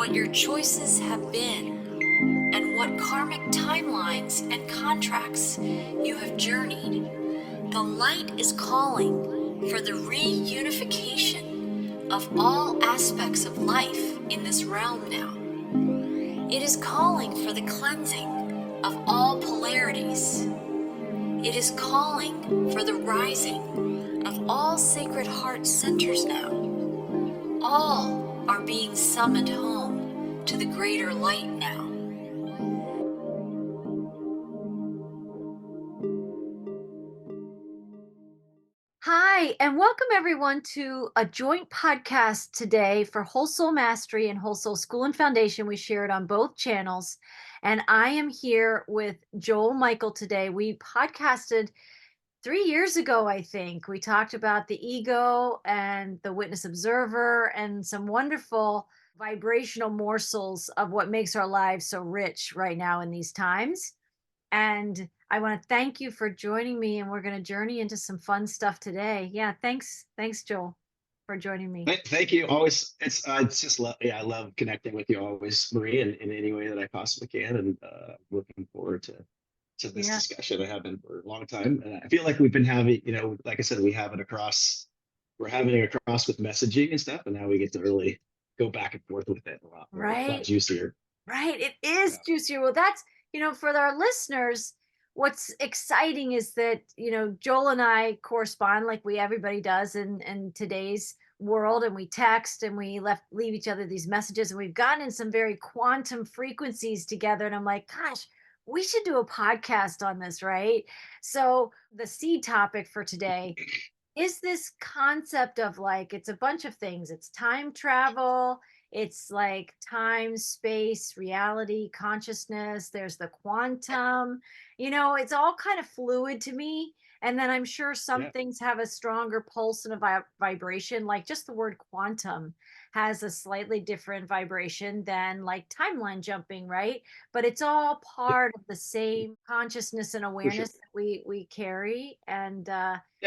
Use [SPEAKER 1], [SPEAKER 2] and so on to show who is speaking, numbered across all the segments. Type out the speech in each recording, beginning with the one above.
[SPEAKER 1] what your choices have been, and what karmic timelines and contracts you have journeyed. The light is calling for the reunification of all aspects of life in this realm now. It is calling for the cleansing of all polarities. It is calling for the rising of all sacred heart centers now. All are being summoned home to the greater light now. Hi, and welcome everyone to a joint podcast today for Whole Soul Mastery and Whole Soul School and Foundation. We share it on both channels. And I am here with Joel Michael today. We podcasted 3 years ago, I think. We talked about the ego and the witness observer and some wonderful vibrational morsels of what makes our lives so rich right now in these times. And I want to thank you for joining me, and we're going to journey into some fun stuff today. Yeah, thanks, Joel, for joining me.
[SPEAKER 2] Thank you. Always, it's just I love connecting with you always, Marie, in any way that I possibly can, and looking forward to this discussion. I have been for a long time, and I feel like we've been having, like I said, we're having it across with messaging and stuff, and now we get to really go back and forth with it a lot more, a lot juicier.
[SPEAKER 1] Right. It is juicier. Well, that's, for our listeners, what's exciting is that, Joel and I correspond like everybody does in today's world, and we text and we leave each other these messages, and we've gotten in some very quantum frequencies together. And I'm like, gosh, we should do a podcast on this, right? So the seed topic for today is this concept of it's a bunch of things. It's time travel, it's like time, space, reality, consciousness. There's the quantum, it's all kind of fluid to me. And then I'm sure some things have a stronger pulse and a vibration, like just the word quantum has a slightly different vibration than like timeline jumping, right? But it's all part of the same consciousness and awareness that we carry. And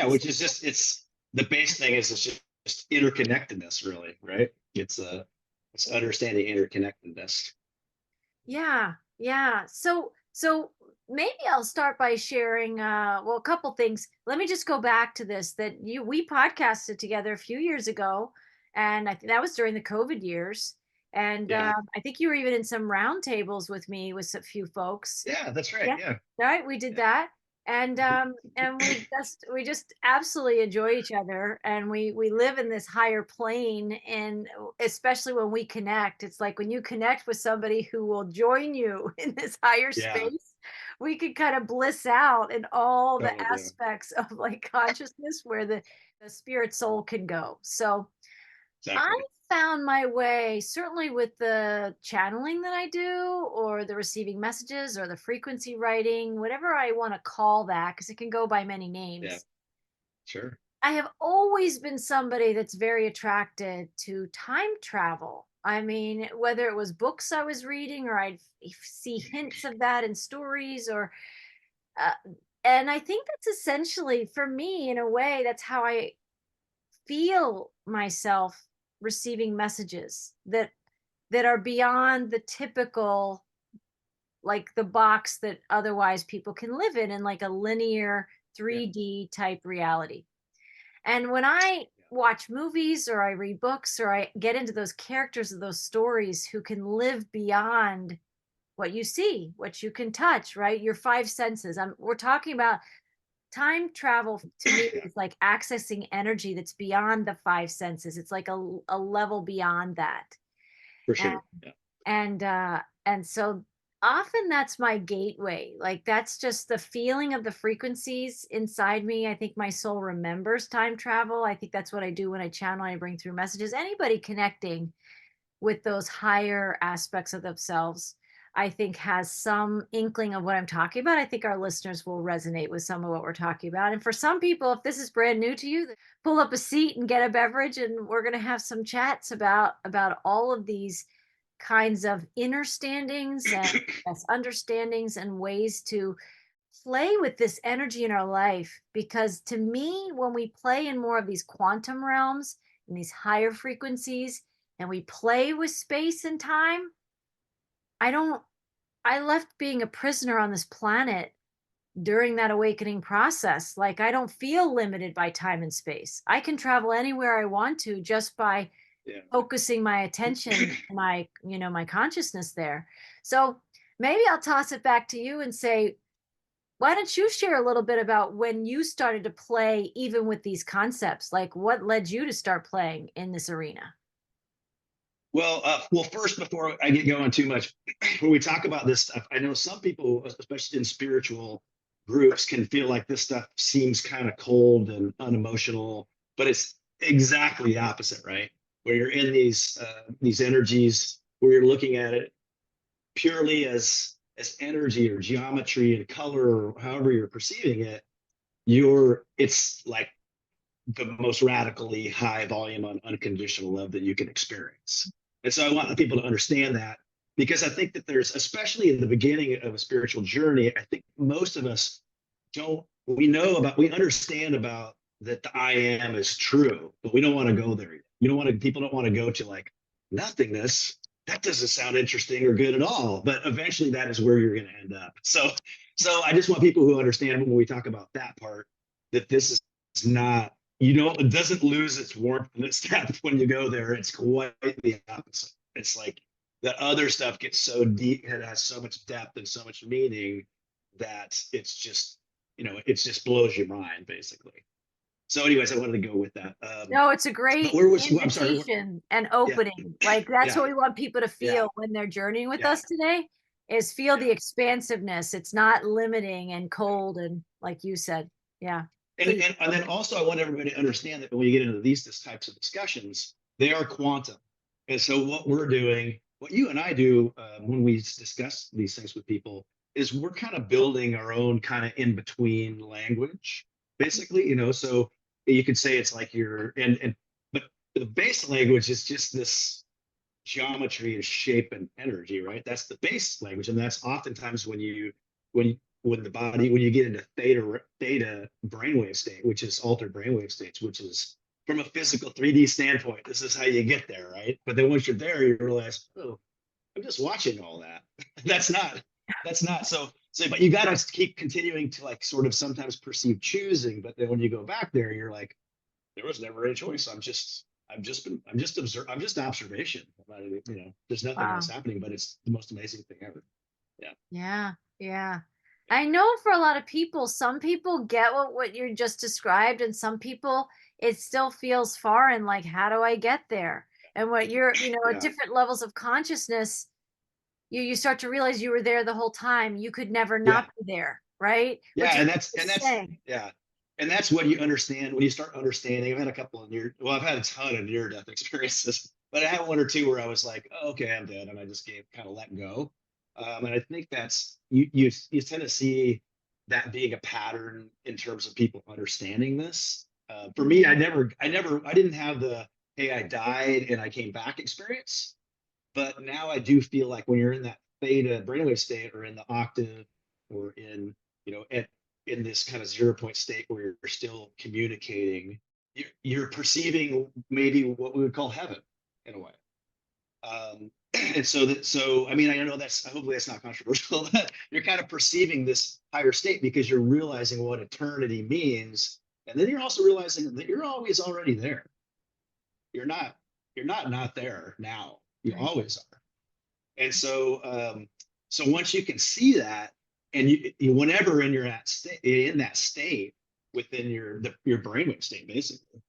[SPEAKER 2] which is it's the base thing is it's just interconnectedness, really, right? It's understanding interconnectedness.
[SPEAKER 1] Yeah. So maybe I'll start by sharing a couple things. Let me just go back to this that we podcasted together a few years ago, and I think that was during the COVID years. And I think you were even in some roundtables with me with a few folks.
[SPEAKER 2] Yeah, that's right. Yeah.
[SPEAKER 1] Right, we did that. And we just absolutely enjoy each other, and we live in this higher plane. And especially when we connect, it's like when you connect with somebody who will join you in this higher space, we could kind of bliss out in all the aspects of like consciousness where the spirit soul can go. So I found my way, certainly with the channeling that I do, or the receiving messages, or the frequency writing, whatever I want to call that, because it can go by many names.
[SPEAKER 2] Yeah, sure.
[SPEAKER 1] I have always been somebody that's very attracted to time travel. I mean, whether it was books I was reading, or I'd see hints of that in stories, uh, and I think that's essentially, for me, in a way, that's how I feel myself receiving messages that are beyond the typical, like the box that otherwise people can live in like a linear 3D type reality. And when I watch movies or I read books or I get into those characters of those stories who can live beyond what you see, what you can touch, right? Your five senses. We're talking about time travel. To me, is like accessing energy that's beyond the five senses. It's like a level beyond that.
[SPEAKER 2] For sure.
[SPEAKER 1] And so often that's my gateway. Like that's just the feeling of the frequencies inside me. I think my soul remembers time travel. I think that's what I do when I channel, I bring through messages. Anybody connecting with those higher aspects of themselves, I think, has some inkling of what I'm talking about. I think our listeners will resonate with some of what we're talking about. And for some people, if this is brand new to you, pull up a seat and get a beverage, and we're going to have some chats about all of these kinds of understandings and understandings and ways to play with this energy in our life. Because to me, when we play in more of these quantum realms and these higher frequencies, and we play with space and time, I don't, I left being a prisoner on this planet during that awakening process. Like, I don't feel limited by time and space. I can travel anywhere I want to just by
[SPEAKER 2] Yeah.
[SPEAKER 1] focusing my attention, my, my consciousness there. So maybe I'll toss it back to you and say, why don't you share a little bit about when you started to play even with these concepts? Like, what led you to start playing in this arena?
[SPEAKER 2] Well, first, before I get going too much, when we talk about this stuff, I know some people, especially in spiritual groups, can feel like this stuff seems kind of cold and unemotional, but it's exactly the opposite, right? Where you're in these energies, where you're looking at it purely as energy or geometry and color, or however you're perceiving it, it's like the most radically high volume on unconditional love that you can experience. And so I want people to understand that, because I think that there's, especially in the beginning of a spiritual journey, I think most of us we understand about that the I am is true, but we don't want to go there yet. People don't want to go to like nothingness. That doesn't sound interesting or good at all, but eventually that is where you're going to end up. So I just want people who understand when we talk about that part, that this is not, it doesn't lose its warmth and its depth when you go there. It's quite the opposite. It's like the other stuff gets so deep, it has so much depth and so much meaning that it's just, it just blows your mind, basically. So, anyways, I wanted to go with that.
[SPEAKER 1] No, it's a
[SPEAKER 2] But
[SPEAKER 1] great
[SPEAKER 2] I'm sorry.
[SPEAKER 1] invitation and
[SPEAKER 2] Yeah,
[SPEAKER 1] opening. Like, that's
[SPEAKER 2] yeah,
[SPEAKER 1] what we want people to
[SPEAKER 2] yeah,
[SPEAKER 1] feel when they're journeying with
[SPEAKER 2] yeah,
[SPEAKER 1] us today, is feel
[SPEAKER 2] yeah.
[SPEAKER 1] the expansiveness. It's not limiting and cold and like you said. Yeah.
[SPEAKER 2] And,
[SPEAKER 1] Please.
[SPEAKER 2] and, and then also, I want everybody to understand that when you get into these types of discussions, they are quantum. And so, what we're doing, what you and I do when we discuss these things with people, is we're kind of building our own kind of in between language, basically. So you could say it's like but the base language is just this geometry and shape and energy, right? That's the base language, and that's oftentimes when the body, when you get into theta brainwave state, which is altered brainwave states, which is from a physical 3D standpoint, this is how you get there, right? But then once you're there, you realize, oh, I'm just watching all that. that's not so. But you got to keep continuing to like sort of sometimes perceive choosing, but then when you go back there, you're like, there was never any choice. I'm just observation. There's nothing else
[SPEAKER 1] Wow.
[SPEAKER 2] happening, but it's the most amazing thing ever. Yeah.
[SPEAKER 1] Yeah. Yeah. I know for a lot of people, some people get what you just described, and some people it still feels foreign. Like, how do I get there? And what you're, at
[SPEAKER 2] Yeah.
[SPEAKER 1] different levels of consciousness, you start to realize you were there the whole time. You could never
[SPEAKER 2] Yeah.
[SPEAKER 1] not be there, right?
[SPEAKER 2] Yeah.
[SPEAKER 1] Which is
[SPEAKER 2] And
[SPEAKER 1] what
[SPEAKER 2] that's,
[SPEAKER 1] you're
[SPEAKER 2] and that's,
[SPEAKER 1] saying.
[SPEAKER 2] yeah. And that's what you understand when you start understanding. I've had a ton of near death experiences, but I had one or two where I was like, oh, okay, I'm dead. And I just kind of let go. And I think that's, you tend to see that being a pattern in terms of people understanding this. For me,
[SPEAKER 1] Mhm.
[SPEAKER 2] I didn't have the, hey, I died and I came back experience. But now I do feel like when you're in that theta brainwave state, or in the octave, or in, in this kind of 0 point state where you're still communicating, you're perceiving maybe what we would call heaven in a way. And so I mean, I know hopefully that's not controversial. You're kind of perceiving this higher state because you're realizing what eternity means, and then you're also realizing that you're always already there. You're not not there now. You
[SPEAKER 1] Right.
[SPEAKER 2] always are. And so once you can see that, and whenever in that state within your brainwave state, basically.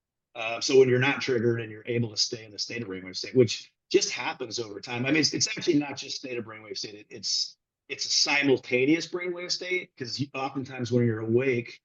[SPEAKER 2] So when you're not triggered and you're able to stay in the state of brainwave state, which just happens over time. I mean, it's actually not just state of brainwave state. It's a simultaneous brainwave state, because oftentimes when you're awake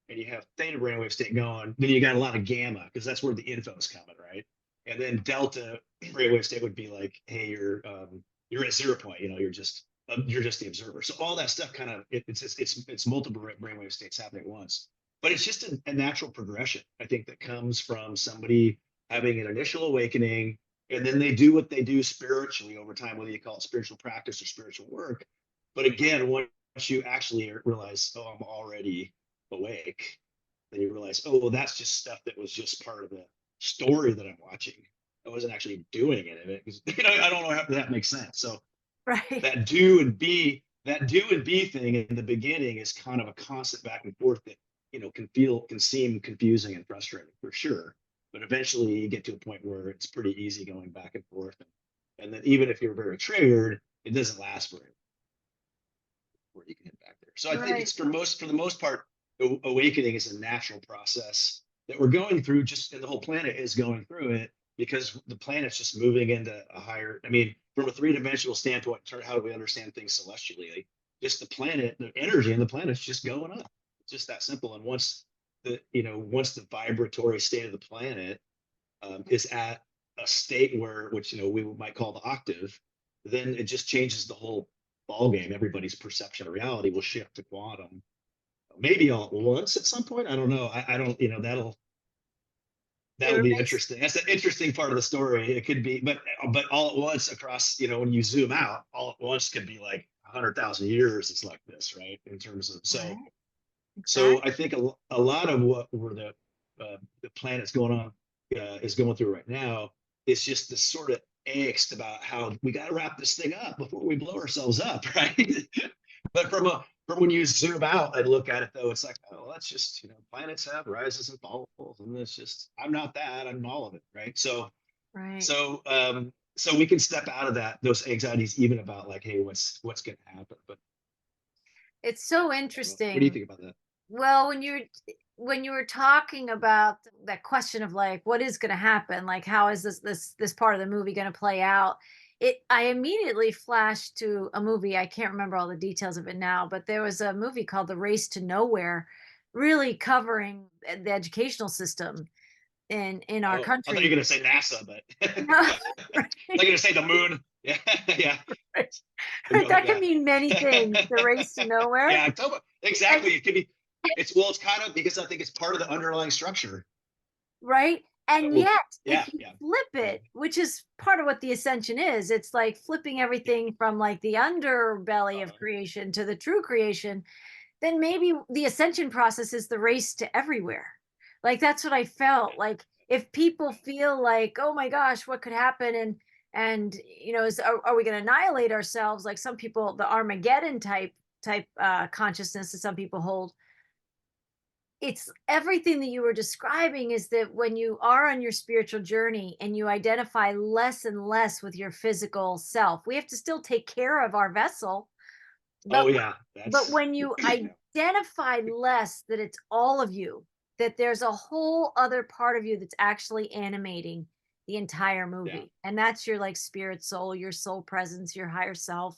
[SPEAKER 2] and you have theta brainwave state going, then you got a lot of gamma, because that's where the info is coming, right? And then delta brainwave state would be like, hey, you're at 0 point. You're just the observer. So all that stuff kind of it's multiple brainwave states happening at once. But it's just a natural progression, I think, that comes from somebody having an initial awakening, and then they do what they do spiritually over time, whether you call it spiritual practice or spiritual work. But again, once you actually realize, oh, I'm already awake, then you realize, oh, well, that's just stuff that was just part of the story that I'm watching. I wasn't actually doing any of it because I don't know how that makes sense. So
[SPEAKER 1] Right.
[SPEAKER 2] that do and be thing in the beginning is kind of a constant back and forth that can seem confusing and frustrating for sure. But eventually you get to a point where it's pretty easy going back and forth. And then even if you're very triggered, it doesn't last very where you can get back there. So I think
[SPEAKER 1] Right.
[SPEAKER 2] it's for the most part, awakening is a natural process that we're going through, just and the whole planet is going through it because the planet's just moving into a higher. I mean, from a three-dimensional standpoint, how do we understand things celestially? Just the planet, the energy in the planet's just going up. It's just that simple. And once the vibratory state of the planet is at a state where, which we might call the octave, then it just changes the whole ball game. Everybody's perception of reality will shift to quantum, maybe all at once at some point. I don't know. I don't.
[SPEAKER 1] It
[SPEAKER 2] That'll be
[SPEAKER 1] remains.
[SPEAKER 2] interesting. That's an interesting part of the story. It could be, but all at once across, when you zoom out, all at once could be like 100,000 years. It's like this, right? In terms of
[SPEAKER 1] Right.
[SPEAKER 2] so
[SPEAKER 1] Exactly.
[SPEAKER 2] I think a lot of what where the planet's going on is going through right now is just this sort of angst about how we got to wrap this thing up before we blow ourselves up, right? But from when you zoom out and look at it, though, it's like, oh, that's just planets have rises and falls, and it's just I'm not that, I'm all of it, right?
[SPEAKER 1] Right.
[SPEAKER 2] So we can step out of those anxieties even about like, hey, what's going to happen? But
[SPEAKER 1] It's so
[SPEAKER 2] what do you
[SPEAKER 1] interesting.
[SPEAKER 2] think about that?
[SPEAKER 1] Well, when you were talking about that question of like what is going to happen, like how is this part of the movie going to play out? I immediately flashed to a movie. I can't remember all the details of it now, but there was a movie called The Race to Nowhere, really covering the educational system in our
[SPEAKER 2] Oh, I thought you were
[SPEAKER 1] country.
[SPEAKER 2] going to say NASA, but
[SPEAKER 1] No,
[SPEAKER 2] I thought you were going to say the moon. Yeah, yeah.
[SPEAKER 1] right.
[SPEAKER 2] Go,
[SPEAKER 1] That can
[SPEAKER 2] yeah.
[SPEAKER 1] mean many things. The Race to Nowhere,
[SPEAKER 2] Yeah,
[SPEAKER 1] and
[SPEAKER 2] exactly. It could be. It's kind of because I think it's part of the underlying structure.
[SPEAKER 1] right?
[SPEAKER 2] But
[SPEAKER 1] And yet,
[SPEAKER 2] yeah,
[SPEAKER 1] if you
[SPEAKER 2] yeah.
[SPEAKER 1] flip
[SPEAKER 2] Go ahead.
[SPEAKER 1] it, which is part of what the ascension is, it's like flipping everything from like the underbelly of
[SPEAKER 2] Uh,
[SPEAKER 1] creation to the true creation, then maybe the ascension process is the race to everywhere. Like that's what I felt. Like if people feel like, oh my gosh, what could happen? And are we going to annihilate ourselves? Like some people, the Armageddon type consciousness that some people hold, it's everything that you were describing is that when you are on your spiritual journey and you identify less and less with your physical self, we have to still take care of our vessel,
[SPEAKER 2] oh
[SPEAKER 1] but
[SPEAKER 2] yeah,
[SPEAKER 1] but
[SPEAKER 2] that's
[SPEAKER 1] when you
[SPEAKER 2] yeah,
[SPEAKER 1] identify less that it's all of you, that there's a whole other part of you that's actually animating the entire
[SPEAKER 2] yeah,
[SPEAKER 1] movie, and that's your like spirit soul, your soul presence, your higher self,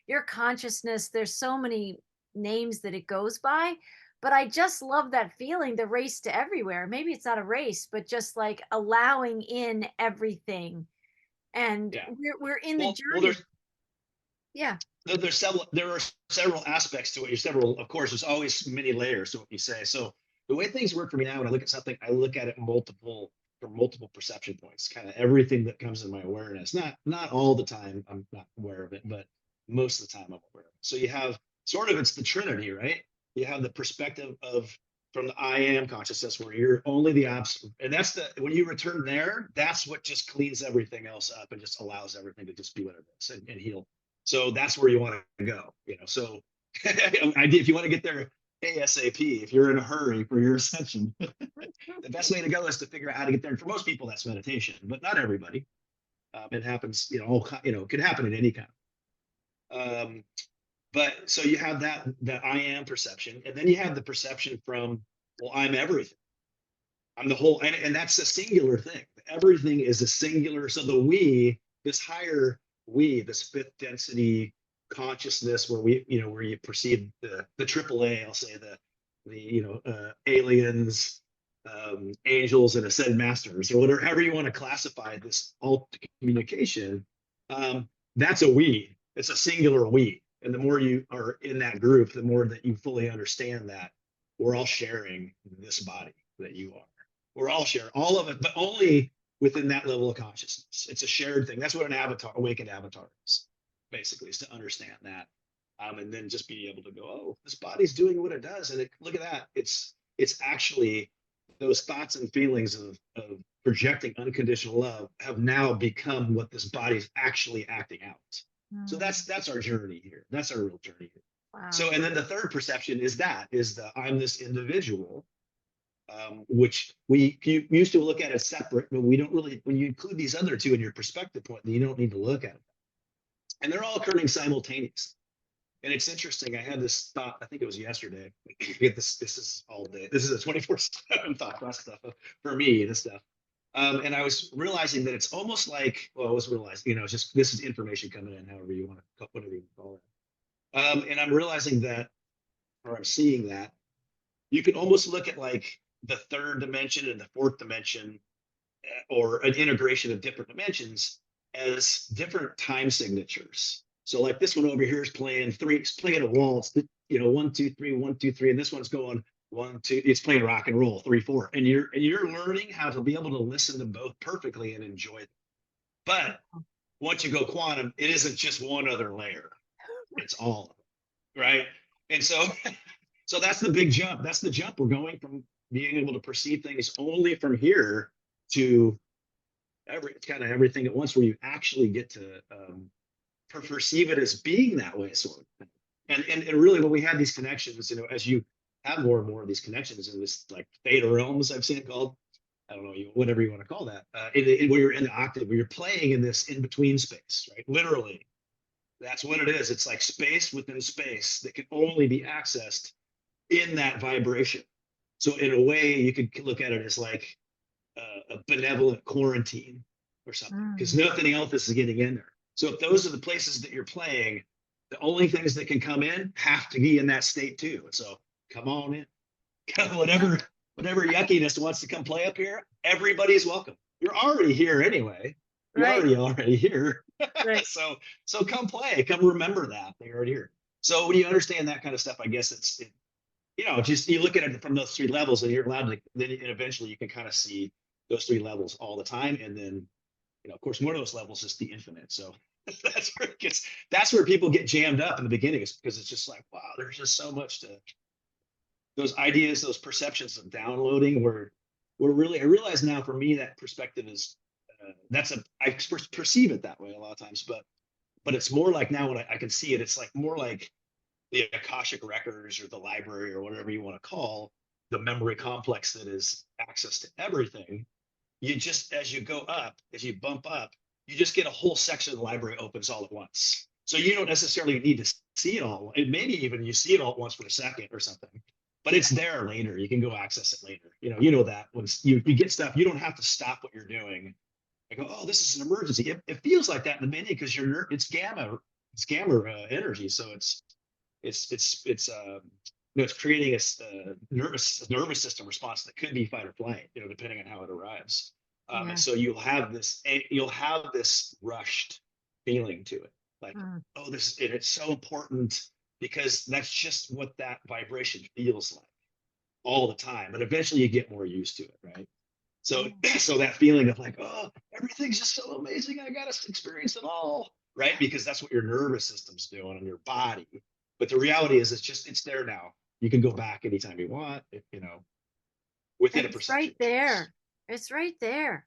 [SPEAKER 1] your consciousness. There's so many names that it goes by, but I just love that feeling, the race to everywhere. Maybe it's not a race, but just like allowing in everything, and
[SPEAKER 2] yeah.
[SPEAKER 1] we're in the
[SPEAKER 2] Well,
[SPEAKER 1] journey. Yeah.
[SPEAKER 2] there are several aspects to it. Of course, there's always many layers to what you say. So the way things work for me now, when I look at something, I look at it from multiple perception points, kind of everything that comes in my awareness. Not all the time, I'm not aware of it, but most of the time I'm aware of it. So you have sort of it's the Trinity, right? You have the perspective of from the I am consciousness where you're only the abs, and that's the when you return there, that's what just cleans everything else up and just allows everything to just be what it is and heal. So that's where you want to go. So if you want to get there ASAP, if you're in a hurry for your ascension, the best way to go is to figure out how to get there. And for most people, that's meditation, but not everybody. It happens, it could happen at any time. Um, but so you have that I am perception, and then you have the perception from, well, I'm everything. I'm the whole, and that's a singular thing. Everything is a singular. So the we, this higher we, this fifth density consciousness, where you perceive the triple A, I'll say the aliens, angels, and ascended masters, or whatever, however you want to classify this alt communication. That's a we. It's a singular we. And the more you are in that group, the more that you fully understand that we're all sharing this body that you are. We're all sharing all of it, but only within that level of consciousness. It's a shared thing. That's what an awakened avatar is, basically, is to understand that. And then just be able to go, oh, this body's doing what it does. And look at that. It's actually those thoughts and feelings of projecting unconditional love have now become what this body is actually acting out. So
[SPEAKER 1] Mm.
[SPEAKER 2] that's our journey here. That's our real journey here. So,
[SPEAKER 1] Wow.
[SPEAKER 2] and then the third perception is the I'm this individual, which we used to look at as separate, but we don't really, when you include these other two in your perspective point, then you don't need to look at it. And they're all occurring simultaneously. And it's interesting. I had this thought, I think it was yesterday. Get this, this is all day. This is a 24/7 thought process stuff for me, this stuff. And I was realizing that it's almost like, well, I was realizing, it's just, this is information coming in, however you want to, whatever you call it. And I'm realizing that, or I'm seeing that you can almost look at like the third dimension and the fourth dimension, or an integration of different dimensions as different time signatures. So like this one over here is playing it's playing a waltz, 1, 2, 3, 1, 2, 3, and this one's going 1, 2, it's playing rock and roll, 3, 4, and you're learning how to be able to listen to both perfectly and enjoy them. But once you go quantum, it isn't just one other layer, it's all of them, right? And so so that's the big jump. That's the jump. We're going from being able to perceive things only from here to kind of everything at once, where you actually get to perceive it as being that way, sort of. And really, when we have these connections, as you have more and more of these connections in this like theta realms, I've seen it called, I don't know, whatever you want to call that, where you're in the octave, where you're playing in this in between space, right? Literally, that's what it is. It's like space within space that can only be accessed in that vibration. So in a way, you could look at it as like a benevolent quarantine or something, because nothing else is getting in there. So if those are the places that you're playing, the only things that can come in have to be in that state too. So come on in. whatever yuckiness wants to come play up here, everybody's welcome. You're already here anyway. You're
[SPEAKER 1] Right.
[SPEAKER 2] already here.
[SPEAKER 1] Right.
[SPEAKER 2] So come play. Come remember that they're already here. So when you understand that kind of stuff, I guess just you look at it from those three levels, and you're allowed to, then eventually you can kind of see those three levels all the time. And then, of course, one of those levels is the infinite. So that's where people get jammed up in the beginning, is because it's just like, wow, there's just so much to those ideas, those perceptions of downloading, where really, I realize now for me, that perspective is, I perceive it that way a lot of times, but it's more like now when I can see it, it's like more like the Akashic records or the library or whatever you want to call the memory complex that is access to everything. You just, as you go up, as you bump up, you just get a whole section of the library opens all at once. So you don't necessarily need to see it all. And maybe even you see it all at once for a second or something, but it's there later. You can go access it later. You know that when you get stuff, you don't have to stop what you're doing. I go, oh, this is an emergency. It feels like that in the beginning because it's gamma energy. So it's creating a nervous system response that could be fight or flight, depending on how it arrives. And so you'll have this rushed feeling to it, like, oh, it's so important, because that's just what that vibration feels like all the time. But eventually you get more used to it, right? So that feeling of like, oh, everything's just so amazing, I gotta experience it all, right? Because that's what your nervous system's doing in your body. But the reality is, it's there now. You can go back anytime you want, within a perception.
[SPEAKER 1] Right there. It's right there.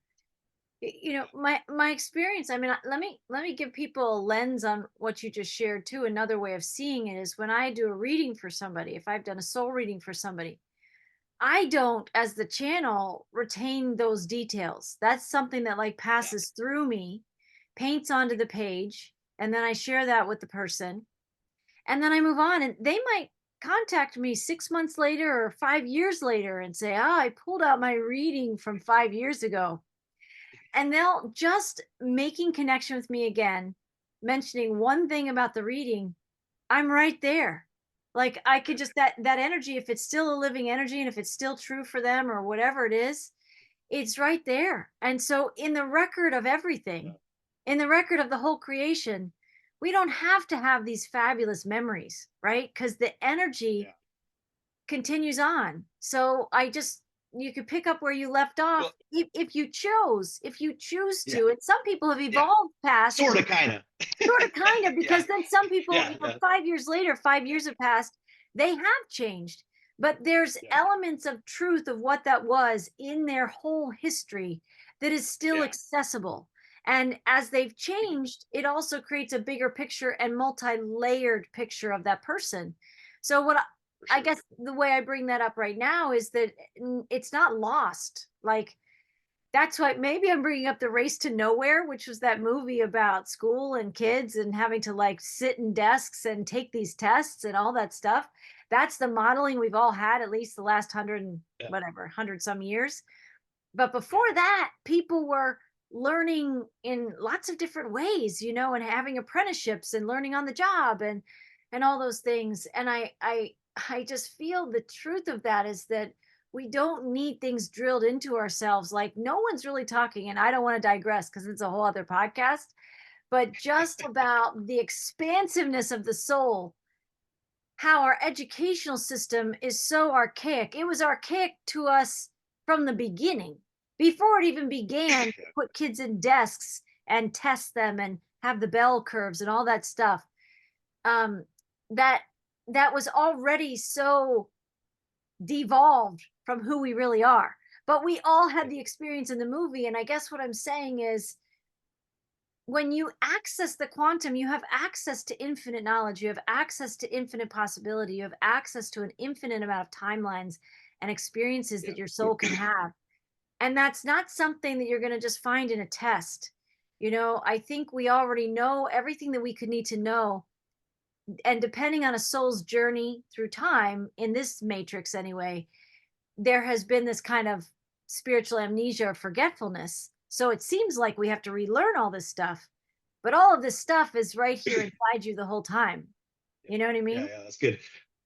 [SPEAKER 1] My experience, I mean, let me give people a lens on what you just shared too. Another way of seeing it is when I do a reading for somebody, if I've done a soul reading for somebody, I don't, as the channel, retain those details. That's something that like passes through me, paints onto the page, and then I share that with the person. And then I move on, and they might contact me 6 months later or 5 years later and say, I pulled out my reading from 5 years ago. And they'll just making connection with me again, mentioning one thing about the reading. I'm right there. Like I could just that energy, if it's still a living energy and if it's still true for them or whatever it is, it's right there. And so in the record of everything, in the record of the whole creation, we don't have to have these fabulous memories, right? Because the energy continues on. So you could pick up where you left off, if you choose to. And some people have evolved past
[SPEAKER 2] sort of kind of
[SPEAKER 1] because then some people 5 years later, 5 years have passed, they have changed, but there's elements of truth of what that was in their whole history that is still
[SPEAKER 2] Yeah.
[SPEAKER 1] accessible. And as they've changed, it also creates a bigger picture and multi-layered picture of that person. So
[SPEAKER 2] For
[SPEAKER 1] I
[SPEAKER 2] sure.
[SPEAKER 1] guess the way I bring that up right now is that it's not lost. Like, that's why maybe I'm bringing up the Race to Nowhere, which was that movie about school and kids and having to like sit in desks and take these tests and all that stuff. That's the modeling we've all had at least the last hundred and
[SPEAKER 2] Yeah.
[SPEAKER 1] whatever, hundred some years. But before
[SPEAKER 2] Yeah.
[SPEAKER 1] that, people were learning in lots of different ways, and having apprenticeships and learning on the job and all those things. And I just feel the truth of that is that we don't need things drilled into ourselves. Like, no one's really talking, and I don't want to digress because it's a whole other podcast, but just about the expansiveness of the soul, how our educational system is so archaic. It was archaic to us from the beginning, before it even began to
[SPEAKER 2] Yeah.
[SPEAKER 1] put kids in desks and test them and have the bell curves and all that stuff. Um, that that was already so devolved from who we really are. But we all had the experience in the movie. And I guess what I'm saying is, when you access the quantum, you have access to infinite knowledge, you have access to infinite possibility, you have access to an infinite amount of timelines and experiences
[SPEAKER 2] Yeah.
[SPEAKER 1] that your soul can have. And that's not something that you're going to just find in a test. I think we already know everything that we could need to know. And depending on a soul's journey through time, in this matrix anyway, there has been this kind of spiritual amnesia or forgetfulness. So it seems like we have to relearn all this stuff, but all of this stuff is right here inside you the whole time. You know what I
[SPEAKER 2] Yeah.
[SPEAKER 1] mean?
[SPEAKER 2] Yeah. That's good.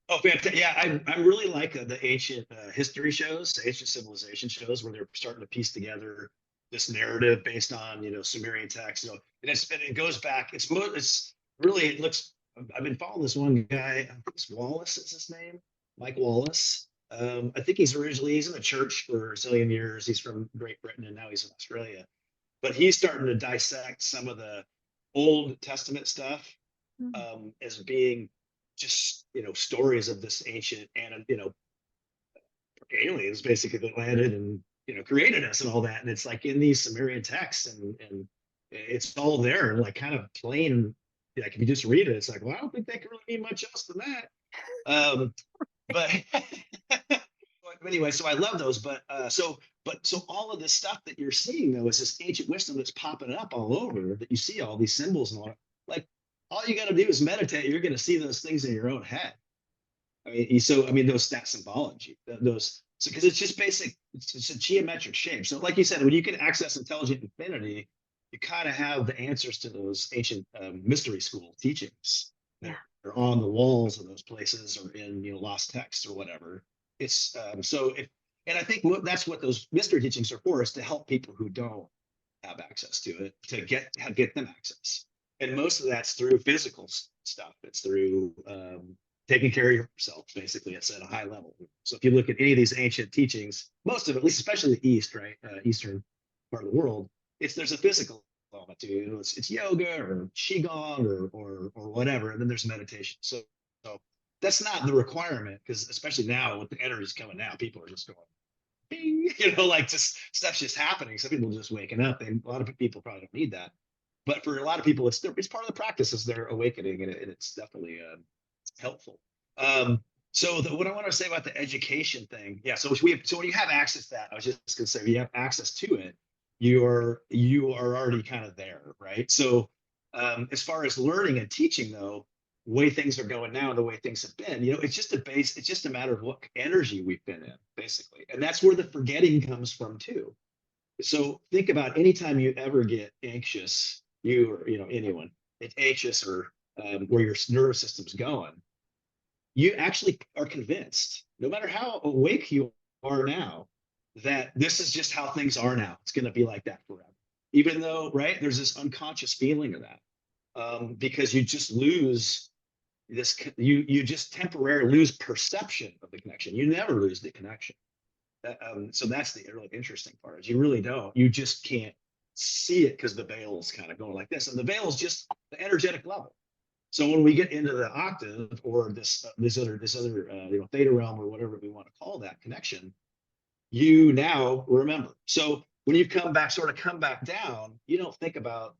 [SPEAKER 2] Oh, fantastic. Yeah, I really like the ancient history shows, the ancient civilization shows, where they're starting to piece together this narrative based on Sumerian text. And it goes back. It's really it looks. I've been following this one guy. I think it's Wallace is his name, Mike Wallace. I think he's in the church for a zillion years. He's from Great Britain and now he's in Australia. But he's starting to dissect some of the Old Testament stuff
[SPEAKER 1] Mm.
[SPEAKER 2] as being just stories of this ancient and aliens basically that landed and created us and all that, and it's like in these Sumerian texts, and it's all there and like kind of plain, like if you just read it it's like, well, I don't think they can really mean much else than that. But but anyway, so I love those, but all of this stuff that you're seeing though is this ancient wisdom that's popping up all over, that you see all these symbols and all, like all you got to do is meditate, you're going to see those things in your own head. I mean, those that symbology, those, so because it's just basic, it's a geometric shape. So, like you said, when you can access intelligent infinity, you kind of have the answers to those ancient mystery school teachings that
[SPEAKER 1] Yeah.
[SPEAKER 2] are on the walls of those places or in lost texts or whatever. It's so if and I think that's what those mystery teachings are for, is to help people who don't have access to it to get them access. And most of that's through physical stuff. It's through taking care of yourself, basically. It's at a high level. So if you look at any of these ancient teachings, most of it, at least especially the East, right, Eastern part of the world, there's a physical element to it. It's yoga or qigong or whatever, and then there's meditation. So that's not the requirement, because especially now with the energies coming now, people are just going bing, like just stuff's just happening. Some people are just waking up, and a lot of people probably don't need that. But for a lot of people, it's part of the practice as they're awakening, and it's definitely helpful. So what I want to say about the education thing, yeah. So when you have access to that, I was just going to say, when you have access to it, you are already kind of there, right? So as far as learning and teaching, though, the way things are going now, the way things have been, it's just a matter of what energy we've been in, basically, and that's where the forgetting comes from too. So think about anytime you ever get anxious, you or anyone, it's anxious or where your nervous system's going, you actually are convinced, no matter how awake you are now, that this is just how things are now. It's going to be like that forever. Even though, right, there's this unconscious feeling of that, because you just lose this, you just temporarily lose perception of the connection. You never lose the connection. So that's the really interesting part, is you really don't. You just can't see it because the veil is kind of going like this, and the veil is just the energetic level. So when we get into the octave or this other theta realm or whatever we want to call that connection, you now remember. So when you come back, sort of come back down, you don't think about,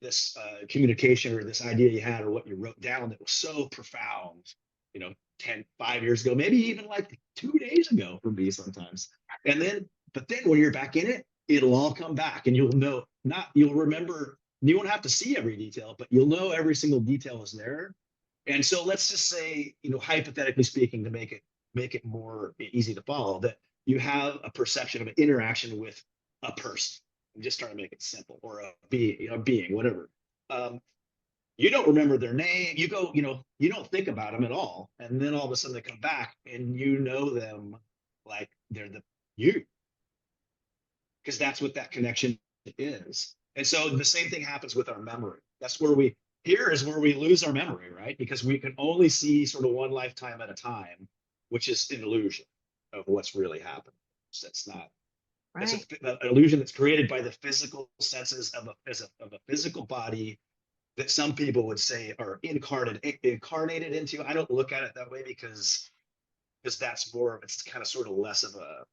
[SPEAKER 2] this communication or this idea you had or what you wrote down that was so profound, 5 years ago, maybe even like 2 days ago for me sometimes. And then, but then when you're back in it, it'll all come back and you'll remember, you won't have to see every detail, but you'll know every single detail is there. And so let's just say, hypothetically speaking, to make it more easy to follow, that you have a perception of an interaction with a person. I'm just trying to make it simple, or a being, whatever. You don't remember their name. You go, you don't think about them at all, and then all of a sudden they come back, and you know them like they're you, because that's what that connection is. And so the same thing happens with our memory. That's where here is where we lose our memory, right? Because we can only see sort of one lifetime at a time, which is an illusion of what's really happened. That's not. Right. It's an illusion that's created by the physical senses of a physical body that some people would say are incarnated into. I don't look at it that way because that's more of, it's kind of sort of less of a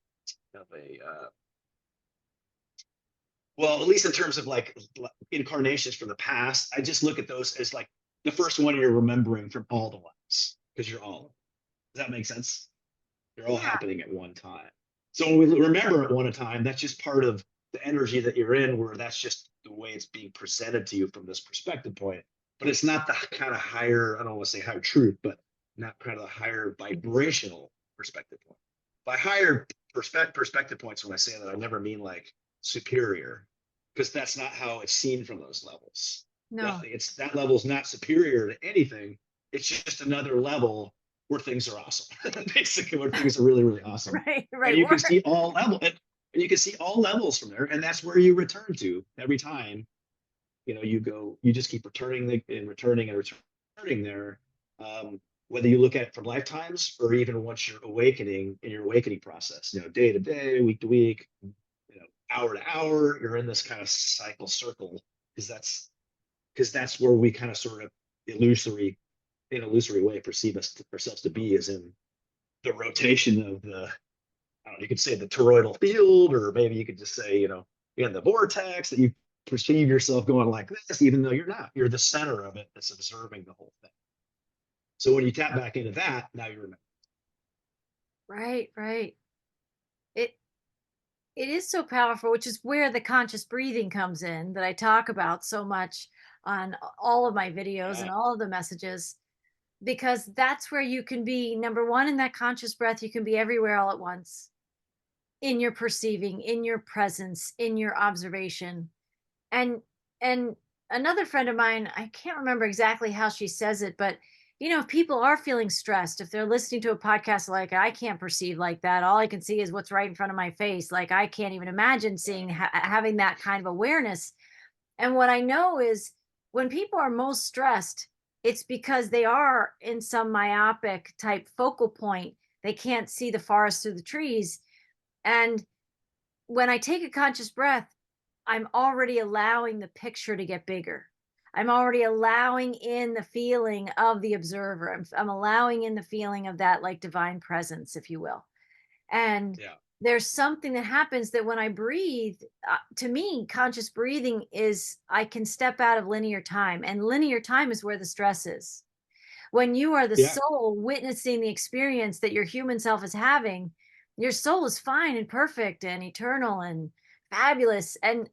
[SPEAKER 2] well, at least in terms of like incarnations from the past, I just look at those as like the first one you're remembering from all the ones, because you're all. Does that make sense? They're all happening at one time. So when we remember at one time, that's just part of the energy that you're in, where that's just the way it's being presented to you from this perspective point. But it's not the kind of higher, I don't want to say higher truth, but not kind of the higher vibrational perspective point. By higher perspective points, when I say that, I never mean like superior, because that's not how it's seen from those levels.
[SPEAKER 1] No,
[SPEAKER 2] that level is not superior to anything. It's just another level where things are awesome. Basically, where things are really, really awesome.
[SPEAKER 1] Right.
[SPEAKER 2] And you can see all levels, and you can see all levels from there, and that's where you return to every time. You just keep returning and returning there. Whether you look at it from lifetimes or even once you're awakening in your awakening process, day to day, week to week, hour to hour, you're in this kind of circle, because that's where we kind of sort of illusory way perceive ourselves to be, is in the rotation of the, I don't know, you could say the toroidal field, or maybe you could just say, in the vortex, that you perceive yourself going like this, even though you're not. You're the center of it that's observing the whole thing. So when you tap back into that, now you remember.
[SPEAKER 1] Right. It is so powerful, which is where the conscious breathing comes in, that I talk about so much on all of my videos and all of the messages, because that's where you can be, number one, in that conscious breath. You can be everywhere all at once, in your perceiving, in your presence, in your observation. And another friend of mine, I can't remember exactly how she says it, but if people are feeling stressed, if they're listening to a podcast, like, I can't perceive like that, all I can see is what's right in front of my face, like I can't even imagine seeing having that kind of awareness. And what I know is, when people are most stressed, it's because they are in some myopic type focal point. They can't see the forest through the trees. And when I take a conscious breath, I'm already allowing the picture to get bigger. I'm already allowing in the feeling of the observer. I'm allowing in the feeling of that, like, divine presence, if you will. And there's something that happens, that when I breathe, to me, conscious breathing is, I can step out of linear time, and linear time is where the stress is. When you are the soul witnessing the experience that your human self is having, your soul is fine and perfect and eternal and fabulous, and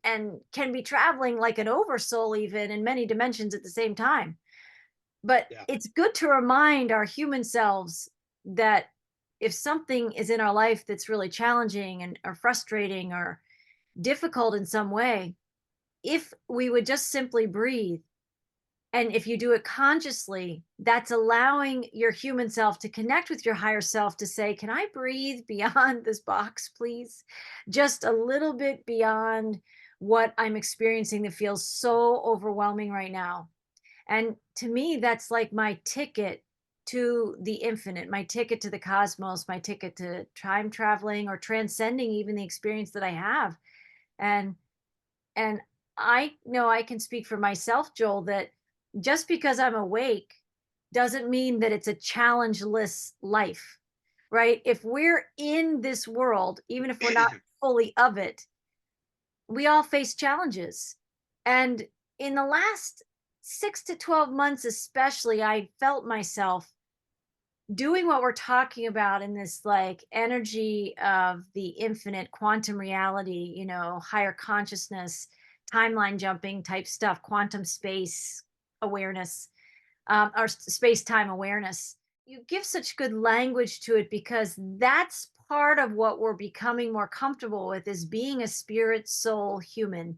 [SPEAKER 1] can be traveling like an oversoul, even in many dimensions at the same time. But it's good to remind our human selves that if something is in our life that's really challenging and or frustrating or difficult in some way, if we would just simply breathe, and if you do it consciously, that's allowing your human self to connect with your higher self, to say, can I breathe beyond this box, please? Just a little bit beyond what I'm experiencing that feels so overwhelming right now. And to me, that's like my ticket to the infinite, my ticket to the cosmos, my ticket to time traveling or transcending even the experience that I have. And I know I can speak for myself, Joel, that just because I'm awake doesn't mean that it's a challengeless life, right? If we're in this world, even if we're not fully of it, we all face challenges. And in the last 6 to 12 months, especially, I felt myself doing what we're talking about in this like energy of the infinite quantum reality, higher consciousness, timeline jumping type stuff, quantum space awareness, or space time awareness. You give such good language to it because that's part of what we're becoming more comfortable with is being a spirit, soul, human,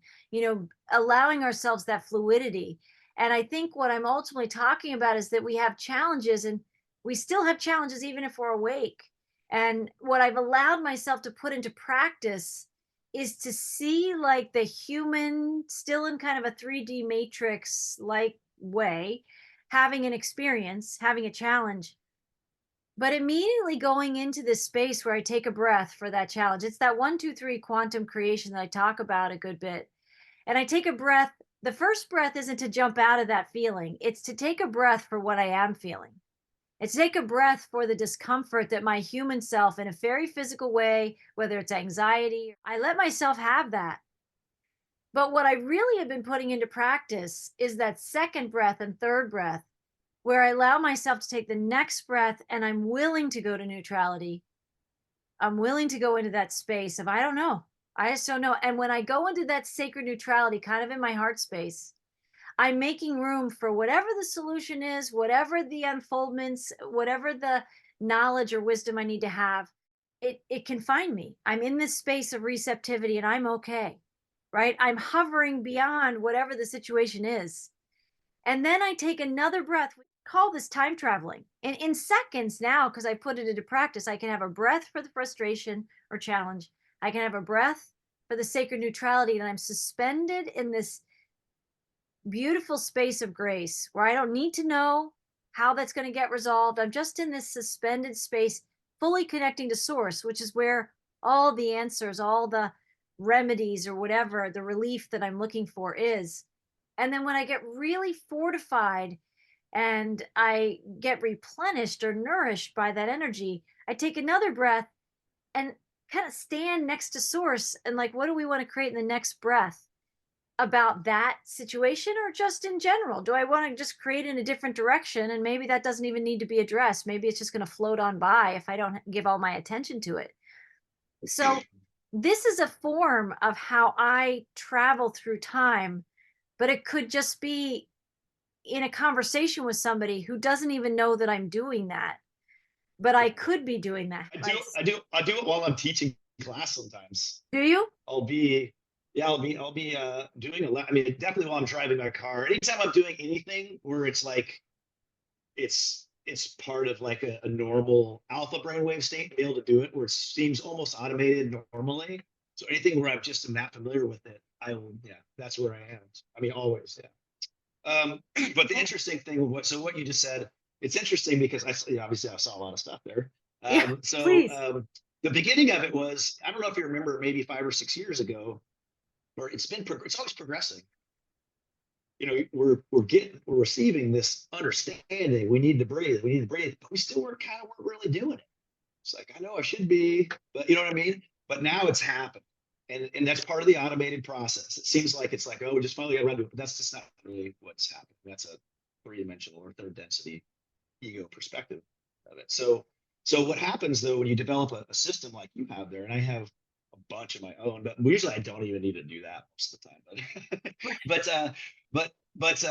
[SPEAKER 1] allowing ourselves that fluidity. And I think what I'm ultimately talking about is that we have challenges and we still have challenges even if we're awake. And what I've allowed myself to put into practice is to see like the human still in kind of a 3D matrix like way, having an experience, having a challenge, but immediately going into this space where I take a breath for that challenge. It's that 1, 2, 3 quantum creation that I talk about a good bit. And I take a breath. The first breath isn't to jump out of that feeling, it's to take a breath for what I am feeling. It's take a breath for the discomfort that my human self, in a very physical way, whether it's anxiety, I let myself have that. But what I really have been putting into practice is that second breath and third breath, where I allow myself to take the next breath and I'm willing to go to neutrality. I'm willing to go into that space of, I don't know. I just don't know. And when I go into that sacred neutrality, kind of in my heart space, I'm making room for whatever the solution is, whatever the unfoldments, whatever the knowledge or wisdom I need to have. It can find me. I'm in this space of receptivity and I'm okay. Right? I'm hovering beyond whatever the situation is. And then I take another breath. We call this time traveling. And in seconds now, because I put it into practice, I can have a breath for the frustration or challenge. I can have a breath for the sacred neutrality. And I'm suspended in this beautiful space of grace where I don't need to know how that's going to get resolved. I'm just in this suspended space, fully connecting to source, which is where all the answers, all the remedies, or whatever the relief that I'm looking for is. And then when I get really fortified and I get replenished or nourished by that energy, I take another breath and kind of stand next to source and like, what do we want to create in the next breath? About that situation or just in general? Do I want to just create in a different direction? And maybe that doesn't even need to be addressed. Maybe it's just going to float on by if I don't give all my attention to it. So, this is a form of how I travel through time, but it could just be in a conversation with somebody who doesn't even know that I'm doing that. But I could be doing that.
[SPEAKER 2] I do it while I'm teaching class sometimes.
[SPEAKER 1] Do you?
[SPEAKER 2] I'll be doing a lot. I mean, definitely while I'm driving my car. Anytime I'm doing anything where it's like it's part of like a normal alpha brainwave state, to be able to do it where it seems almost automated normally. So anything where I'm just not familiar with it, I will, yeah, that's where I am. I mean, always, yeah. But the interesting thing, what you just said, it's interesting because obviously I saw a lot of stuff there.
[SPEAKER 1] Yeah,
[SPEAKER 2] Um, so
[SPEAKER 1] please.
[SPEAKER 2] um, the beginning of it was, I don't know if you remember, maybe 5 or 6 years ago, or it's always progressing. We're receiving this understanding. We need to breathe. But we still weren't really doing it. It's like, I know I should be, but you know what I mean? But now it's happened. And that's part of the automated process. It seems like it's like, oh, we just finally got around to it, but that's just not really what's happening. That's a three-dimensional or third density ego perspective of it. So what happens though when you develop a system like you have there, and I have a bunch of my own, but usually I don't even need to do that most of the time. But but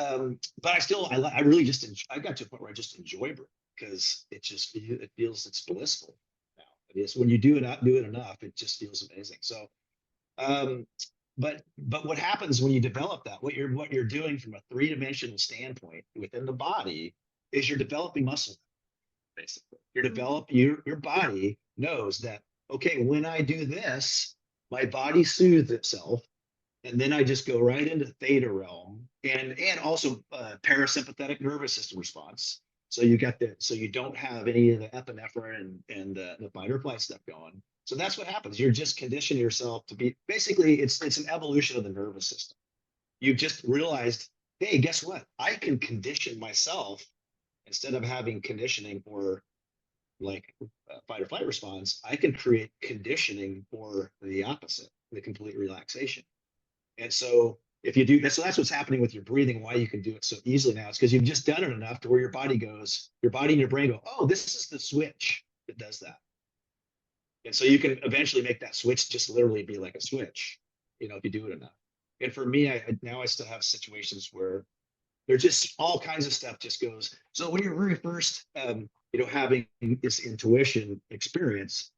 [SPEAKER 2] I still I really just I got to a point where I just enjoy breathing because it feels it's blissful now. It is when you do it enough, it just feels amazing. So um, but what happens when you develop that? What you're doing from a three-dimensional standpoint within the body is you're developing muscle. Basically, your body knows that, okay, when I do this, my body soothes itself, and then I just go right into theta realm, and also parasympathetic nervous system response. So you don't have any of the epinephrine and the fight or flight stuff going. So that's what happens. You're just conditioning yourself to be, basically it's an evolution of the nervous system. You've just realized, hey, guess what? I can condition myself instead of having conditioning or like fight or flight response, I can create conditioning for the opposite, the complete relaxation. And so if you do that, so that's what's happening with your breathing, why you can do it so easily now. It's because you've just done it enough to where your body and your brain go, oh, this is the switch that does that. And so you can eventually make that switch just literally be like a switch, if you do it enough. And for me, I still have situations where there's just all kinds of stuff just goes. So when you're very first, having this intuition experience,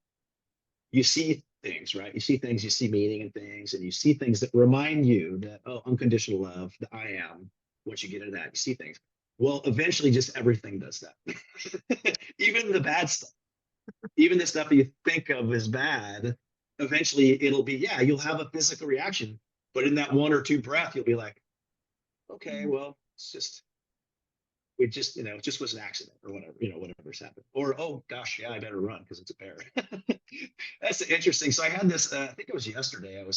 [SPEAKER 2] you see things, right? You see things, you see meaning in things, and you see things that remind you that, oh, unconditional love, the I am. Once you get into that, you see things. Well, eventually, just everything does that. Even the bad stuff, even the stuff that you think of as bad, eventually it'll be, yeah, you'll have a physical reaction, but in that one or two breath, you'll be like, okay, well, it's just it just was an accident or whatever, whatever's happened. Or, oh gosh, yeah, I better run because it's a bear. That's interesting. So I had this, I think it was yesterday. I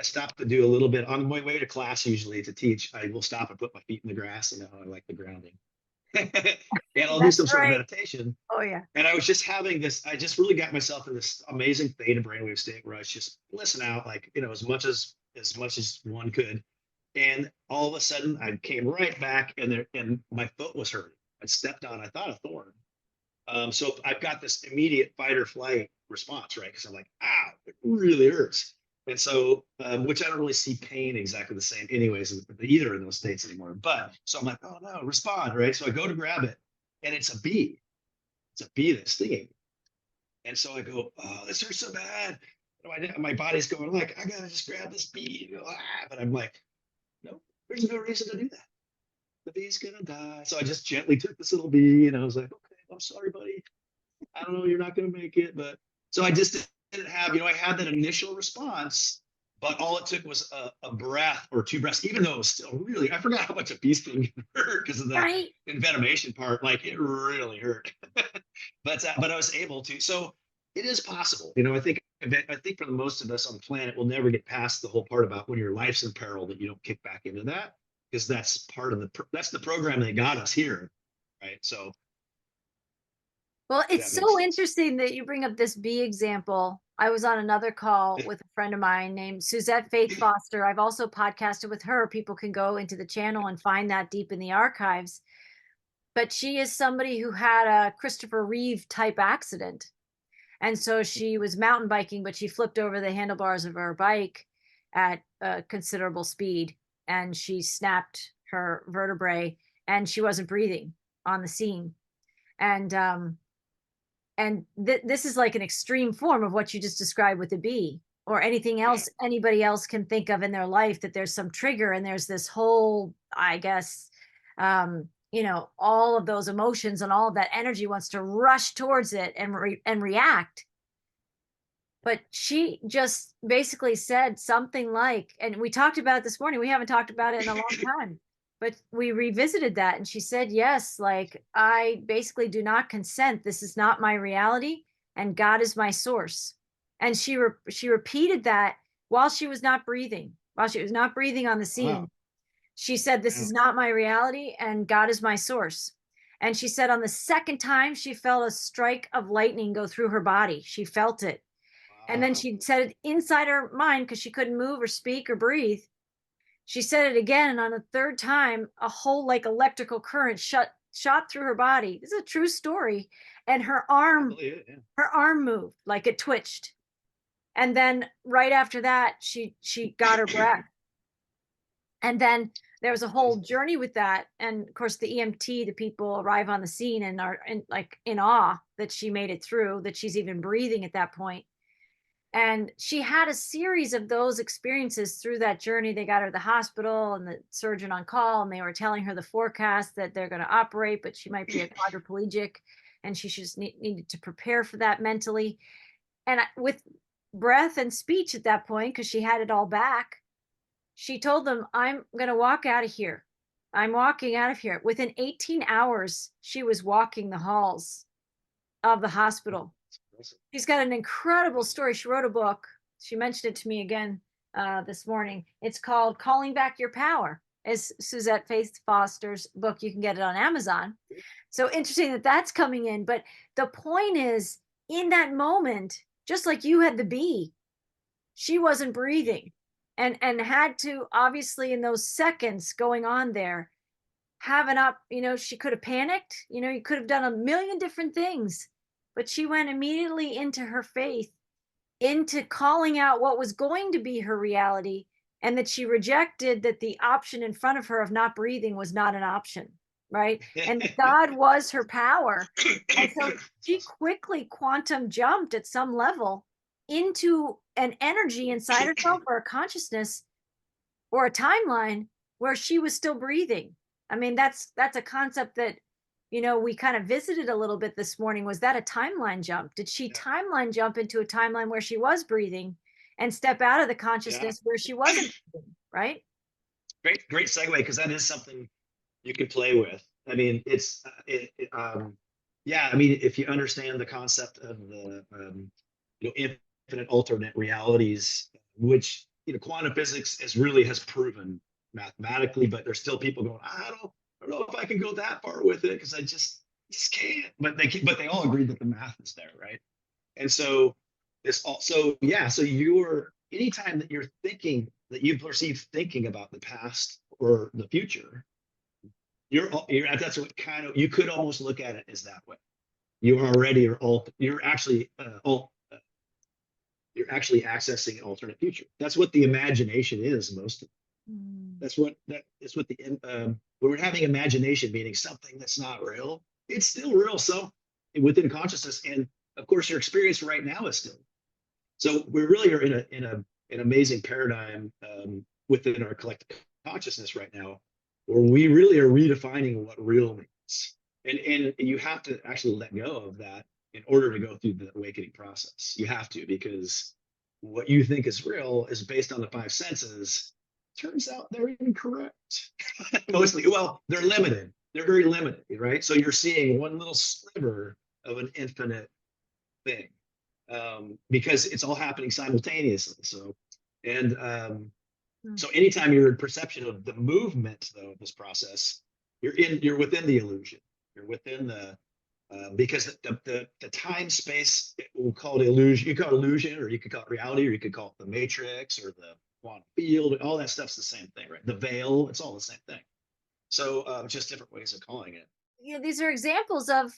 [SPEAKER 2] stopped to do a little bit on my way to class, usually to teach. I will stop and put my feet in the grass. I like the grounding. And I'll do
[SPEAKER 1] That's
[SPEAKER 2] some sort of
[SPEAKER 1] right.
[SPEAKER 2] meditation.
[SPEAKER 1] Oh yeah.
[SPEAKER 2] And I was just having this, I just really got myself in this amazing theta brainwave state where I was just listening out, like, as much as one could. And all of a sudden I came right back and my foot was hurting. I'd stepped on, I thought, a thorn. So I've got this immediate fight or flight response, right? Because I'm like, ow, it really hurts. And so, which I don't really see pain exactly the same anyways, either in those states anymore. But so I'm like, oh no, respond, right? So I go to grab it and it's a bee. It's a bee that's stinging. And so I go, oh, this hurts so bad. My body's going like, I gotta just grab this bee. But I'm like, no, there's no reason to do that. The bee's gonna die. So I just gently took this little bee and I was like, okay, I'm sorry, buddy. I don't know, you're not gonna make it. But so I just didn't have, I had that initial response, but all it took was a breath or two breaths, even though it was still really, I forgot how much a bee sting hurt because of the
[SPEAKER 1] Right.
[SPEAKER 2] envenomation part. Like it really hurt. But I was able to. So it is possible. I think for the most of us on the planet, we'll never get past the whole part about when your life's in peril that you don't kick back into that because that's part of that's the program that got us here, right? So
[SPEAKER 1] Well, it's
[SPEAKER 2] that makes
[SPEAKER 1] so
[SPEAKER 2] sense.
[SPEAKER 1] interesting that you bring up this bee example. I was on another call with a friend of mine named Suzette Faith Foster. I've also podcasted with her. People can go into the channel and find that deep in the archives. But she is somebody who had a Christopher Reeve type accident. And so she was mountain biking, but she flipped over the handlebars of her bike at a considerable speed and she snapped her vertebrae and she wasn't breathing on the scene. And this is like an extreme form of what you just described with the bee or anything
[SPEAKER 2] Yeah,
[SPEAKER 1] else anybody else can think of in their life that there's some trigger and there's this whole, I guess, all of those emotions and all of that energy wants to rush towards it and react. But she just basically said something like, and we talked about it this morning, we haven't talked about it in a long time, but we revisited that and she said, yes, like I basically do not consent, this is not my reality and God is my source. And she repeated that while she was not breathing, on the
[SPEAKER 2] wow,
[SPEAKER 1] scene. She said, this
[SPEAKER 2] yeah,
[SPEAKER 1] is not my reality and God is my source. And she said on the second time she felt a strike of lightning go through her body, she felt it. And then
[SPEAKER 2] wow,
[SPEAKER 1] she said it inside her mind because she couldn't move or speak or breathe. She said it again, and on the third time, a whole like electrical current shot through her body. This is a true story. And
[SPEAKER 2] I believe it. Yeah.
[SPEAKER 1] her arm moved, like it twitched. And then right after that, she got her breath. And then there was
[SPEAKER 2] That's
[SPEAKER 1] a whole
[SPEAKER 2] amazing.
[SPEAKER 1] journey with that. And of course, the EMT, the people arrive on the scene and are in awe that she made it through, that she's even breathing at that point. And she had a series of those experiences through that journey. They got her to the hospital and the surgeon on call, and they were telling her the forecast that they're going to operate, but she might be a quadriplegic and she just needed to prepare for that mentally. And with breath and speech at that point, because she had it all back, she told them, I'm going to walk out of here. I'm walking out of here. Within 18 hours, she was walking the halls of the hospital.
[SPEAKER 2] It's impressive.
[SPEAKER 1] She's got an incredible story. She wrote a book. She mentioned it to me again this morning. It's called Calling Back Your Power. It's Suzette Faith Foster's book. You can get it on Amazon. So interesting that that's coming in. But the point is, in that moment, just like you had the bee, she wasn't breathing and had to, obviously, in those seconds going on there, have an up, she could have panicked, you could have done a million different things, but she went immediately into her faith, into calling out what was going to be her reality, and that she rejected that the option in front of her of not breathing was not an option, right? And that God was her power. And so she quickly quantum jumped at some level into an energy inside herself, or a consciousness, or a timeline where she was still breathing. I mean, that's a concept that, we kind of visited a little bit this morning. Was that a timeline jump? Did she
[SPEAKER 2] Yeah.
[SPEAKER 1] timeline jump into a timeline where she was breathing and step out of the
[SPEAKER 2] Yeah.
[SPEAKER 1] consciousness where she wasn't breathing, right?
[SPEAKER 2] Great segue, because that is something you can play with. I mean, yeah. I mean, if you understand the concept of the infinite alternate realities, which quantum physics has proven mathematically, but there's still people going, I don't know if I can go that far with it, because I just can't. But they all agree that the math is there, right? And so this also, yeah. So anytime that you're thinking, that you perceive thinking about the past or the future, that's what kind of, you could almost look at it as that way. You already are all you're actually you're actually accessing an alternate future. That's what the imagination is.
[SPEAKER 1] Mm.
[SPEAKER 2] That's what the when we're having imagination, meaning something that's not real, it's still real. So within consciousness, and of course your experience right now is still. So we really are in an amazing paradigm within our collective consciousness right now, where we really are redefining what real means. And you have to actually let go of that in order to go through the awakening process. You have to, because what you think is real is based on the five senses. Turns out they're incorrect. Mostly, well, they're limited. They're very limited, right? So you're seeing one little sliver of an infinite thing, because it's all happening simultaneously. So, and so anytime you're in perception of the movement, though, of this process, you're within the illusion. You're within the because the time space, we'll call it illusion. You call it illusion, or you could call it reality, or you could call it the matrix, or the quantum field. All that stuff's the same thing, right? The veil, it's all the same thing. So just different ways of calling it.
[SPEAKER 1] These are examples of,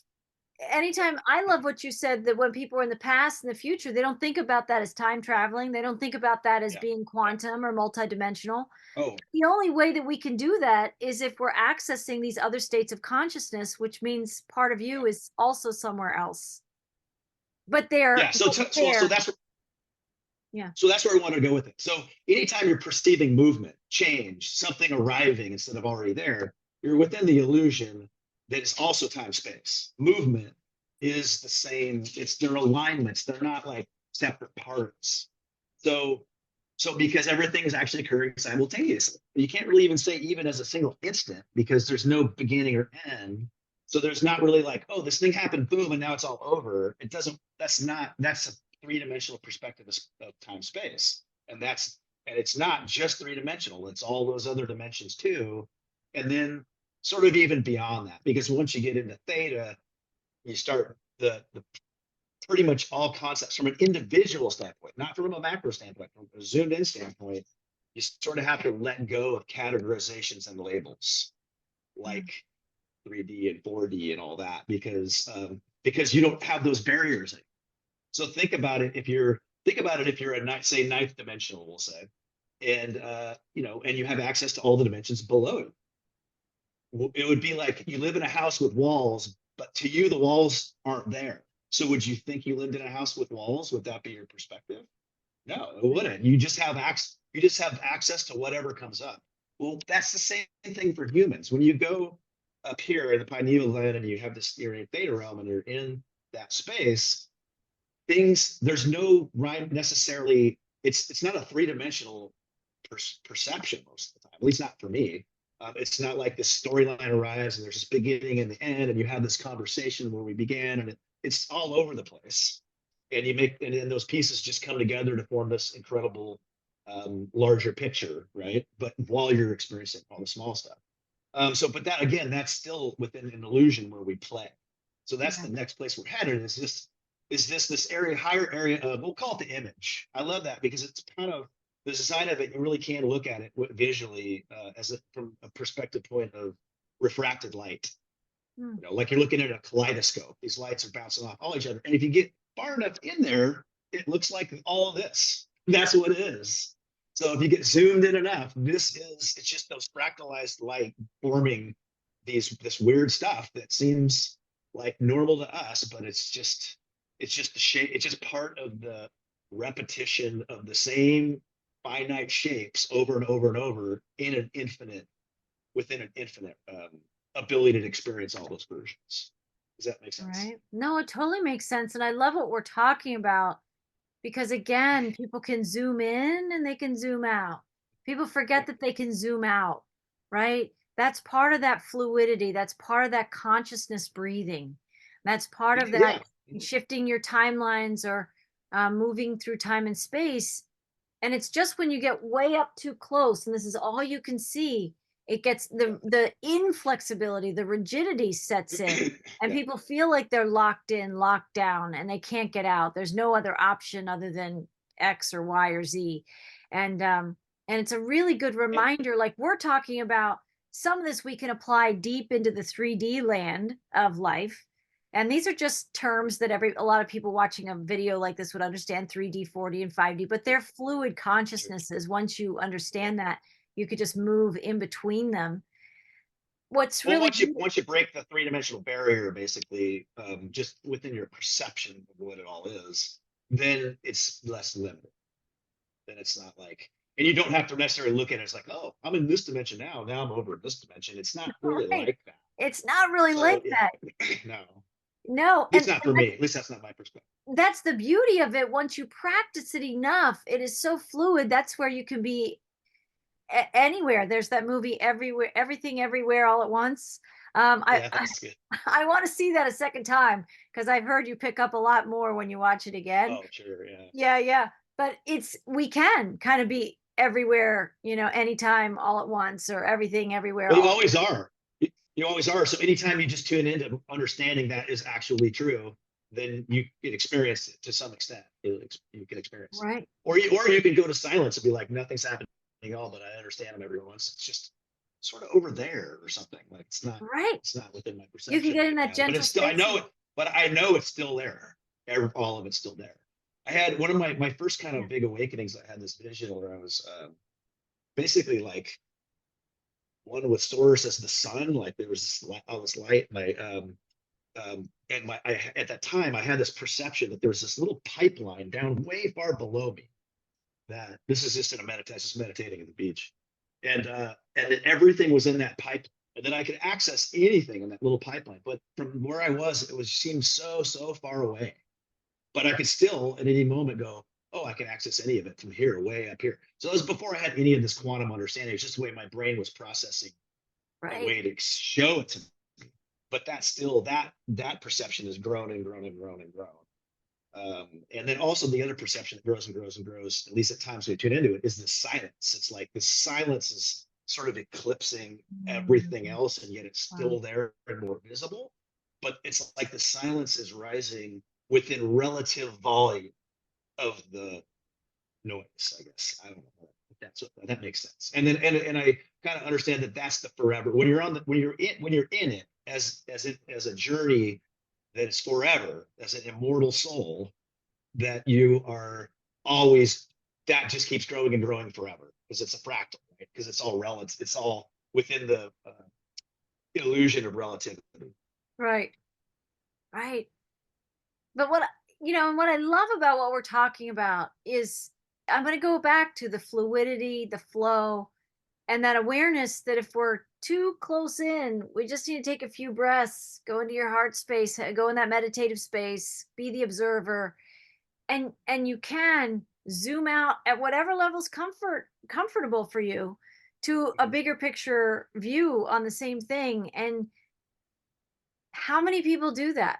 [SPEAKER 1] anytime, I love what you said, that when people are in the past and the future, they don't think about that as time traveling. They don't think about that as
[SPEAKER 2] Yeah.
[SPEAKER 1] being
[SPEAKER 2] Yeah.
[SPEAKER 1] quantum or multidimensional.
[SPEAKER 2] Oh,
[SPEAKER 1] The only way that we can do that is if we're accessing these other states of consciousness, which means part of
[SPEAKER 2] yeah.
[SPEAKER 1] you is also somewhere else. But they're
[SPEAKER 2] Yeah. So,
[SPEAKER 1] there.
[SPEAKER 2] that's
[SPEAKER 1] Yeah.
[SPEAKER 2] So that's where I want to go with it. So anytime you're perceiving movement, change, something arriving instead of already there, you're within the illusion that is also time space. Movement is the same. It's their alignments. They're not like separate parts. So because everything is actually occurring simultaneously. You can't really even say even as a single instant, because there's no beginning or end. So there's not really like, oh, this thing happened, boom, and now it's all over. It doesn't, that's a three-dimensional perspective of time space. And it's not just three-dimensional, it's all those other dimensions too. And then sort of even beyond that, because once you get into theta, you start the pretty much all concepts from an individual standpoint, not from a macro standpoint, from a zoomed in standpoint. You sort of have to let go of categorizations and labels like 3D and 4D and all that, because you don't have those barriers anymore. So think about it if you're a say ninth dimensional, we'll say, and and you have access to all the dimensions below it. It would be like you live in a house with walls, but to you the walls aren't there. So would you think you lived in a house with walls? Would that be your perspective? No, it wouldn't. You just have access. You just have access to whatever comes up. Well, that's the same thing for humans. When you go up here in the pineal gland and you have this, you're in theta realm and you're in that space, there's no rhyme necessarily. It's not a three-dimensional perception most of the time, at least not for me. It's not like this storyline arrives and there's this beginning and the end, and you have this conversation where we began, and it's all over the place. And then those pieces just come together to form this incredible larger picture, right? But while you're experiencing all the small stuff. But that again, that's still within an illusion where we play. So that's
[SPEAKER 1] Yeah.
[SPEAKER 2] the next place we're headed. This area, higher area of, we'll call it the image. I love that because it's kind of the design of it. You really can look at it visually from a perspective point of refracted light.
[SPEAKER 1] Hmm.
[SPEAKER 2] Like you're looking at a kaleidoscope. These lights are bouncing off all each other, and if you get far enough in there, it looks like all of this. That's what it is. So if you get zoomed in enough, it's just those fractalized light forming this weird stuff that seems like normal to us, but it's just the shape. It's just part of the repetition of the same finite shapes over and over and over within an infinite ability to experience all those versions. Does that make sense?
[SPEAKER 1] Right. No, it totally makes sense. And I love what we're talking about because, again, people can zoom in and they can zoom out. People forget
[SPEAKER 2] Yeah.
[SPEAKER 1] that they can zoom out, right? That's part of that fluidity. That's part of that consciousness breathing. That's part of that
[SPEAKER 2] Yeah.
[SPEAKER 1] shifting your timelines or moving through time and space. And it's just when you get way up too close and this is all you can see, it gets the inflexibility, the rigidity sets in, and
[SPEAKER 2] Yeah.
[SPEAKER 1] people feel like they're locked in, locked down, and they can't get out. There's no other option other than X or Y or Z. And it's a really good
[SPEAKER 2] And
[SPEAKER 1] reminder, like we're talking about some of this we can apply deep into the 3D land of life. And these are just terms that a lot of people watching a video like this would understand 3D, 4D, and 5D, but they're fluid
[SPEAKER 2] sure.
[SPEAKER 1] consciousnesses. Once you
[SPEAKER 2] Yeah.
[SPEAKER 1] understand that, you could just move in between them. What's
[SPEAKER 2] Well,
[SPEAKER 1] really
[SPEAKER 2] once you break the three-dimensional barrier, basically, just within your perception of what it all is, then it's less limited. Then it's not like, and you don't have to necessarily look at it as like, oh, I'm in this dimension now. Now I'm over in this dimension. It's not really
[SPEAKER 1] right.
[SPEAKER 2] like that.
[SPEAKER 1] It's not really like
[SPEAKER 2] So yeah,
[SPEAKER 1] that.
[SPEAKER 2] no, at
[SPEAKER 1] No,
[SPEAKER 2] least not for me. At least that's not my perspective.
[SPEAKER 1] that's the beauty of it. Once you practice it enough, it is so fluid. That's where you can be anywhere. There's that movie Everywhere, Everything Everywhere All at Once.
[SPEAKER 2] Yeah, that's good.
[SPEAKER 1] I want to see that a second time because I've heard you pick up a lot more when you watch it again.
[SPEAKER 2] Oh, sure, yeah.
[SPEAKER 1] Yeah, yeah. But we can kind of be everywhere, anytime all at once or everything everywhere
[SPEAKER 2] Well, you
[SPEAKER 1] all.
[SPEAKER 2] always are. You always are. So anytime you just tune into understanding that is actually true, then you can experience it to some extent. You can experience it,
[SPEAKER 1] Right.
[SPEAKER 2] or you can go to silence and be like, nothing's happening at all, but I understand them every once. It's just sort of over there or something. Like
[SPEAKER 1] Right.
[SPEAKER 2] it's not within my
[SPEAKER 1] You can
[SPEAKER 2] perception
[SPEAKER 1] get in
[SPEAKER 2] right
[SPEAKER 1] that
[SPEAKER 2] now. But
[SPEAKER 1] gentle
[SPEAKER 2] it's still I
[SPEAKER 1] space.
[SPEAKER 2] know it. But I know it's still there. All of it's still there. I had one of my first kind
[SPEAKER 1] Yeah.
[SPEAKER 2] of big awakenings. I had this vision where I was basically like one with source as the sun. Like there was all this light. And at that time I had this perception that there was this little pipeline down way far below me. That this is just in a meditation, just meditating at the beach, and that everything was in that pipe, and then I could access anything in that little pipeline. But from where I was, it was seemed so far away. But I could still at any moment go, oh, I can access any of it from here, way up here. So it was before I had any of this quantum understanding. It's just the way my brain was processing a
[SPEAKER 1] Right.
[SPEAKER 2] way to show it to me. But that's still that perception has grown and grown and grown and grown. And then also the other perception that grows and grows and grows, at least at times when you tune into it, is the silence. It's like the silence is sort of eclipsing everything
[SPEAKER 1] Mhm.
[SPEAKER 2] else, and yet it's
[SPEAKER 1] Wow.
[SPEAKER 2] still there and more visible. But it's like the silence is rising within relative volume of the noise, I guess. I don't know. That makes sense. And then and I kind of understand that that's the forever. When you're in it as a journey that is forever, as an immortal soul, that you are always that just keeps growing and growing forever because it's a fractal, right? Because it's all relative. It's all within the illusion of relativity.
[SPEAKER 1] Right. Right. But and what I love about what we're talking about is I'm going to go back to the fluidity, the flow, and that awareness that if we're too close in, we just need to take a few breaths, go into your heart space, go in that meditative space, be the observer, and you can zoom out at whatever levels comfortable for you to a bigger picture view on the same thing. And how many people do that?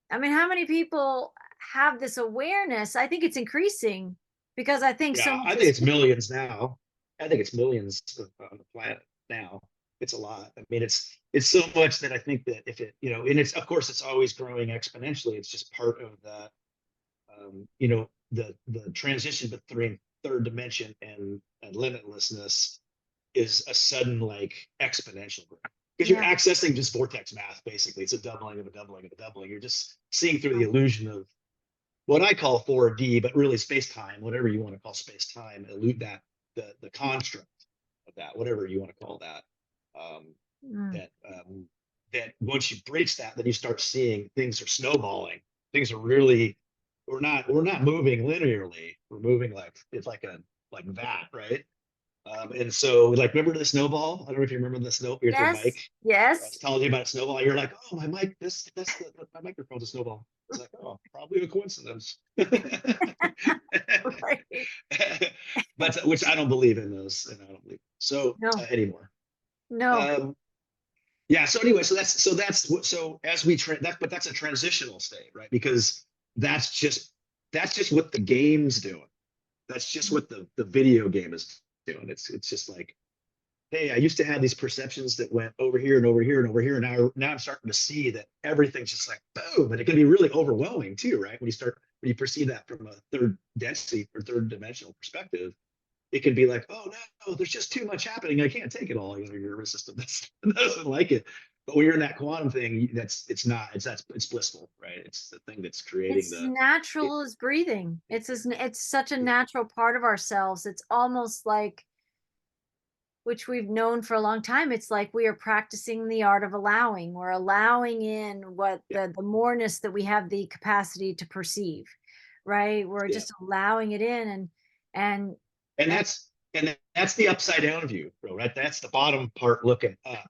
[SPEAKER 1] I mean, how many people have this awareness? I think it's increasing because I think so
[SPEAKER 2] Yeah,
[SPEAKER 1] much
[SPEAKER 2] I think
[SPEAKER 1] is
[SPEAKER 2] it's millions now. I think it's millions on the planet now. It's a lot. I mean, it's so much that I think that if it, and it's, of course, it's always growing exponentially. It's just part of that, the transition between third dimension and limitlessness is a sudden, like, exponential growth, because you're
[SPEAKER 1] Yeah.
[SPEAKER 2] accessing just vortex math. Basically, it's a doubling of a doubling of a doubling. You're just seeing through the illusion of what I call 4D, but really space-time, whatever you want to call space-time, elude that, the construct of that, whatever you want to call that. Um,
[SPEAKER 1] Mm.
[SPEAKER 2] that that once you breach that, then you start seeing things are snowballing. Things are really, we're not moving linearly. We're moving like it's like that, right? And so, like, remember the snowball? I don't know if you remember the snow. Here's your
[SPEAKER 1] Yes.
[SPEAKER 2] mic. I was
[SPEAKER 1] Yes.
[SPEAKER 2] telling you about a snowball. You're like, oh, my mic. That's my microphone's a snowball. I was like, oh, probably a coincidence.
[SPEAKER 1] Right.
[SPEAKER 2] But which I don't believe in those, and I don't believe so
[SPEAKER 1] No.
[SPEAKER 2] anymore.
[SPEAKER 1] No.
[SPEAKER 2] Um, yeah. So anyway, so as we but that's a transitional state, right? Because that's just that's just what the game's doing. That's just what the video game is doing. It's just like, hey, I used to have these perceptions that went over here and over here and over here. And now I'm starting to see that everything's just like boom. And it can be really overwhelming too, right? When you perceive that from a third density or third dimensional perspective, it can be like, oh no, there's just too much happening. I can't take it all. Your nervous system doesn't like it. But when you're in that quantum thing, it's blissful, right? It's the thing that's creating
[SPEAKER 1] It's natural as breathing. It's such a
[SPEAKER 2] yeah,
[SPEAKER 1] natural part of ourselves. It's almost like, which we've known for a long time, it's like we are practicing the art of allowing. We're allowing in what
[SPEAKER 2] yeah,
[SPEAKER 1] the moreness that we have the capacity to perceive, right? We're
[SPEAKER 2] yeah.
[SPEAKER 1] just allowing it in, and
[SPEAKER 2] And
[SPEAKER 1] and
[SPEAKER 2] that's the upside down view, bro, right? That's the bottom part looking up.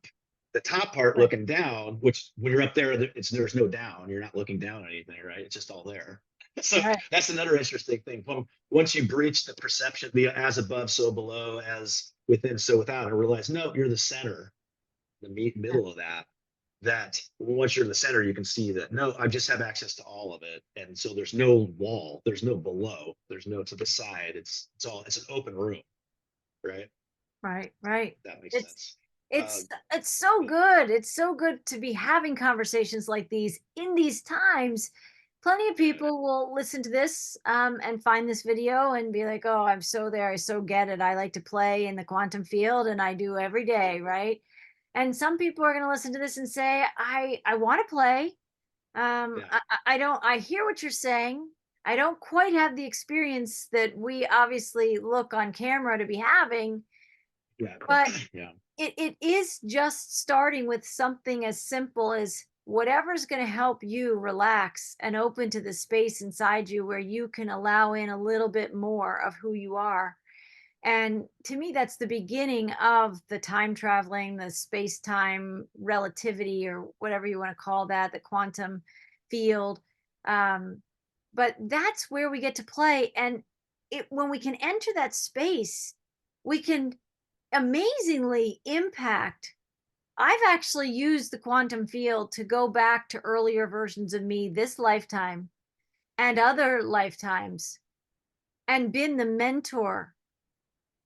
[SPEAKER 2] The top part
[SPEAKER 1] right,
[SPEAKER 2] looking down, which when you're up there, there's no down. You're not looking down on anything, right? It's just all there. So
[SPEAKER 1] right,
[SPEAKER 2] that's another interesting thing. Once you breach the perception, the as above, so below, as within, so without, and realize, no, you're the center, the
[SPEAKER 1] yeah,
[SPEAKER 2] middle of that. That once you're in the center, you can see that, no, I just have access to all of it, and so there's no wall, there's no below, there's no to the side. It's an open room, right?
[SPEAKER 1] right, right.
[SPEAKER 2] That makes
[SPEAKER 1] It's
[SPEAKER 2] sense.
[SPEAKER 1] it's
[SPEAKER 2] Um,
[SPEAKER 1] it's so good. It's so good to be having conversations like these in these times. Plenty of
[SPEAKER 2] yeah,
[SPEAKER 1] people will listen to this and find this video and be like, "Oh, I'm so there. I so get it. I like to play in the quantum field, and I do every day, right?" And some people are going to listen to this and say, "I want to play.
[SPEAKER 2] yeah,
[SPEAKER 1] I don't. I hear what you're saying. I don't quite have the experience that we obviously look on camera to be having,
[SPEAKER 2] yeah,
[SPEAKER 1] but
[SPEAKER 2] yeah,
[SPEAKER 1] it is just starting with something as simple as whatever's going to help you relax and open to the space inside you where you can allow in a little bit more of who you are. And to me, that's the beginning of the time traveling, the space time relativity, or whatever you want to call that, the quantum field. Um, but that's where we get to play. And when we can enter that space, we can amazingly impact. I've actually used the quantum field to go back to earlier versions of me this lifetime and other lifetimes and been the mentor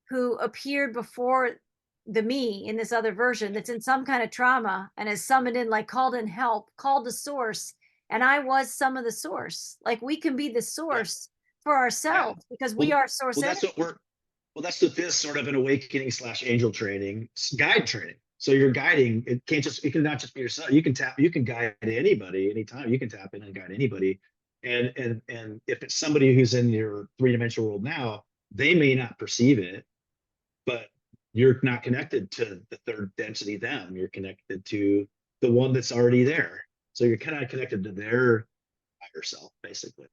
[SPEAKER 1] who appeared before the me in this other version that's in some kind of trauma and has summoned in, like, called in help, called the source. And I was some of the source. Like, we can be the
[SPEAKER 2] yeah,
[SPEAKER 1] source for
[SPEAKER 2] yeah.
[SPEAKER 1] ourselves because we
[SPEAKER 2] Well,
[SPEAKER 1] are source
[SPEAKER 2] well, that's
[SPEAKER 1] energy.
[SPEAKER 2] what we're. Well, that's what this sort of an awakening slash angel training, guide training. So you're guiding. It can not just be yourself. You can guide anybody anytime. You can tap in and guide anybody. And if it's somebody who's in your three-dimensional world now, they may not perceive it, but you're not connected to the third density them. You're connected to the one that's already there. So you're kind of connected to their higher self, basically.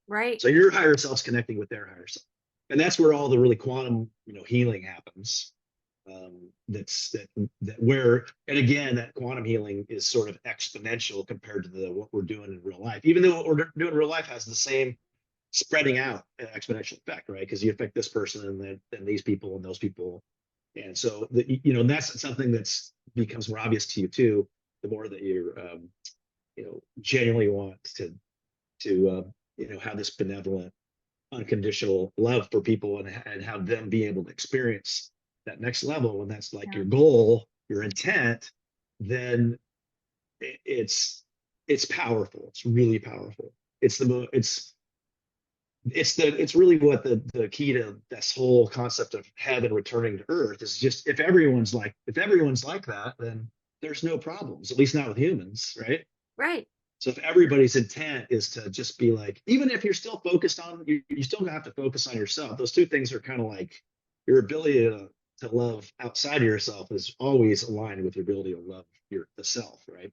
[SPEAKER 1] Right.
[SPEAKER 2] So your higher self's connecting with their higher self, and that's where all the really quantum, healing happens. That where, and again, that quantum healing is sort of exponential compared to the what we're doing in real life. Even though what we're doing in real life has the same spreading out exponential effect, right? Because you affect this person and then these people and those people, and so that's something that's becomes more obvious to you too. The more that you're genuinely want to have this benevolent, unconditional love for people, and have them be able to experience that next level, and that's like
[SPEAKER 1] Yeah.
[SPEAKER 2] your goal. your intent, then it's powerful. It's really powerful. It's really what the key to this whole concept of heaven returning to earth is. Just if everyone's like that, then there's no problems, at least not with humans, right?
[SPEAKER 1] Right.
[SPEAKER 2] So if everybody's intent is to just be like, even if you're still focused on you still have to focus on yourself. Those two things are kind of like your ability to love outside of yourself is always aligned with your ability to love the self, right?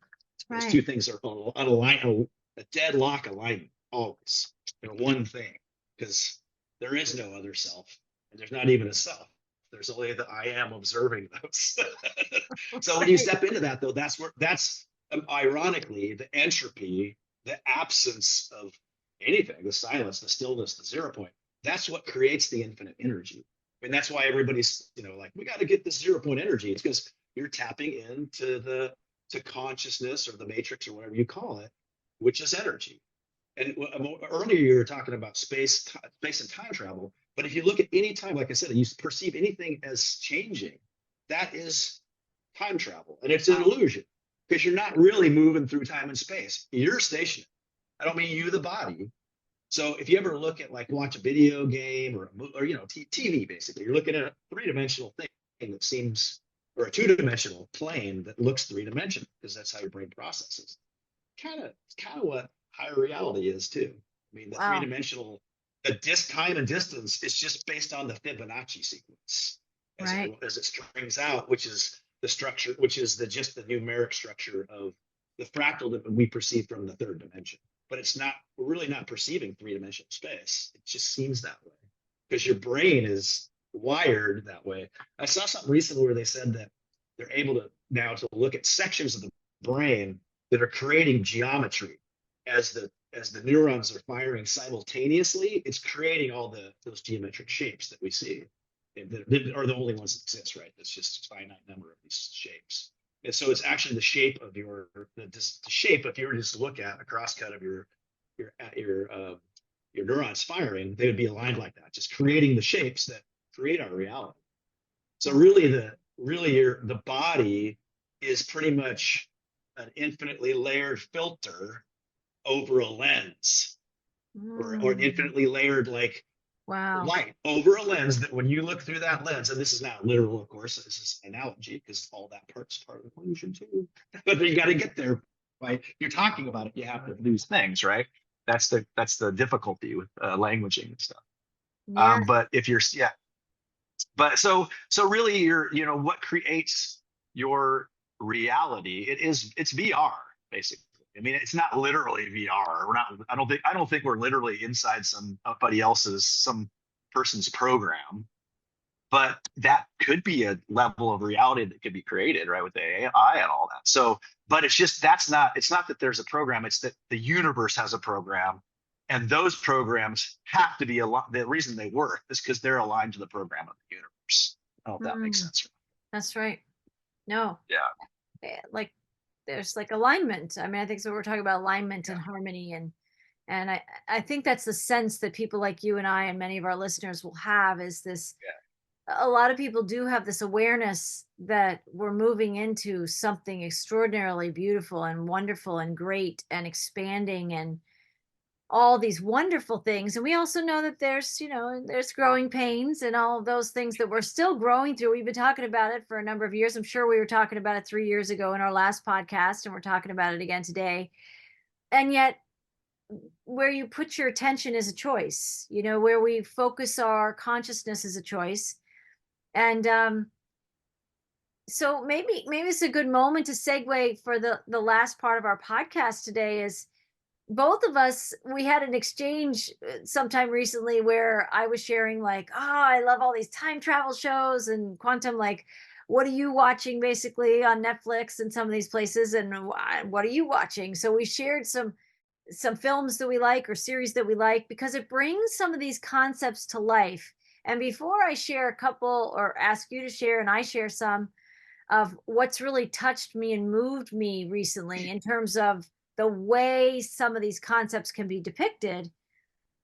[SPEAKER 2] Those two
[SPEAKER 1] Right.
[SPEAKER 2] things are unaligned, a deadlock alignment always. They're one thing, because there is no other self, and there's not even a self. There's only the I am observing those. So when you
[SPEAKER 1] Right.
[SPEAKER 2] step into that, though, that's ironically the entropy, the absence of anything, the silence, the stillness, the 0 point. That's what creates the infinite energy. I mean, that's why everybody's, like, we got to get this 0 point energy. It's because you're tapping into to consciousness or the matrix or whatever you call it, which is energy. And earlier you were talking about space and time travel. But if you look at any time, like I said, you perceive anything as changing, that is time travel, and it's an illusion, because you're not really moving through time and space. You're stationary. I don't mean you, the body. So if you ever look at, like, watch a video game or TV, basically, you're looking at a three-dimensional thing that seems, or a two-dimensional plane that looks three-dimensional, because that's how your brain processes. Kind of what higher reality is too. I mean, the
[SPEAKER 1] Wow.
[SPEAKER 2] three-dimensional, time and distance is just based on the Fibonacci sequence
[SPEAKER 1] Right.
[SPEAKER 2] as it strings out, which is the structure, which is just the numeric structure of the fractal that we perceive from the third dimension. But we're really not perceiving three-dimensional space. It just seems that way because your brain is wired that way. I saw something recently where they said that they're able to now to look at sections of the brain that are creating geometry as the neurons are firing simultaneously. It's creating all those geometric shapes that we see, that are the only ones that exist, right? It's just a finite number of these shapes. And so it's actually the shape of the shape. If you were to just look at a crosscut of your neurons firing, they would be aligned like that, just creating the shapes that create our reality. So really, the body is pretty much an infinitely layered filter over a lens, or an
[SPEAKER 1] Mm.
[SPEAKER 2] infinitely layered, like,
[SPEAKER 1] Wow.
[SPEAKER 2] light over a lens, that when you look through that lens, and this is not literal, of course, this is an analogy, because all that part's part of the illusion too. But you got to get there. You're talking about it, you have to do these things, right? That's the difficulty with languaging and stuff.
[SPEAKER 1] Yeah.
[SPEAKER 2] But if you're, yeah, but so really, what creates your reality, it's VR, basically. I mean, it's not literally VR. I don't think we're literally inside some person's program, but that could be a level of reality that could be created, right, with the AI and all that. So, but it's not that there's a program, it's that the universe has a program, and those programs have to be the reason they work is because they're aligned to the program of the universe. I don't know if that makes
[SPEAKER 1] Mm.
[SPEAKER 2] sense.
[SPEAKER 1] That's right. No.
[SPEAKER 2] Yeah,
[SPEAKER 1] Like there's like alignment. I mean, I think so. We're talking about alignment
[SPEAKER 2] yeah,
[SPEAKER 1] and harmony, and I think that's the sense that people like you and I and many of our listeners will have, is this.
[SPEAKER 2] yeah.
[SPEAKER 1] A lot of people do have this awareness that we're moving into something extraordinarily beautiful and wonderful and great and expanding and all these wonderful things. And we also know that there's growing pains and all of those things that we're still growing through. We've been talking about it for a number of years. I'm sure we were talking about it 3 years ago in our last podcast, and we're talking about it again today. And yet, where you put your attention is a choice, where we focus our consciousness is a choice. And so maybe it's a good moment to segue for the last part of our podcast today. Is both of us, we had an exchange sometime recently where I was sharing, like, oh, I love all these time travel shows and quantum, like, what are you watching basically on Netflix and some of these places, and what are you watching? So we shared some films that we like or series that we like, because it brings some of these concepts to life. And before I share a couple or ask you to share and I share some of what's really touched me and moved me recently in terms of the way some of these concepts can be depicted,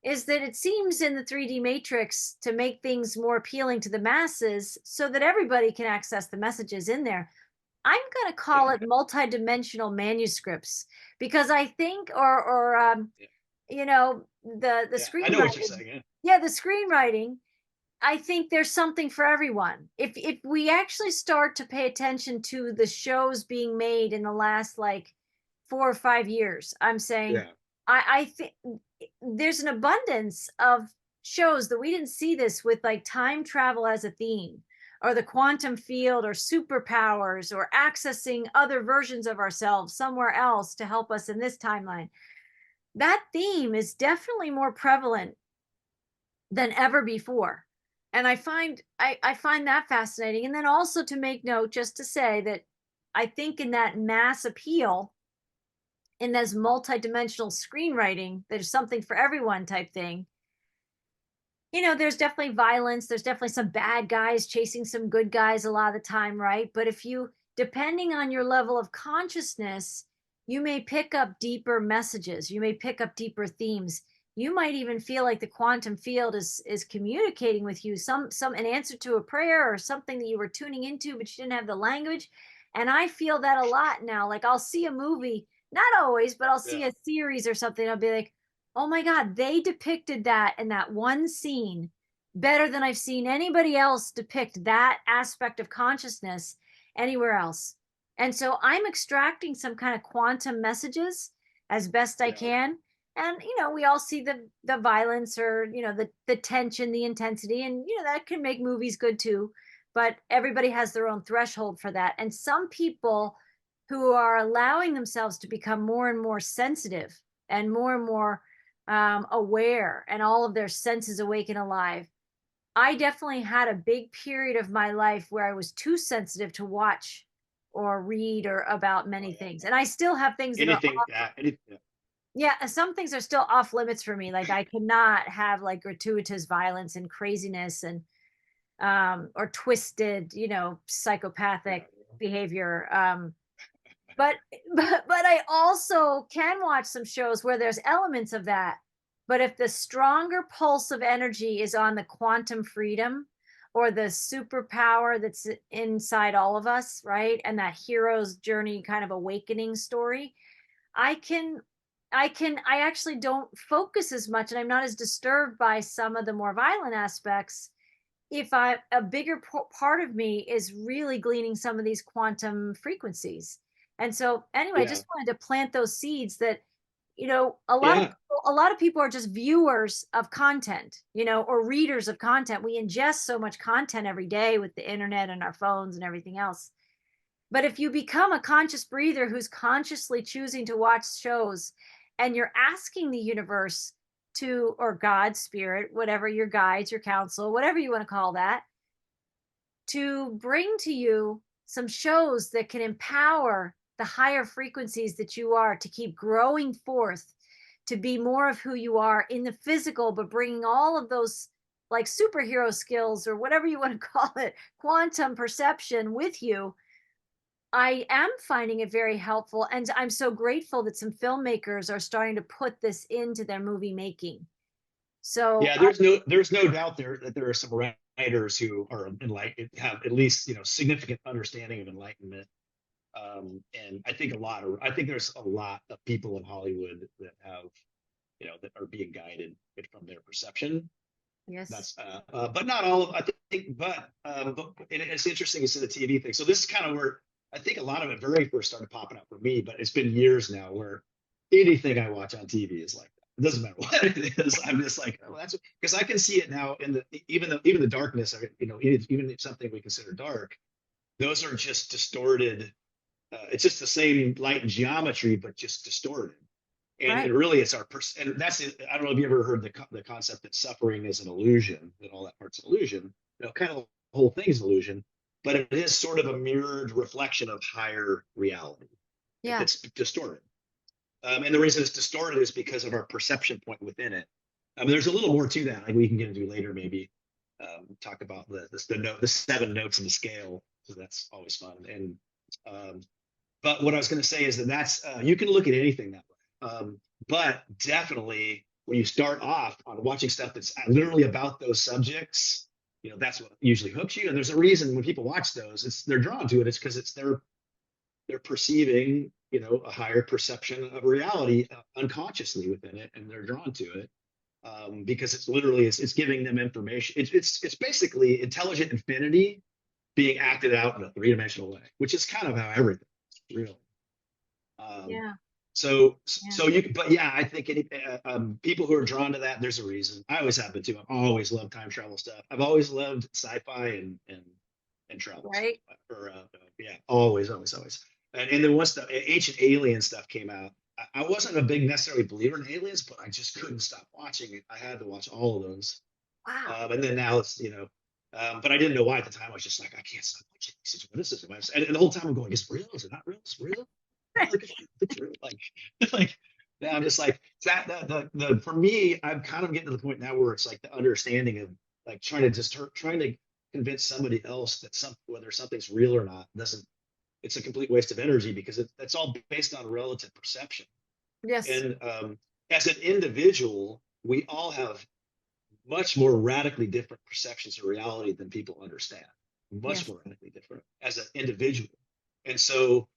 [SPEAKER 1] is that it seems in the 3D matrix to make things more appealing to the masses so that everybody can access the messages in there. I'm going to call
[SPEAKER 2] Yeah,
[SPEAKER 1] it multidimensional manuscripts because I think, or
[SPEAKER 2] yeah,
[SPEAKER 1] you know, the
[SPEAKER 2] yeah. I know what you're
[SPEAKER 1] screenwriting.
[SPEAKER 2] saying. Yeah,
[SPEAKER 1] Yeah, the screenwriting. I think there's something for everyone. If we actually start to pay attention to the shows being made in the last like 4 or 5 years, I'm saying
[SPEAKER 2] yeah,
[SPEAKER 1] I think there's an abundance of shows that we didn't see this with like time travel as a theme or the quantum field or superpowers or accessing other versions of ourselves somewhere else to help us in this timeline. That theme is definitely more prevalent than ever before. And I find that fascinating. And then also to make note, just to say that I think in that mass appeal, in this multidimensional screenwriting, there's something for everyone type thing. There's definitely violence. There's definitely some bad guys chasing some good guys a lot of the time, right? But if you, depending on your level of consciousness, you may pick up deeper messages. You may pick up deeper themes. You might even feel like the quantum field is communicating with you some an answer to a prayer or something that you were tuning into, but you didn't have the language. And I feel that a lot now. Like I'll see a movie, not always, but I'll see
[SPEAKER 2] yeah,
[SPEAKER 1] a series or something. I'll be like, oh my God, they depicted that in that one scene better than I've seen anybody else depict that aspect of consciousness anywhere else. And so I'm extracting some kind of quantum messages as best I
[SPEAKER 2] yeah,
[SPEAKER 1] can. And we all see the violence or the tension, the intensity, and that can make movies good too. But everybody has their own threshold for that. And some people who are allowing themselves to become more and more sensitive and more aware and all of their senses awake and alive. I definitely had a big period of my life where I was too sensitive to watch or read or about
[SPEAKER 2] oh,
[SPEAKER 1] many
[SPEAKER 2] yeah.
[SPEAKER 1] things. And I still have things that are
[SPEAKER 2] Anything,
[SPEAKER 1] off.
[SPEAKER 2] yeah, anything, yeah,
[SPEAKER 1] Yeah, some things are still off limits for me. Like I cannot have like gratuitous violence and craziness and or twisted,
[SPEAKER 2] yeah,
[SPEAKER 1] psychopathic behavior. But but I also can watch some shows where there's elements of that. But if the stronger pulse of energy is on the quantum freedom or the superpower that's inside all of us, right? And that hero's journey kind of awakening story, I can I actually don't focus as much and I'm not as disturbed by some of the more violent aspects if a bigger part of me is really gleaning some of these quantum frequencies. And so anyway, I
[SPEAKER 2] yeah,
[SPEAKER 1] just wanted to plant those seeds that
[SPEAKER 2] yeah,
[SPEAKER 1] a lot of people are just viewers of content, or readers of content. We ingest so much content every day with the internet and our phones and everything else. But if you become a conscious breather who's consciously choosing to watch shows and you're asking the universe to, or God, spirit, whatever your guides, your counsel, whatever you want to call that, to bring to you some shows that can empower the higher frequencies that you are to keep growing forth, to be more of who you are in the physical, but bringing all of those like superhero skills or whatever you want to call it, quantum perception with you. I am finding it very helpful, and I'm so grateful that some filmmakers are starting to put this into their movie making. So,
[SPEAKER 2] yeah. There's no doubt that there are some writers who are enlightened, have at least significant understanding of enlightenment. And I think there's a lot of people in Hollywood that have that are being guided from their perception.
[SPEAKER 1] yes,
[SPEAKER 2] That's but not all of I think, but and it's interesting you said the TV thing. So this is kind of where I think a lot of it very first started popping up for me, but it's been years now where anything I watch on TV is like that. It doesn't matter what it is. I'm just like, oh, that's because I can see it now in the even the darkness of it. Even if something we consider dark, those are just distorted. It's just the same light and geometry, but just distorted. And
[SPEAKER 1] right.
[SPEAKER 2] really, it's and that's it. I don't know if you ever heard the concept that suffering is an illusion, that all that part's an illusion. Kind of the whole thing is an illusion, but it is sort of a mirrored reflection of higher reality
[SPEAKER 1] Yeah.
[SPEAKER 2] that's distorted. And the reason it's distorted is because of our perception point within it. There's a little more to that. Like we can get into later, maybe talk about the 7 notes in the scale. So that's always fun. And but what I was going to say is that that's you can look at anything that way. But definitely when you start off on watching stuff that's literally about those subjects, that's what usually hooks you. And there's a reason when people watch those, they're drawn to it. It's because it's their they're perceiving, a higher perception of reality unconsciously within it, and they're drawn to it because it's giving them information. It's basically intelligent infinity being acted out in a three-dimensional way, which is kind of how everything is, really. Um,
[SPEAKER 1] Yeah.
[SPEAKER 2] so but yeah, I think people who are drawn to that, there's a reason. I always have been too. I've always loved time travel stuff. I've always loved sci-fi and travel stuff.
[SPEAKER 1] Right.
[SPEAKER 2] Yeah, always. And then once the ancient alien stuff came out, I wasn't a big necessarily believer in aliens, but I just couldn't stop watching it. I had to watch all of those.
[SPEAKER 1] Wow.
[SPEAKER 2] And then now it's, but I didn't know why at the time. I was just like, I can't stop watching these. What is this? And the whole time I'm going, is it real? Is it not real? Is it real? It's real. Like, yeah, I'm just like that. For me, I'm kind of getting to the point now where it's like the understanding of like trying to convince somebody else that whether something's real or not doesn't. It's a complete waste of energy because that's all based on relative perception.
[SPEAKER 1] Yes.
[SPEAKER 2] And as an individual, we all have much more radically different perceptions of reality than people understand. Much
[SPEAKER 1] Yes.
[SPEAKER 2] more radically different as an individual. And so,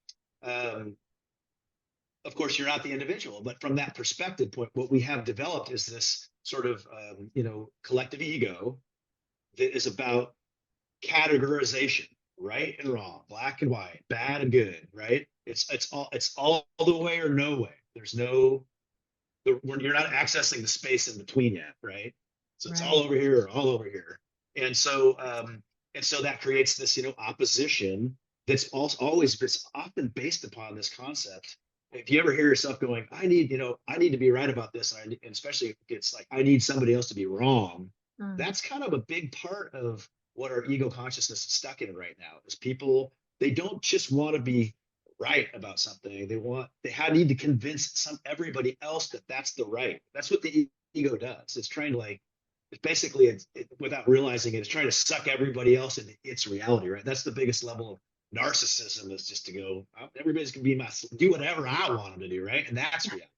[SPEAKER 2] of course, you're not the individual, but from that perspective point, what we have developed is this sort of, collective ego that is about categorization, right and wrong, black and white, bad and good, right? It's all the way or no way. There's no, you're not accessing the space in between yet, right? So it's all
[SPEAKER 1] Right.
[SPEAKER 2] over here or all over here, and so that creates this, opposition that's also always it's often based upon this concept. If you ever hear yourself going, I need to be right about this, and especially if it's like I need somebody else to be wrong,
[SPEAKER 1] Mm.
[SPEAKER 2] that's kind of a big part of what our ego consciousness is stuck in right now. Is people they don't just want to be right about something. They need to convince everybody else that that's the right. That's what the ego does. It's trying to it's basically without realizing it, it's trying to suck everybody else into its reality, right? That's the biggest level of narcissism, is just to go, everybody's gonna be do whatever I want them to do, right? And that's reality.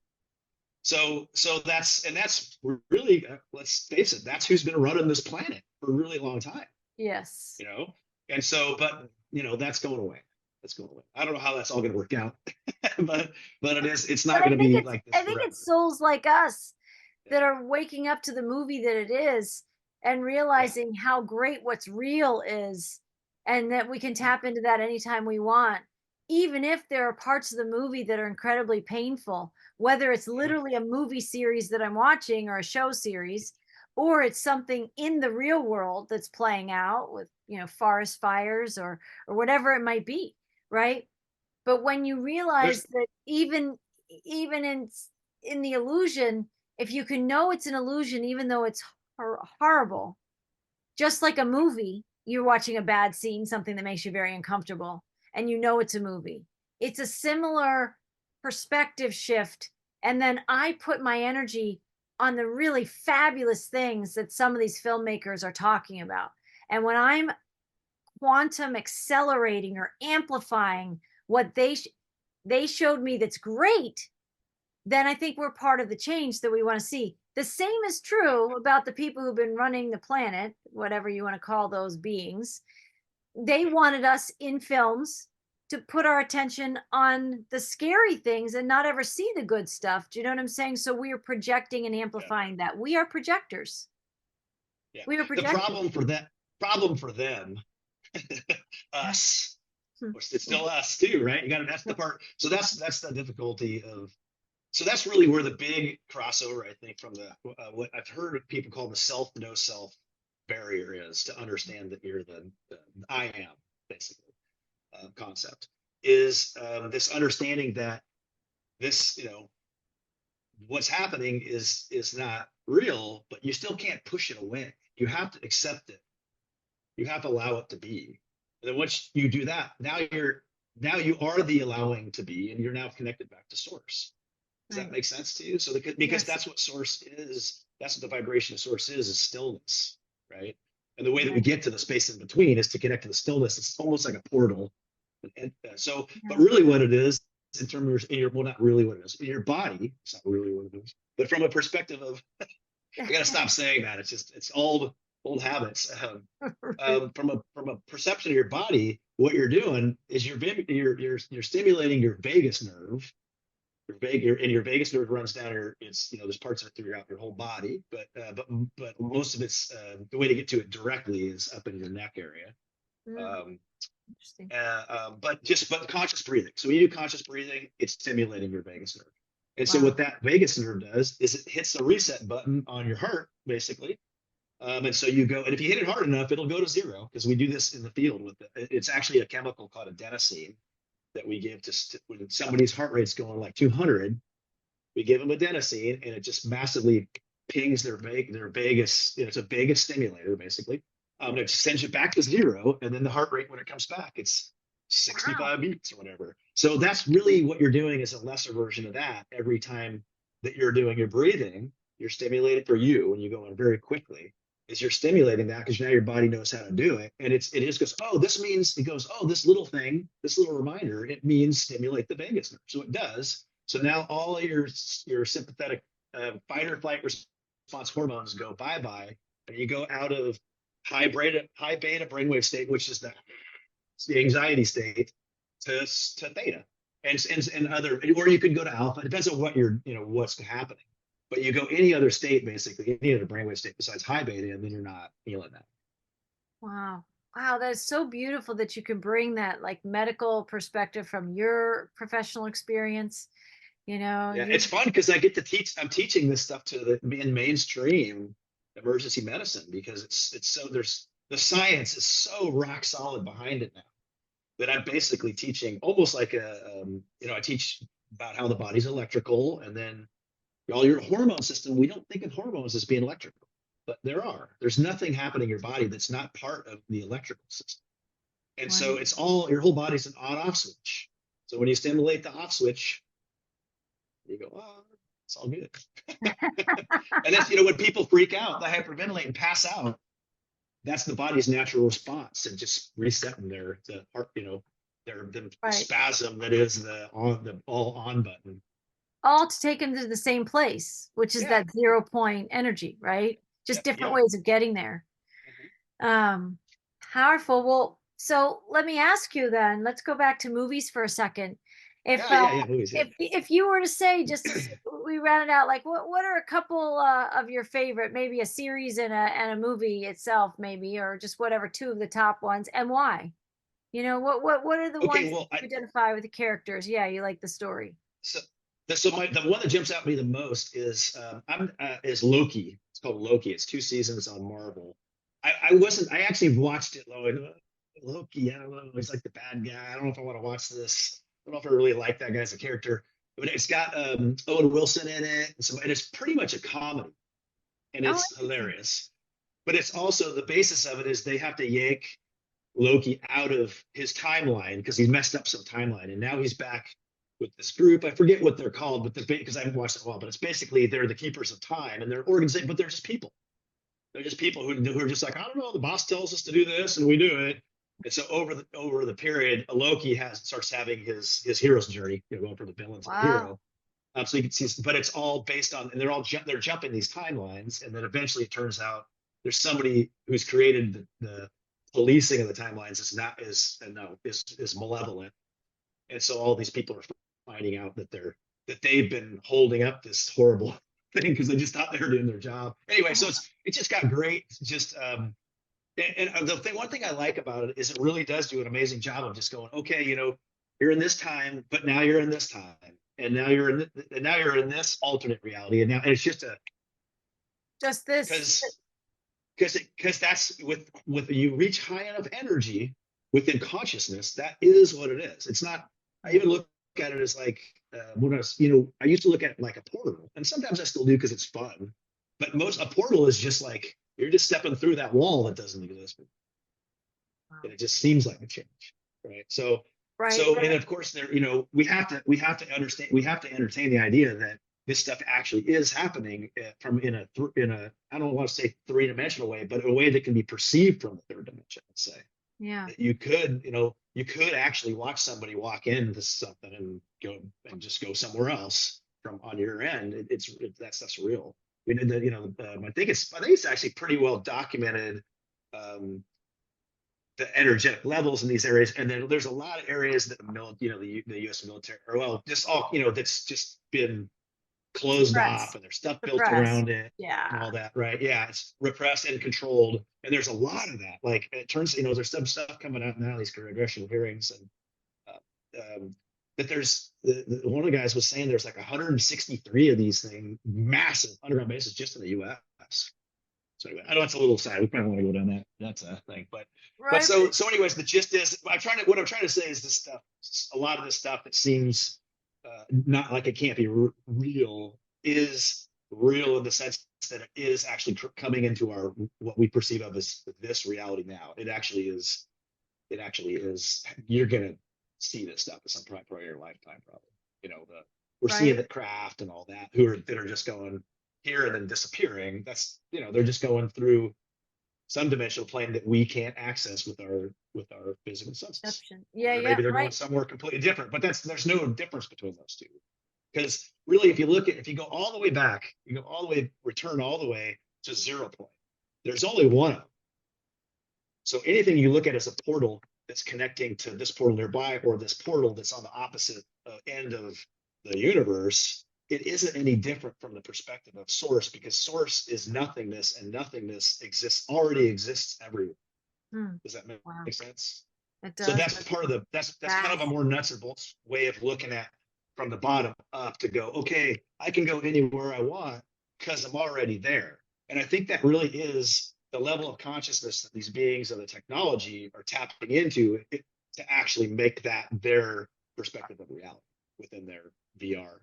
[SPEAKER 2] So that's really, let's face it, that's who's been running this planet for a really long time,
[SPEAKER 1] Yes.
[SPEAKER 2] And so, but that's going away. That's going away. I don't know how that's all going to work out, but it's not
[SPEAKER 1] But
[SPEAKER 2] going to be like this
[SPEAKER 1] I think
[SPEAKER 2] forever.
[SPEAKER 1] it's souls like us
[SPEAKER 2] Yeah.
[SPEAKER 1] that are waking up to the movie that it is and
[SPEAKER 2] Yeah.
[SPEAKER 1] realizing how great what's real is, and that we can
[SPEAKER 2] Yeah.
[SPEAKER 1] tap into that anytime we want, even if there are parts of the movie that are incredibly painful, whether it's
[SPEAKER 2] Mhm.
[SPEAKER 1] literally a movie series that I'm watching or a show series, or it's something in the real world that's playing out with, forest fires or whatever it might be, right? But when you realize
[SPEAKER 2] There's
[SPEAKER 1] that even in the illusion, if you can know it's an illusion, even though it's horrible, just like a movie, you're watching a bad scene, something that makes you very uncomfortable, and you know it's a movie. It's a similar perspective shift. And then I put my energy on the really fabulous things that some of these filmmakers are talking about. And when I'm quantum accelerating or amplifying what they showed me that's great, then I think we're part of the change that we want to see. The same is true about the people who've been running the planet, whatever you want to call those beings. They wanted us in films to put our attention on the scary things and not ever see the good stuff. Do you know what I'm saying? So we are projecting and
[SPEAKER 2] Yeah.
[SPEAKER 1] amplifying that. We are projectors.
[SPEAKER 2] Yeah.
[SPEAKER 1] We are
[SPEAKER 2] The
[SPEAKER 1] projectors.
[SPEAKER 2] problem for them,
[SPEAKER 1] Yeah.
[SPEAKER 2] us,
[SPEAKER 1] Hmm.
[SPEAKER 2] or it's still us too, right? That's the part. So that's the difficulty of. So that's really where the big crossover, I think, from the what I've heard people call the self no self barrier is, to understand that you're the I am, basically, concept is this understanding that this, what's happening is not real, but you still can't push it away. You have to accept it. You have to allow it to be. And then once you do that, now you are the allowing to be, and you're now connected back to source. Does that
[SPEAKER 1] Right.
[SPEAKER 2] make sense to you? So because
[SPEAKER 1] Yes.
[SPEAKER 2] that's what source is. That's what the vibration of source is stillness, right? And the way that we
[SPEAKER 1] Right.
[SPEAKER 2] get to the space in between is to connect to the stillness. It's almost like a portal. But
[SPEAKER 1] Yeah.
[SPEAKER 2] really, what it is, in terms of well, not really what it is in your body. It's not really what it is, but from a perspective of, I got to stop saying that. It's just it's all. old habits.
[SPEAKER 1] Right.
[SPEAKER 2] From a perception of your body, what you're doing is you're stimulating your vagus nerve. Your vagus nerve runs down your, it's, there's parts of it throughout your whole body, but most of it's, the way to get to it directly is up in your neck area.
[SPEAKER 1] Mm,
[SPEAKER 2] Um,
[SPEAKER 1] interesting.
[SPEAKER 2] but conscious breathing. So when you do conscious breathing, it's stimulating your vagus nerve. And so
[SPEAKER 1] Wow.
[SPEAKER 2] what that vagus nerve does is it hits the reset button on your heart, basically. And so you go, and if you hit it hard enough, it'll go to zero, because we do this in the field with it. It's actually a chemical called adenosine that we give to when somebody's heart rate's going like 200. We give them adenosine, and it just massively pings their vagus. It's a vagus stimulator, basically. And it sends you back to zero, and then the heart rate when it comes back, it's
[SPEAKER 1] Wow.
[SPEAKER 2] 65 beats or whatever. So that's really what you're doing, is a lesser version of that. Every time that you're doing your breathing, you're stimulated for you when you go in very quickly. Is you're stimulating that because now your body knows how to do it, and it just goes, oh, this means, it goes, oh, this little thing, this little reminder, it means stimulate the vagus nerve. So it does. So now all of your sympathetic fight or flight response hormones go bye bye, and you go out of high beta brainwave state, which is the anxiety state, to theta, and other, or you could go to alpha. It depends on what what's happening. But you go any other state, basically any other brainwave state besides high beta, and then you're not feeling that.
[SPEAKER 1] Wow. Wow, that's so beautiful that you can bring that like medical perspective from your professional experience.
[SPEAKER 2] Yeah,
[SPEAKER 1] You
[SPEAKER 2] it's fun because I get to teach. I'm teaching this stuff to in mainstream emergency medicine, because it's so, there's the science is so rock solid behind it now, that I'm basically teaching almost like I teach about how the body's electrical, and then all your hormone system. We don't think of hormones as being electrical, but there's nothing happening in your body that's not part of the electrical system. And
[SPEAKER 1] wow.
[SPEAKER 2] so it's all, your whole body's an on off switch. So when you stimulate the off switch, you go, oh, it's all good. And that's, when people freak out, they hyperventilate and pass out, that's the body's natural response, and just resetting the heart, the
[SPEAKER 1] Right.
[SPEAKER 2] spasm that is the all on button.
[SPEAKER 1] All to take them to the same place, which is
[SPEAKER 2] Yeah.
[SPEAKER 1] that 0 point energy, right? Just
[SPEAKER 2] Yep.
[SPEAKER 1] different
[SPEAKER 2] Yeah.
[SPEAKER 1] ways of getting there.
[SPEAKER 2] Mhm.
[SPEAKER 1] Um, Powerful. Well, so let me ask you then, let's go back to movies for a second. If
[SPEAKER 2] Yeah. Yeah. Yeah. Movies. Yeah.
[SPEAKER 1] if you were to say, just to we ran it out, like what are a couple of your favorite, maybe a series and a movie itself, maybe, or just whatever, two of the top ones, and why? What are the
[SPEAKER 2] Okay.
[SPEAKER 1] ones
[SPEAKER 2] Well,
[SPEAKER 1] that you identify with the characters? Yeah, you like the story.
[SPEAKER 2] so the one that jumps out at me the most is Loki. It's called Loki. It's 2 seasons on Marvel. I actually watched it. Loki, I don't know. He's like the bad guy. I don't know if I want to watch this. I don't know if I really like that guy as a character. But it's got Owen Wilson in it, and it's pretty much a comedy, and
[SPEAKER 1] Oh,
[SPEAKER 2] it's
[SPEAKER 1] interesting.
[SPEAKER 2] hilarious. But it's also, the basis of it is they have to yank Loki out of his timeline because he's messed up some timeline, and now he's back with this group. I forget what they're called, but because I haven't watched it well, but it's basically they're the keepers of time, and they're organization, but they're just people. They're just people who are just like, I don't know, the boss tells us to do this, and we do it. And so over the period, Loki starts having his hero's journey, going from the villain to the
[SPEAKER 1] Wow.
[SPEAKER 2] hero. So you can see, but it's all based on, and they're jumping these timelines, and then eventually it turns out there's somebody who's created the policing of the timelines is malevolent, and so all these people are finding out that they've been holding up this horrible thing because they just thought they were doing their job anyway. So it's just got great, just and one thing I like about it is it really does do an amazing job of just going, okay, you're in this time, but now you're in this time, and now you're in this alternate reality, and it's just
[SPEAKER 1] Just this.
[SPEAKER 2] because that's with you reach high enough energy within consciousness, that is what it is. It's not. I
[SPEAKER 1] Yeah.
[SPEAKER 2] even look at it as like when I used to look at it like a portal, and sometimes I still do because it's fun. But a portal is just like you're just stepping through that wall that doesn't exist,
[SPEAKER 1] Wow.
[SPEAKER 2] and it just seems like a change, right? So,
[SPEAKER 1] Right.
[SPEAKER 2] so and of course, we have to entertain the idea that this stuff actually is happening from in a I don't want to say three-dimensional way, but a way that can be perceived from the third dimension. Let's say
[SPEAKER 1] Yeah.
[SPEAKER 2] that you could actually watch somebody walk into something and just go somewhere else from on your end. That stuff's real. We did the, I think it's actually pretty well documented, the energetic levels in these areas. And then there's a lot of areas that the U.S. military, or well, just all, that's just been closed off,
[SPEAKER 1] Suppressed.
[SPEAKER 2] and there's stuff built
[SPEAKER 1] Suppressed.
[SPEAKER 2] around it and
[SPEAKER 1] Yeah.
[SPEAKER 2] all that, right? Yeah, it's repressed and controlled, and there's a lot of that. Like it turns, there's some stuff coming out now, these congressional hearings, and that there's one of the guys was saying there's like 163 of these things, massive underground bases just in the U.S. So anyway, I know it's a little side. We probably want to go down that's a thing, but
[SPEAKER 1] Right.
[SPEAKER 2] so anyways, the gist is what I'm trying to say is this stuff. A lot of this stuff that seems not like it can't be real is real in the sense that it is actually coming into our what we perceive of as this reality now. It actually is. It actually is. You're gonna see this stuff at some point in your lifetime, probably. We're seeing the craft and all that that are just going here and then disappearing. That's they're just going through some dimensional plane that we can't access with our physical senses.
[SPEAKER 1] Perception. Yeah,
[SPEAKER 2] Or
[SPEAKER 1] yeah,
[SPEAKER 2] maybe they're going
[SPEAKER 1] right.
[SPEAKER 2] somewhere completely different. But there's no difference between those two. Because really, if you go all the way back, return all the way to 0 point. There's only one of them. So anything you look at as a portal that's connecting to this portal nearby, or this portal that's on the opposite end of the universe, it isn't any different from the perspective of source, because source is nothingness, and nothingness already exists everywhere. Does that make sense?
[SPEAKER 1] It does.
[SPEAKER 2] So that's part of that's kind of a more nuts and bolts way of looking at from the bottom up, to go, okay, I can go anywhere I want because I'm already there. And I think that really is the level of consciousness that these beings of the technology are tapping into to actually make that their perspective of reality within their VR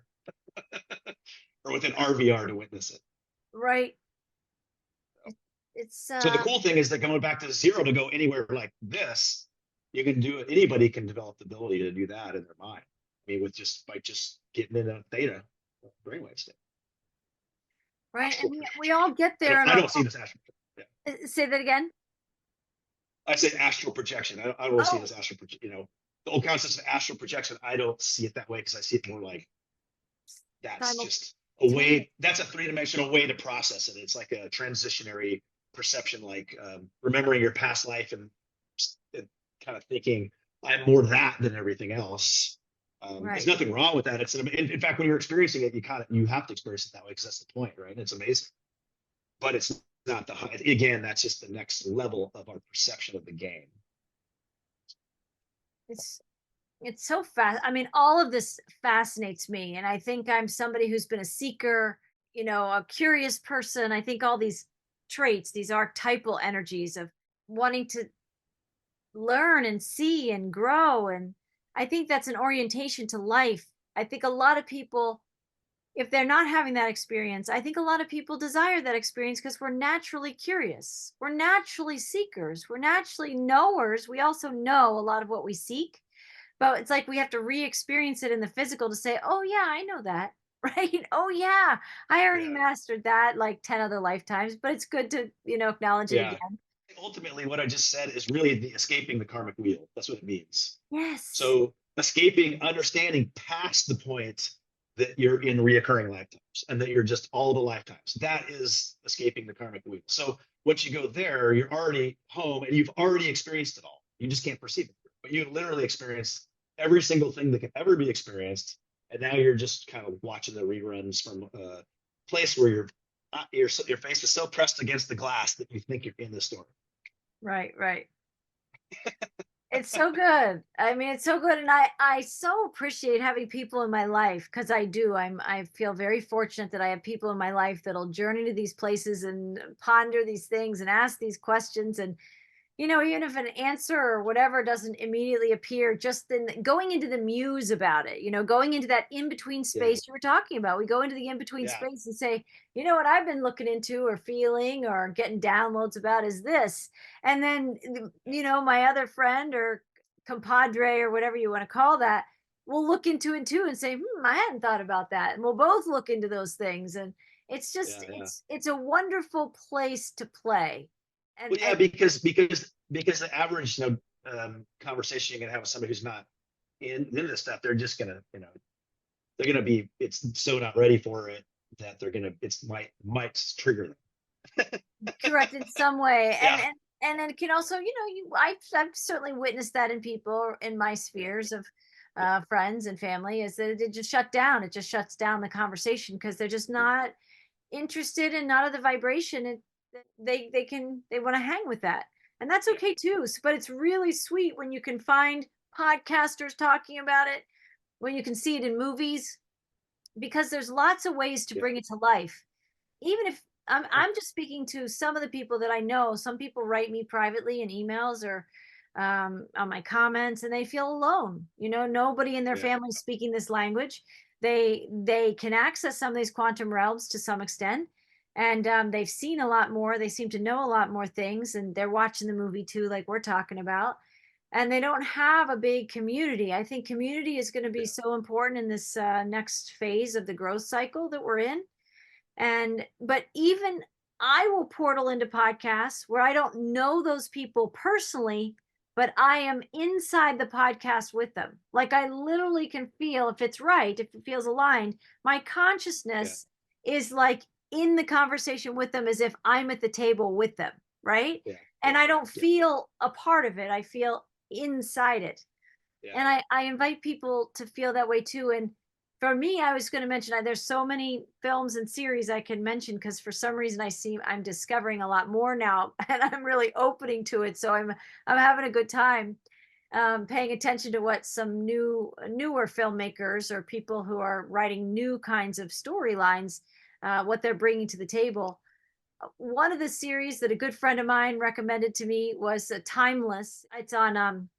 [SPEAKER 2] or within our VR to witness it.
[SPEAKER 1] Right. It's
[SPEAKER 2] so the cool thing is that going back to 0 to go anywhere like this, you can do it. Anybody can develop the ability to do that in their mind. I mean, by just getting in a theta brainwave state.
[SPEAKER 1] Right. And we all get there.
[SPEAKER 2] I don't see this astral.
[SPEAKER 1] Yeah. Say that again.
[SPEAKER 2] I say astral projection. I don't see this astral projection. The old concept of astral projection, I don't see it that way, because I see it more like that's just a way. That's a 3-dimensional way to process it. It's like a transitionary perception, like remembering your past life and kind of thinking I'm more that than everything else. There's nothing wrong with that. In fact, when you're experiencing it, you have to experience it that way, because that's the point, right? It's amazing, but it's not the high. Again, that's just the next level of our perception of the game.
[SPEAKER 1] It's so fast. I mean, all of this fascinates me, and I think I'm somebody who's been a seeker, a curious person. I think all these traits, these archetypal energies of wanting to learn and see and grow, and I think that's an orientation to life. I think a lot of people, if they're not having that experience, I think a lot of people desire that experience because we're naturally curious. We're naturally seekers. We're naturally knowers. We also know a lot of what we seek, but it's like we have to re-experience it in the physical to say, oh yeah, I know that. Right. Oh yeah, I already mastered that like 10 other lifetimes, but it's good to, acknowledge it again.
[SPEAKER 2] Ultimately, what I just said is really escaping the karmic wheel. That's what it means.
[SPEAKER 1] Yes.
[SPEAKER 2] So escaping, understanding past the point that you're in reoccurring lifetimes, and that you're just all the lifetimes. That is escaping the karmic wheel. So once you go there, you're already home, and you've already experienced it all. You just can't perceive it, but you literally experienced every single thing that can ever be experienced. And now you're just kind of watching the reruns from a place where your face is so pressed against the glass that you think you're in the story.
[SPEAKER 1] Right. It's so good. I mean, it's so good. And I so appreciate having people in my life, because I feel very fortunate that I have people in my life that'll journey to these places and ponder these things and ask these questions. And, even if an answer or whatever doesn't immediately appear, just then going into the muse about it, going into that in-between space you were talking about. We go into the in-between space and say, what I've been looking into or feeling or getting downloads about is this. And then, my other friend or compadre or whatever you want to call that will look into it too and say, I hadn't thought about that. And we'll both look into those things. And it's just, it's a wonderful place to play. And,
[SPEAKER 2] because the average conversation you're gonna have with somebody who's not into this stuff, they're just gonna they're gonna be, it's so not ready for it. that they're gonna might trigger them.
[SPEAKER 1] Correct, in some way.
[SPEAKER 2] Yeah.
[SPEAKER 1] And then it can also, I've certainly witnessed that in people in my
[SPEAKER 2] Yeah.
[SPEAKER 1] spheres of
[SPEAKER 2] Yeah.
[SPEAKER 1] friends and family, is that it just shut down. It just shuts down the conversation because they're just not interested and not of the vibration. And they want to hang with that, and that's
[SPEAKER 2] Yeah.
[SPEAKER 1] okay too. But it's really sweet when you can find podcasters talking about it, when you can see it in movies, because there's lots of ways to
[SPEAKER 2] Yeah.
[SPEAKER 1] bring it to life. Even if
[SPEAKER 2] Yeah.
[SPEAKER 1] I'm just speaking to some of the people that I know. Some people write me privately in emails or on my comments, and they feel alone. Nobody in their
[SPEAKER 2] Yeah.
[SPEAKER 1] family is speaking this language. They can access some of these quantum realms to some extent, and they've seen a lot more. They seem to know a lot more things, and they're watching the movie too, like we're talking about. And they don't have a big community. I think community is going to be
[SPEAKER 2] Yeah.
[SPEAKER 1] so important in this next phase of the growth cycle that we're in. But even I will portal into podcasts where I don't know those people personally, but I am inside the podcast with them. Like I literally can feel if it's right, if it feels aligned, my
[SPEAKER 2] Yeah.
[SPEAKER 1] consciousness is like in the conversation with them as if I'm at the table with them, right?
[SPEAKER 2] Yeah.
[SPEAKER 1] And
[SPEAKER 2] Yeah.
[SPEAKER 1] I don't
[SPEAKER 2] Yeah.
[SPEAKER 1] feel a part of it. I feel inside it.
[SPEAKER 2] Yeah.
[SPEAKER 1] And I invite people to feel that way too. And for me, I was going to mention there's so many films and series I can mention because for some reason I'm discovering a lot more now, and I'm really opening to it. So I'm having a good time paying attention to what some newer filmmakers or people who are writing new kinds of storylines, what they're bringing to the table. One of the series that a good friend of mine recommended to me was Timeless. It's on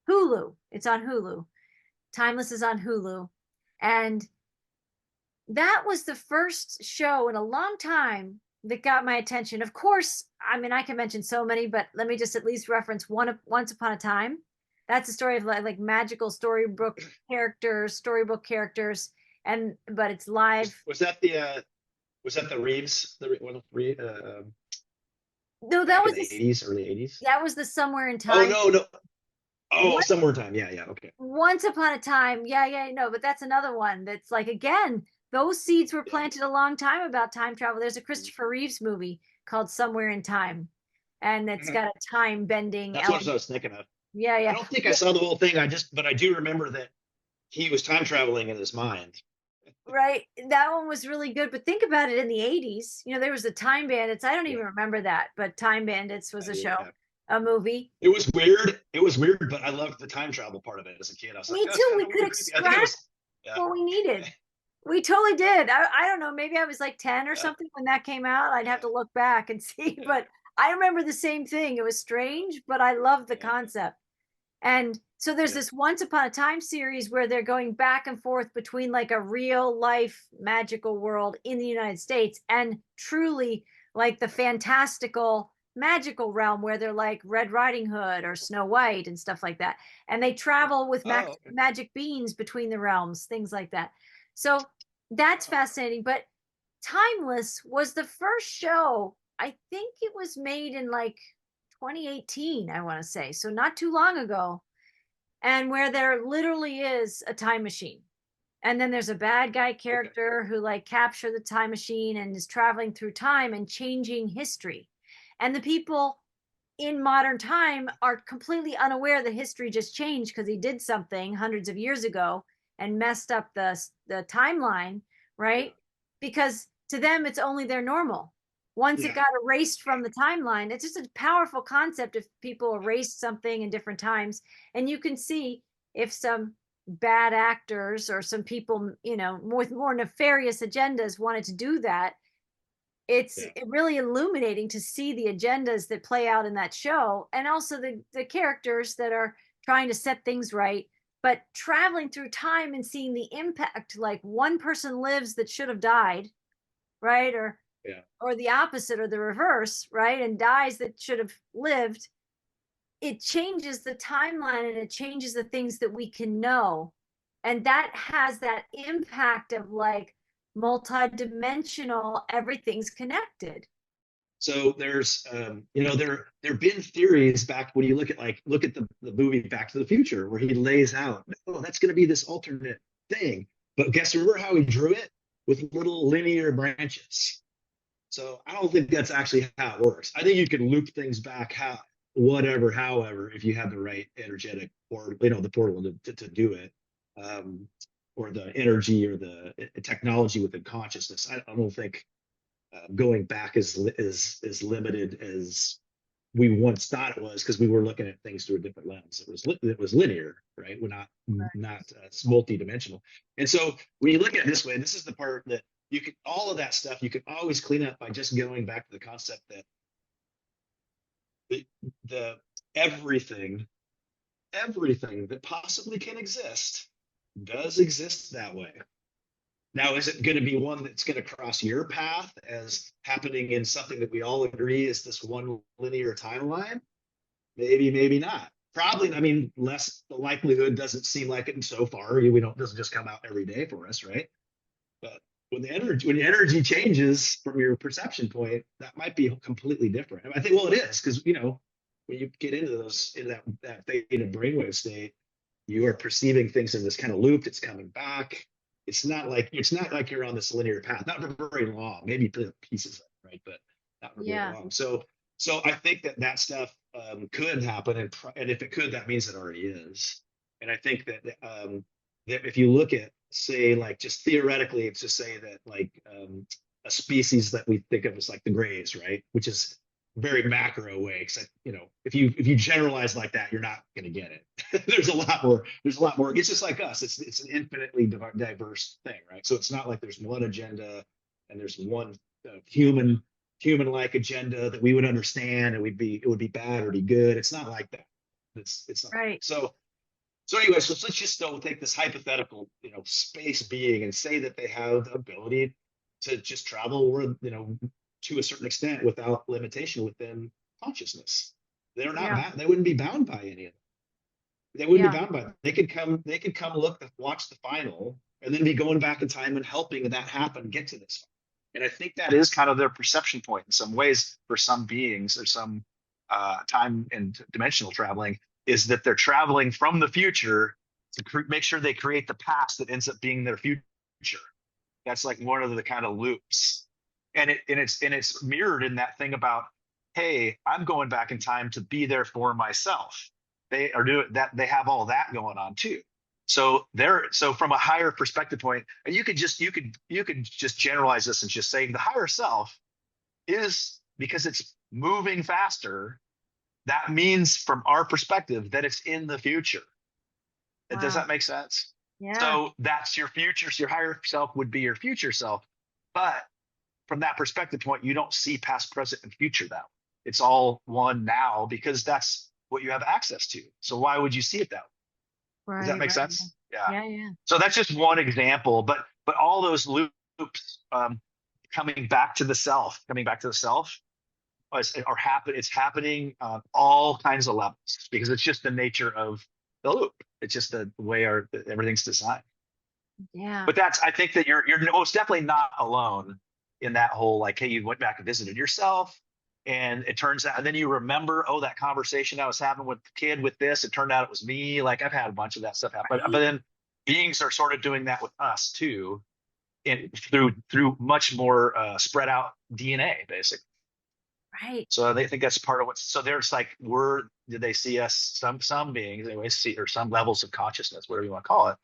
[SPEAKER 1] Hulu. It's on Hulu. Timeless is on Hulu. And that was the first show in a long time that got my attention. Of course, I mean, I can mention so many, but let me just at least reference Once Upon a Time. That's a story of like magical storybook characters, but it's live.
[SPEAKER 2] Was that the Reeves, the one of
[SPEAKER 1] No,
[SPEAKER 2] back in the 80s, early 80s?
[SPEAKER 1] that was the Somewhere in
[SPEAKER 2] Oh,
[SPEAKER 1] Time.
[SPEAKER 2] no, no. Oh,
[SPEAKER 1] What
[SPEAKER 2] Somewhere in Time. Yeah, yeah, okay.
[SPEAKER 1] Once Upon a Time. Yeah, yeah, no, but that's another one that's like, again, those seeds were
[SPEAKER 2] Yeah.
[SPEAKER 1] planted a long time about time travel. There's a Christopher Reeves movie called Somewhere in Time, and it's
[SPEAKER 2] Mhm.
[SPEAKER 1] got a time bending
[SPEAKER 2] That's what I
[SPEAKER 1] element.
[SPEAKER 2] was thinking of.
[SPEAKER 1] Yeah,
[SPEAKER 2] I
[SPEAKER 1] yeah.
[SPEAKER 2] don't think I saw the whole thing. But I do remember that he was time traveling in his mind.
[SPEAKER 1] Right. That one was really good. But think about it in the 80s. There was the Time Bandits. I don't
[SPEAKER 2] Yeah.
[SPEAKER 1] even remember that, but Time Bandits was a show,
[SPEAKER 2] Yeah.
[SPEAKER 1] a movie.
[SPEAKER 2] It was weird. It was weird, but I loved the time travel part of it as a kid. I was like,
[SPEAKER 1] Me
[SPEAKER 2] that's
[SPEAKER 1] too.
[SPEAKER 2] kind
[SPEAKER 1] We
[SPEAKER 2] of a
[SPEAKER 1] could
[SPEAKER 2] little creepy. I think it
[SPEAKER 1] extract
[SPEAKER 2] was, yeah.
[SPEAKER 1] what we needed. We totally did. I don't know. Maybe I was like 10 or
[SPEAKER 2] Yeah.
[SPEAKER 1] something when that came out. I'd have
[SPEAKER 2] Yeah.
[SPEAKER 1] to look back and see.
[SPEAKER 2] Yeah.
[SPEAKER 1] But I remember the same thing. It was strange, but I loved the
[SPEAKER 2] Yeah.
[SPEAKER 1] concept. And so there's
[SPEAKER 2] Yeah.
[SPEAKER 1] this Once Upon a Time series where they're going back and forth between like a real life magical world in the United States and truly like the fantastical magical realm where they're like Red Riding Hood or Snow White and stuff like that. And they travel with
[SPEAKER 2] Oh, okay.
[SPEAKER 1] magic beans between the realms, things like that. So that's
[SPEAKER 2] Oh,
[SPEAKER 1] fascinating. But Timeless was the first show, I think it was made in like 2018, I want to say. So not too long ago. And where there literally is a time machine. And then there's a bad guy
[SPEAKER 2] okay.
[SPEAKER 1] character who like captured the time machine and is traveling through time and changing history. And the people in modern time are completely unaware that history just changed because he did something hundreds of years ago and messed up the timeline,
[SPEAKER 2] Yeah.
[SPEAKER 1] right? Because to them it's only their normal. Once it
[SPEAKER 2] Yeah.
[SPEAKER 1] got erased from the timeline, it's just a powerful concept if people erase something in different times. And you can see if some bad actors or some people, with more nefarious agendas wanted to do that, it's
[SPEAKER 2] Yeah.
[SPEAKER 1] really illuminating to see the agendas that play out in that show, and also the characters that are trying to set things right, but traveling through time and seeing the impact, like one person lives that should have died, right?
[SPEAKER 2] Yeah.
[SPEAKER 1] Or the opposite or the reverse, right? And dies that should have lived. It changes the timeline and it changes the things that we can know. And that has that impact of like multidimensional, everything's connected.
[SPEAKER 2] So there's, there've been theories back when you look at the movie Back to the Future, where he lays out, oh, that's going to be this alternate thing. But remember how he drew it with little linear branches. So I don't think that's actually how it works. I think you can loop things back however, if you have the right energetic or the portal to do it, or the energy or the technology within consciousness. I don't think going back is limited as we once thought it was, because we were looking at things through a different lens. It was linear, right? We're not it's multi-dimensional. And so when you look at it this way, this is the part that you can, all of that stuff you can always clean up by just going back to the concept that the everything that possibly can exist does exist that way. Now, is it going to be one that's going to cross your path as happening in something that we all agree is this one linear timeline? Maybe, maybe not. Probably, I mean, less, the likelihood doesn't seem like it, and so far doesn't just come out every day for us, right? But when the energy changes from your perception point, that might be completely different. And I think, well, it is, because when you get into that theta brainwave state, you are perceiving things in this kind of loop. It's coming back. It's not like you're on this linear path, not for very long, maybe pieces of it, right? But not for very long. So I think that stuff could happen, and if it could, that means it already is. And I think that if you look at, say, like, just theoretically, it's just say that, like, a species that we think of as like the Greys, right? Which is very macro way, because if you generalize like that, you're not going to get it. There's a lot more. It's just like us. It's an infinitely diverse thing, right? So it's not like there's one agenda and there's one human-like agenda that we would understand, and it would be bad or be good. It's not like that. It's not
[SPEAKER 1] right.
[SPEAKER 2] so anyway, so let's just take this hypothetical space being and say that they have the ability to just travel to a certain extent without limitation within consciousness. They're not they wouldn't be bound by any of it. They wouldn't be bound by it. They could come watch the final, and then be going back in time and helping that happen, get to this. And I think that is kind of their perception point in some ways for some beings, or some time and dimensional traveling, is that they're traveling from the future to make sure they create the past that ends up being their future. That's like one of the kind of loops. And it's mirrored in that thing about, hey, I'm going back in time to be there for myself. They are doing that. They have all that going on too. So from a higher perspective point, and you could just generalize this and just say the higher self is, because it's moving faster, that means from our perspective that it's in the future. Wow. Does that make sense?
[SPEAKER 1] Yeah.
[SPEAKER 2] So that's your future. So your higher self would be your future self. But from that perspective point, you don't see past, present, and future that way. It's all one now, because that's what you have access to. So why would you see it that way? Does that make sense?
[SPEAKER 1] Yeah.
[SPEAKER 2] So that's just one example, but all those loops coming back to the self it's happening on all kinds of levels, because it's just the nature of the loop. It's just the way everything's designed.
[SPEAKER 1] Yeah.
[SPEAKER 2] But I think that you're most definitely not alone in that whole, like, hey, you went back and visited yourself, and it turns out, and then you remember, oh, that conversation I was having with the kid with this, it turned out it was me. Like, I've had a bunch of that stuff happen. But then beings are sort of doing that with us too, through much more spread out DNA, basically.
[SPEAKER 1] Right.
[SPEAKER 2] So they think that's part of so there's like, did they see us, some beings anyway, or some levels of consciousness, whatever you want to call it,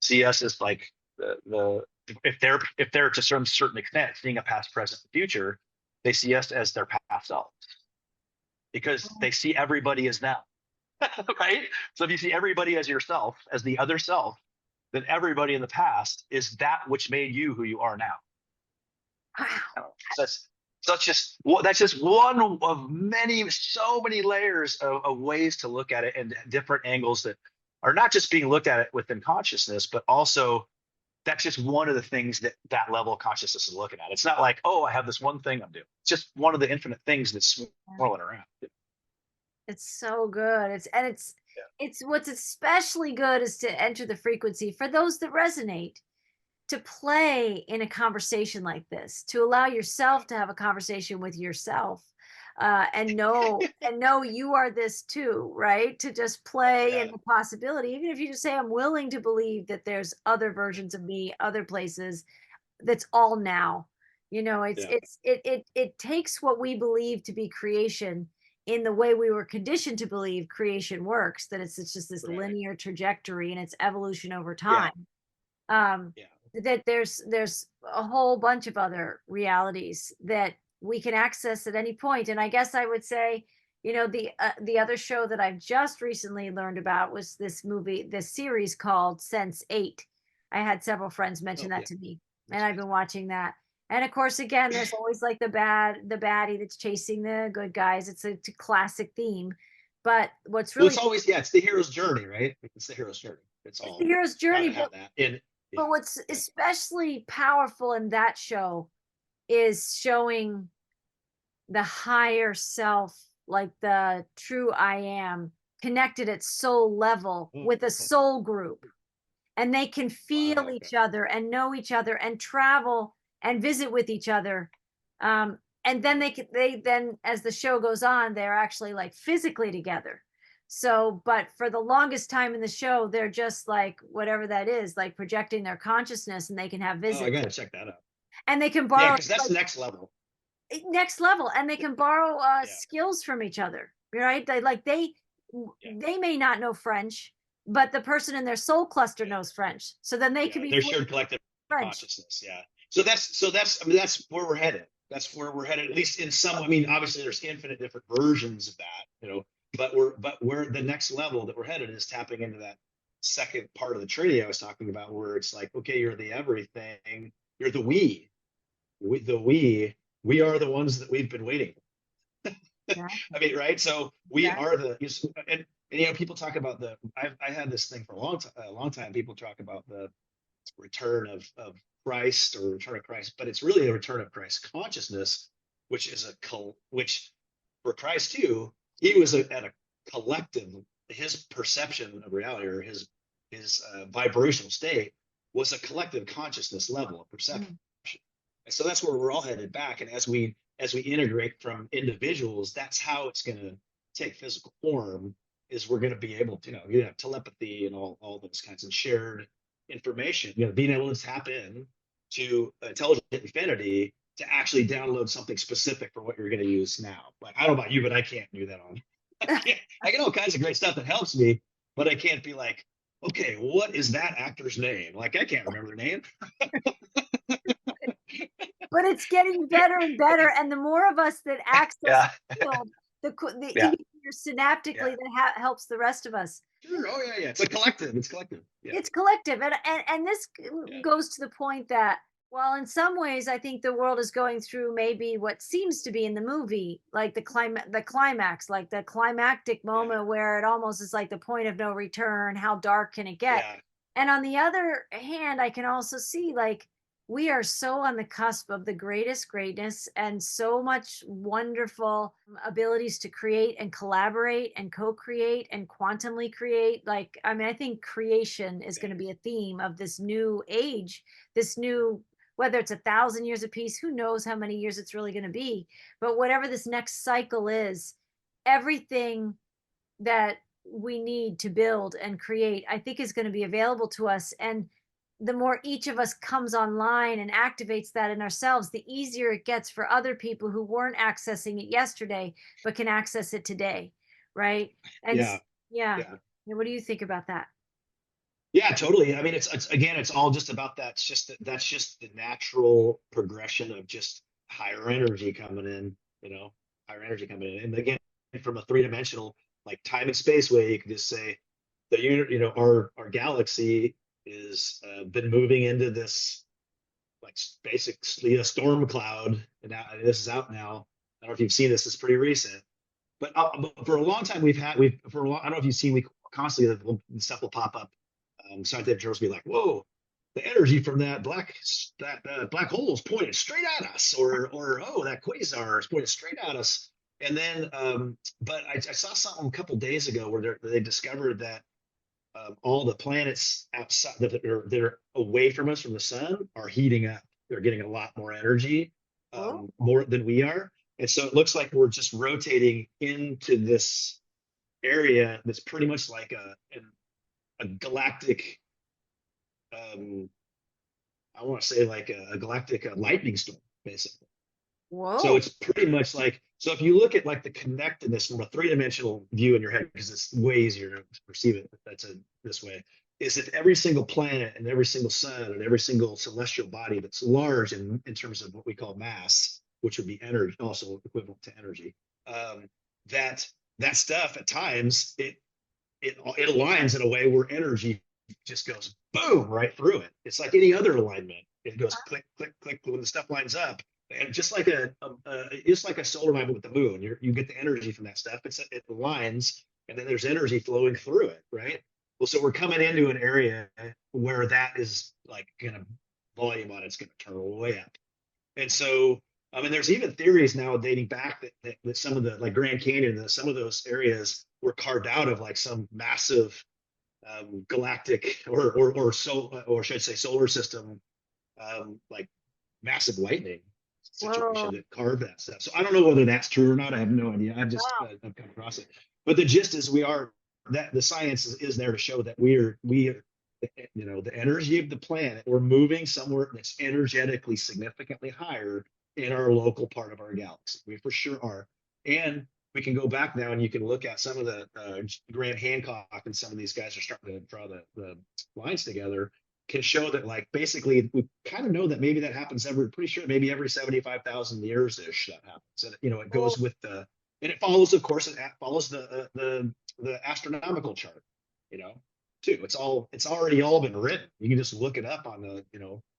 [SPEAKER 2] see us as like if they're to some certain extent seeing a past, present, and future, they see us as their past selves, because they see everybody as now. Right? So if you see everybody as yourself, as the other self, then everybody in the past is that which made you who you are now.
[SPEAKER 1] Wow.
[SPEAKER 2] That's just one of so many layers of ways to look at it, and different angles that are not just being looked at it within consciousness, but also that's just one of the things that level of consciousness is looking at. It's not like, oh, I have this one thing I'm doing. It's just one of the infinite things that's swirling around.
[SPEAKER 1] It's so good. It's what's especially good is to enter the frequency for those that resonate, to play in a conversation like this, to allow yourself to have a conversation with yourself, and know you are this too, right? To just play in the possibility, even if you just say, I'm willing to believe that there's other versions of me, other places. that's all now. You know,
[SPEAKER 2] Yeah.
[SPEAKER 1] it takes what we believe to be creation in the way we were conditioned to believe creation works, that it's just this
[SPEAKER 2] Right.
[SPEAKER 1] linear trajectory and its evolution over
[SPEAKER 2] Yeah.
[SPEAKER 1] time. Um,
[SPEAKER 2] Yeah.
[SPEAKER 1] that there's a whole bunch of other realities that we can access at any point. And I guess I would say, the other show that I've just recently learned about was this series called Sense8. I had several friends mention
[SPEAKER 2] Oh,
[SPEAKER 1] that
[SPEAKER 2] yeah.
[SPEAKER 1] to me, and
[SPEAKER 2] Makes
[SPEAKER 1] I've
[SPEAKER 2] sense.
[SPEAKER 1] been watching that. And of course, again, there's always like the baddie that's chasing the good guys. It's a classic theme. But what's
[SPEAKER 2] Well,
[SPEAKER 1] really
[SPEAKER 2] it's always, yeah, it's the hero's journey, right? It's the hero's journey. It's
[SPEAKER 1] it's the
[SPEAKER 2] all
[SPEAKER 1] hero's
[SPEAKER 2] gotta
[SPEAKER 1] journey,
[SPEAKER 2] have that. And
[SPEAKER 1] but
[SPEAKER 2] yeah,
[SPEAKER 1] what's
[SPEAKER 2] yeah,
[SPEAKER 1] especially powerful in that show is showing the higher self, like the true I am, connected at soul level
[SPEAKER 2] oh,
[SPEAKER 1] with a soul group. And they can feel
[SPEAKER 2] wow, okay.
[SPEAKER 1] each other and know each other and travel and visit with each other. And then they then, as the show goes on, they're actually like physically together. So, but for the longest time in the show, they're just like whatever that is, like projecting their consciousness, and they can have
[SPEAKER 2] Oh, I
[SPEAKER 1] visits
[SPEAKER 2] gotta check that out.
[SPEAKER 1] and they can
[SPEAKER 2] Yeah,
[SPEAKER 1] borrow
[SPEAKER 2] because that's
[SPEAKER 1] like
[SPEAKER 2] the next level.
[SPEAKER 1] next level, and they can borrow
[SPEAKER 2] Yeah,
[SPEAKER 1] skills from each other, right?
[SPEAKER 2] yeah,
[SPEAKER 1] They may not know French, but the person in their soul cluster
[SPEAKER 2] yeah,
[SPEAKER 1] knows French, so then they
[SPEAKER 2] yeah.
[SPEAKER 1] can be
[SPEAKER 2] Their
[SPEAKER 1] fluent
[SPEAKER 2] shared collective
[SPEAKER 1] in French.
[SPEAKER 2] consciousness. Yeah. So that's I mean that's where we're headed. That's where we're headed. At least in some. I mean, obviously there's infinite different versions of that, but we're the next level that we're headed is tapping into that second part of the Trinity I was talking about, where it's like, okay, you're the everything, you're the we are the ones that we've been waiting.
[SPEAKER 1] Yeah,
[SPEAKER 2] I mean, right? So we
[SPEAKER 1] yeah,
[SPEAKER 2] are and people talk about I had this thing for a long time. People talk about the return of Christ or return of Christ, but it's really a return of Christ consciousness, which is which for Christ too, he was at a collective, his perception of reality or his vibrational state was a collective consciousness level of perception.
[SPEAKER 1] mhm,
[SPEAKER 2] And so that's where we're all headed back. And as we integrate from individuals, that's how it's going to take physical form. Is we're going to be able to, you have telepathy and all those kinds of shared information. Being able to tap in to intelligent infinity to actually download something specific for what you're going to use now. Like, I don't know about you, but I can't do that on. I get all kinds of great stuff that helps me, but I can't be like, okay, what is that actor's name? Like, I can't remember their name.
[SPEAKER 1] but it's getting better and better, and the more of us that access
[SPEAKER 2] Yeah,
[SPEAKER 1] the field, the
[SPEAKER 2] yeah,
[SPEAKER 1] easier synaptically
[SPEAKER 2] yeah.
[SPEAKER 1] that helps the rest of us.
[SPEAKER 2] Sure. Oh yeah, yeah. It's a collective. It's collective. Yeah,
[SPEAKER 1] It's collective, and this
[SPEAKER 2] yeah,
[SPEAKER 1] goes to the point that, while in some ways I think the world is going through maybe what seems to be in the movie, like the climax, like the climactic
[SPEAKER 2] yeah,
[SPEAKER 1] moment where it almost is like the point of no return. How dark can it get?
[SPEAKER 2] yeah,
[SPEAKER 1] And on the other hand, I can also see, like, we are so on the cusp of the greatest greatness and so much wonderful abilities to create and collaborate and co-create and quantumly create. Like, I mean, I think creation is
[SPEAKER 2] yeah,
[SPEAKER 1] going to be a theme of this new age, this new, whether it's 1,000 years apiece, who knows how many years it's really going to be. But whatever this next cycle is, everything that we need to build and create, I think, is going to be available to us. And the more each of us comes online and activates that in ourselves, the easier it gets for other people who weren't accessing it yesterday, but can access it today. Right. And
[SPEAKER 2] yeah,
[SPEAKER 1] yeah.
[SPEAKER 2] yeah.
[SPEAKER 1] Yeah, what do you think about that?
[SPEAKER 2] Yeah, totally. I mean, it's again, it's all just about that. It's just that's just the natural progression of just higher energy coming in. Higher energy coming in, and again, from a three-dimensional like time and space way, you can just say that our galaxy is been moving into this like basically a storm cloud, and now this is out now. I don't know if you've seen this; it's pretty recent. But for a long time, I don't know if you've seen, we constantly the stuff will pop up. Scientific journals will be like, "Whoa, the energy from that black hole is pointed straight at us," or "Oh, that quasar is pointed straight at us." And then, but I saw something a couple days ago where they discovered that all the planets outside that are away from us from the sun are heating up. They're getting a lot more energy,
[SPEAKER 1] Oh,
[SPEAKER 2] more than we are, and so it looks like we're just rotating into this area that's pretty much like a galactic. Um, want to say like a galactic lightning storm, basically. So
[SPEAKER 1] Whoa.
[SPEAKER 2] it's pretty much like, so if you look at like the connectedness from a three-dimensional view in your head, because it's way easier to perceive it this way, is that every single planet and every single sun and every single celestial body that's large in terms of what we call mass, which would be energy, also equivalent to energy, that that stuff at times it aligns in a way where energy just goes boom right through it. It's like any other alignment. It goes click, click, click when the stuff lines up. And just like just like a solar alignment with the moon, you get the energy from that stuff. It aligns, and then there's energy flowing through it, right? Well, so we're coming into an area where that is like gonna volume on it's gonna turn way up. And so, I mean, there's even theories now dating back that some of the like Grand Canyon, that some of those areas were carved out of like some massive galactic or should I say solar system like massive lightning
[SPEAKER 1] Whoa.
[SPEAKER 2] situation that carved that stuff. So I don't know whether that's true or not. I have no idea.
[SPEAKER 1] Wow.
[SPEAKER 2] I've come across it. But the gist is that the science is there to show that we are the energy of the planet, we're moving somewhere that's energetically significantly higher in our local part of our galaxy. We for sure are. And we can go back now and you can look at some of the Graham Hancock and some of these guys are starting to draw the lines together, can show that like basically we kind of know that maybe that happens pretty sure maybe every 75,000 years ish that happens. And it
[SPEAKER 1] Whoa.
[SPEAKER 2] goes with and it follows, of course, it follows the astronomical chart, too. It's already all been written. You can just look it up on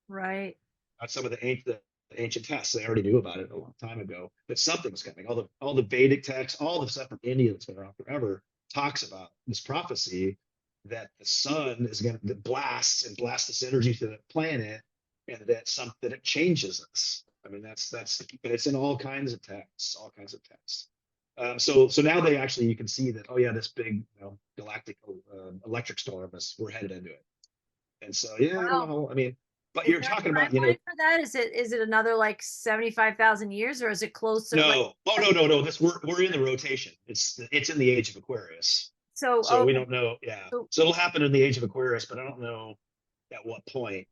[SPEAKER 1] Right.
[SPEAKER 2] on some of the ancient texts. They already knew about it a long time ago, that something was coming. All the Vedic texts, all the stuff from India that's been around forever talks about this prophecy that the sun is going to blast this energy to the planet, and that it changes us. I mean, but it's in all kinds of texts, so now you can see that, oh yeah, this big galactic electric storm we're headed into it. And so yeah, I don't know
[SPEAKER 1] Wow.
[SPEAKER 2] how, I mean, but
[SPEAKER 1] Is
[SPEAKER 2] you're
[SPEAKER 1] there a
[SPEAKER 2] talking about
[SPEAKER 1] timeline for that? Is it another like 75,000 years, or is it closer? Like,
[SPEAKER 2] no, oh no, this we're in the rotation. It's in the age of Aquarius.
[SPEAKER 1] so
[SPEAKER 2] So we
[SPEAKER 1] okay.
[SPEAKER 2] don't know. Yeah.
[SPEAKER 1] So
[SPEAKER 2] So it'll happen in the age of Aquarius, but I don't know at what point.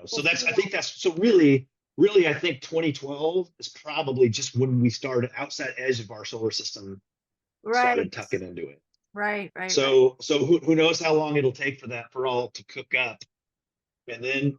[SPEAKER 2] So I think that's so really, I think 2012 is probably just when we started outside edge of our solar system,
[SPEAKER 1] right,
[SPEAKER 2] started tucking into it.
[SPEAKER 1] right.
[SPEAKER 2] So who knows how long it'll take for all to cook up. And then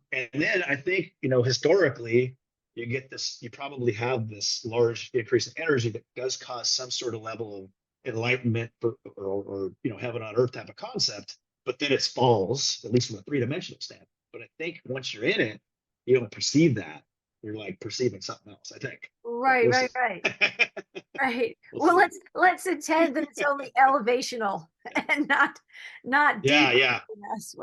[SPEAKER 2] I think, historically, you probably have this large increase in energy that does cause some sort of level of enlightenment or heaven on earth type of concept, but then it falls, at least from a three-dimensional standpoint. But I think once you're in it, you don't perceive that. You're like perceiving something else, I think. But
[SPEAKER 1] Right,
[SPEAKER 2] we'll
[SPEAKER 1] right,
[SPEAKER 2] see.
[SPEAKER 1] right, right.
[SPEAKER 2] We'll
[SPEAKER 1] Well,
[SPEAKER 2] see.
[SPEAKER 1] let's intend that it's only elevational and not
[SPEAKER 2] Yeah,
[SPEAKER 1] deep.
[SPEAKER 2] yeah.
[SPEAKER 1] Yes.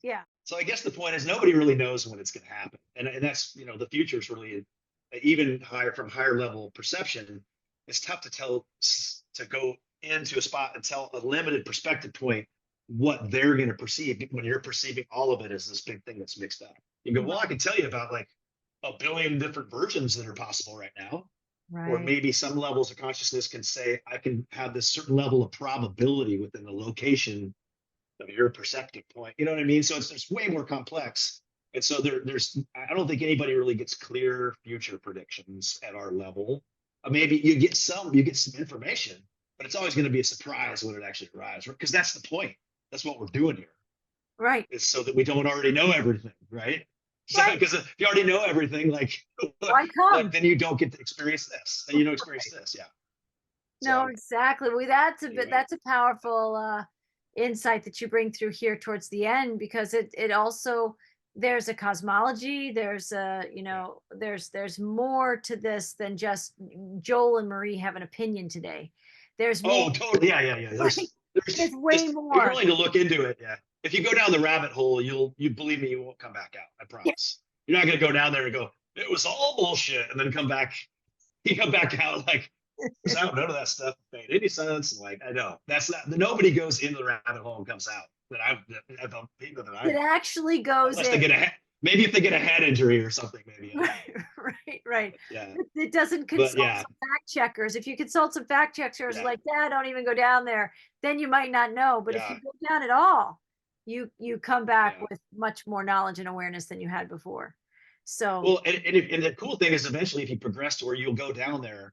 [SPEAKER 1] Yeah.
[SPEAKER 2] So I guess the point is nobody really knows when it's going to happen, and that's the future is really even higher from higher level perception. It's tough to tell to go into a spot and tell a limited perspective point what they're going to perceive when you're perceiving all of it as this big thing that's mixed up. You go, well, I can tell you about like a billion different versions that are possible right now, or
[SPEAKER 1] Right.
[SPEAKER 2] maybe some levels of consciousness can say I can have this certain level of probability within the location of your perceptive point. You know what I mean? So it's way more complex. And so I don't think anybody really gets clear future predictions at our level. Maybe you get some information, but it's always going to be a surprise when it actually arrives, because that's the point. That's what we're doing here,
[SPEAKER 1] Right.
[SPEAKER 2] is so that we don't already know everything, right? So
[SPEAKER 1] Right.
[SPEAKER 2] because if you already know everything, like
[SPEAKER 1] Why come?
[SPEAKER 2] then you don't get to experience this, and you don't experience this, yeah.
[SPEAKER 1] No,
[SPEAKER 2] So
[SPEAKER 1] exactly. Well, that's a bit
[SPEAKER 2] anyway,
[SPEAKER 1] that's a powerful insight that you bring through here towards the end, because it also, there's a cosmology, there's
[SPEAKER 2] yeah.
[SPEAKER 1] there's more to this than just Joel and Marie have an opinion today. There's more.
[SPEAKER 2] Oh, totally. Yeah.
[SPEAKER 1] Like,
[SPEAKER 2] There's
[SPEAKER 1] there's way
[SPEAKER 2] just if you're
[SPEAKER 1] more.
[SPEAKER 2] willing to look into it, yeah. If you go down the rabbit hole, you believe me, you won't come back out. I
[SPEAKER 1] Yeah.
[SPEAKER 2] promise. You're not gonna go down there and go, it was all bullshit, and then come back. You come back out like, none of that stuff made any sense. Like, I know that's not, nobody goes into the rabbit hole and comes out. People that
[SPEAKER 1] It
[SPEAKER 2] I
[SPEAKER 1] actually goes
[SPEAKER 2] unless
[SPEAKER 1] in.
[SPEAKER 2] they maybe if they get a head injury or something, maybe. I don't
[SPEAKER 1] Right,
[SPEAKER 2] know.
[SPEAKER 1] right.
[SPEAKER 2] Yeah,
[SPEAKER 1] It doesn't
[SPEAKER 2] but
[SPEAKER 1] consult
[SPEAKER 2] yeah,
[SPEAKER 1] some fact checkers. If you consult some fact checkers
[SPEAKER 2] yeah,
[SPEAKER 1] like that, don't even go down there, then you might not know. But if you
[SPEAKER 2] yeah,
[SPEAKER 1] go down at all, you come back
[SPEAKER 2] yeah.
[SPEAKER 1] with much more knowledge and awareness than you had before. So
[SPEAKER 2] Well, and the cool thing is eventually if you progress to where you'll go down there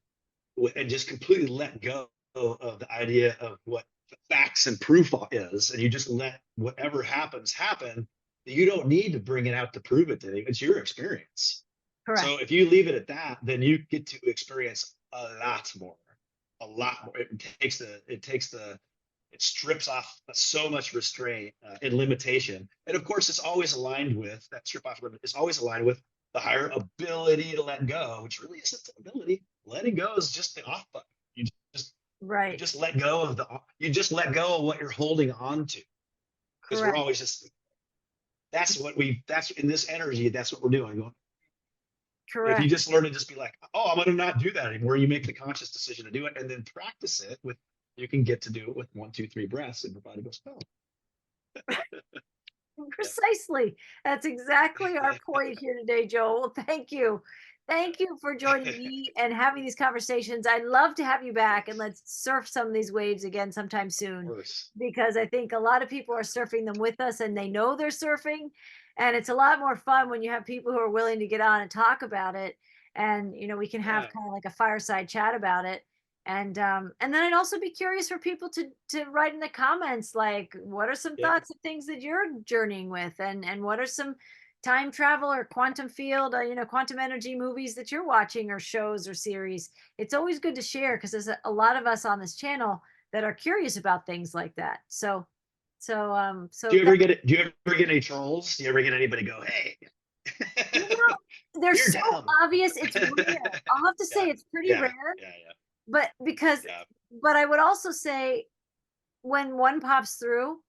[SPEAKER 2] and just completely let go of the idea of what facts and proof is, and you just let whatever happens happen, you don't need to bring it out to prove it to anyone. It's your experience.
[SPEAKER 1] correct.
[SPEAKER 2] So if you leave it at that, then you get to experience a lot more, a lot more. It strips off so much restraint and limitation. And of course, it's always aligned with that strip off limit is always aligned with the higher ability to let go, which really isn't the ability. Letting go is just the off button. Just you
[SPEAKER 1] Right.
[SPEAKER 2] just let go of you just let go of what you're holding on to. Because we're
[SPEAKER 1] Correct.
[SPEAKER 2] always just that's in this energy, that's what we're doing. If you
[SPEAKER 1] Correct.
[SPEAKER 2] just learn to just be like, oh, I'm going to not do that anymore, you make the conscious decision to do it and then practice it with, you can get to do it with 1, 2, 3 breaths and your body goes, oh,
[SPEAKER 1] Precisely. That's exactly our point here today, Joel. Well, thank you. Thank you for joining me and having these conversations. I'd love to have you back and let's surf some of these waves again sometime soon,
[SPEAKER 2] worse.
[SPEAKER 1] because I think a lot of people are surfing them with us and they know they're surfing. And it's a lot more fun when you have people who are willing to get on and talk about it. And, we can have
[SPEAKER 2] Yeah.
[SPEAKER 1] kind of like a fireside chat about it. And then I'd also be curious for people to write in the comments, like, what are some
[SPEAKER 2] Yeah.
[SPEAKER 1] thoughts of things that you're journeying with, and what are some time travel or quantum field, quantum energy movies that you're watching, or shows or series. It's always good to share because there's a lot of us on this channel that are curious about things like that. So
[SPEAKER 2] Do you
[SPEAKER 1] that,
[SPEAKER 2] ever get it? Do you ever get any trolls? Do you ever get anybody go, hey,
[SPEAKER 1] you they're
[SPEAKER 2] you're
[SPEAKER 1] so
[SPEAKER 2] down?
[SPEAKER 1] obvious. It's rare. I'll have to
[SPEAKER 2] Yeah.
[SPEAKER 1] say it's pretty
[SPEAKER 2] Yeah.
[SPEAKER 1] rare,
[SPEAKER 2] Yeah. Yeah.
[SPEAKER 1] but because,
[SPEAKER 2] Yeah.
[SPEAKER 1] but I would also say when one pops through,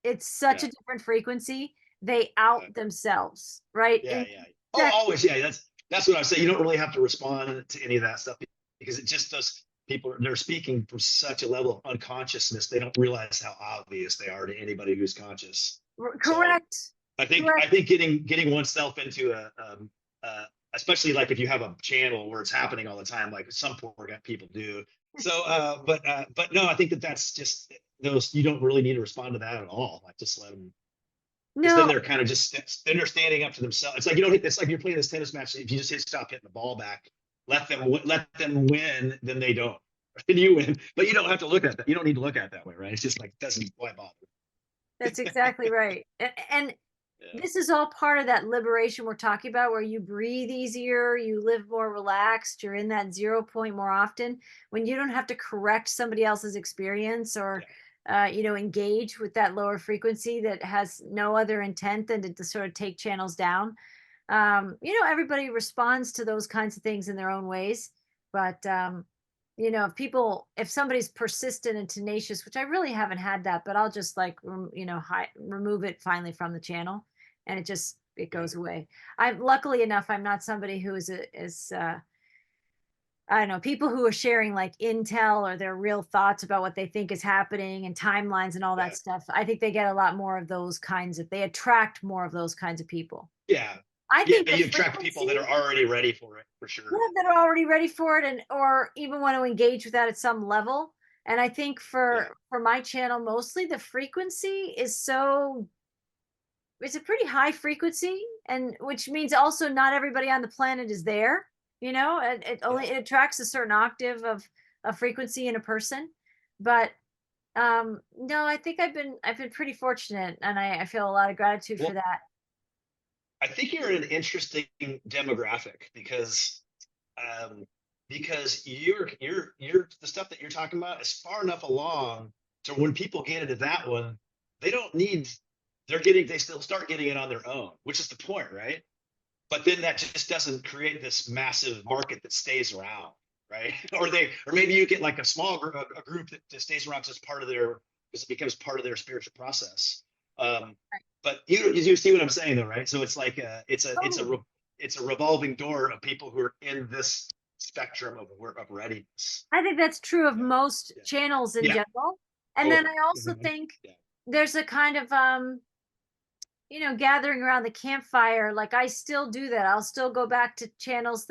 [SPEAKER 1] it's such
[SPEAKER 2] Yeah.
[SPEAKER 1] a different frequency. They out themselves, right?
[SPEAKER 2] Yeah.
[SPEAKER 1] And
[SPEAKER 2] Yeah. Oh,
[SPEAKER 1] that,
[SPEAKER 2] always. Yeah. That's what I say. You don't really have to respond to any of that stuff because it just does. People they're speaking from such a level of unconsciousness they don't realize how obvious they are to anybody who's conscious. So
[SPEAKER 1] correct,
[SPEAKER 2] I think
[SPEAKER 1] correct.
[SPEAKER 2] getting oneself into especially like if you have a channel where it's happening all the time, like some poor people do. So, but no, I think that's just those. You don't really need to respond to that at all. Like just let them, because then
[SPEAKER 1] No,
[SPEAKER 2] they're kind of then they're standing up to themselves. It's like you don't hit. It's like you're playing this tennis match. If you just stop hitting the ball back, let them win, then they don't. And you win, but you don't have to look at that. You don't need to look at it that way, right? It's just like doesn't why bother.
[SPEAKER 1] that's exactly right. And
[SPEAKER 2] Yeah,
[SPEAKER 1] this is all part of that liberation we're talking about, where you breathe easier, you live more relaxed, you're in that 0 point more often, when you don't have to correct somebody else's experience, or
[SPEAKER 2] yeah,
[SPEAKER 1] engage with that lower frequency that has no other intent than to sort of take channels down. Everybody responds to those kinds of things in their own ways, but if somebody's persistent and tenacious, which I really haven't had that, but I'll just like remove it finally from the channel, and it
[SPEAKER 2] yeah,
[SPEAKER 1] goes away. I'm luckily enough, I'm not somebody who is I don't know, people who are sharing like intel or their real thoughts about what they think is happening and timelines and all that
[SPEAKER 2] yeah.
[SPEAKER 1] stuff. I think they get a lot more of they attract more of those kinds of people.
[SPEAKER 2] Yeah.
[SPEAKER 1] I
[SPEAKER 2] Yeah,
[SPEAKER 1] think the
[SPEAKER 2] you attract people
[SPEAKER 1] frequency,
[SPEAKER 2] that are already ready for it, for
[SPEAKER 1] yeah,
[SPEAKER 2] sure.
[SPEAKER 1] that are already ready for it, and or even want to engage with that at some level. And I think
[SPEAKER 2] Yeah,
[SPEAKER 1] for my channel, mostly the frequency is it's a pretty high frequency, and which means also not everybody on the planet is there. It
[SPEAKER 2] yeah.
[SPEAKER 1] only it attracts a certain octave of a frequency in a person. But no, I think I've been pretty fortunate, and I feel a lot of gratitude for
[SPEAKER 2] Well,
[SPEAKER 1] that.
[SPEAKER 2] I think you're an interesting demographic um, because you're the stuff that you're talking about is far enough along to when people get into that one, they don't need they still start getting it on their own, which is the point, right? But then that just doesn't create this massive market that stays around, right? Or maybe you get like a small group, a group that just stays around as part of their, because it becomes part of their spiritual process. Um, but you see what I'm saying though, right? So it's like
[SPEAKER 1] Totally.
[SPEAKER 2] it's a revolving door of people who are in this spectrum of readiness.
[SPEAKER 1] I think that's true of
[SPEAKER 2] Yeah,
[SPEAKER 1] most
[SPEAKER 2] yeah,
[SPEAKER 1] channels in
[SPEAKER 2] yeah,
[SPEAKER 1] general. And then
[SPEAKER 2] totally.
[SPEAKER 1] I also
[SPEAKER 2] Mhm.
[SPEAKER 1] think
[SPEAKER 2] Yeah,
[SPEAKER 1] there's a kind of gathering around the campfire. Like I still do that. I'll still go back to channels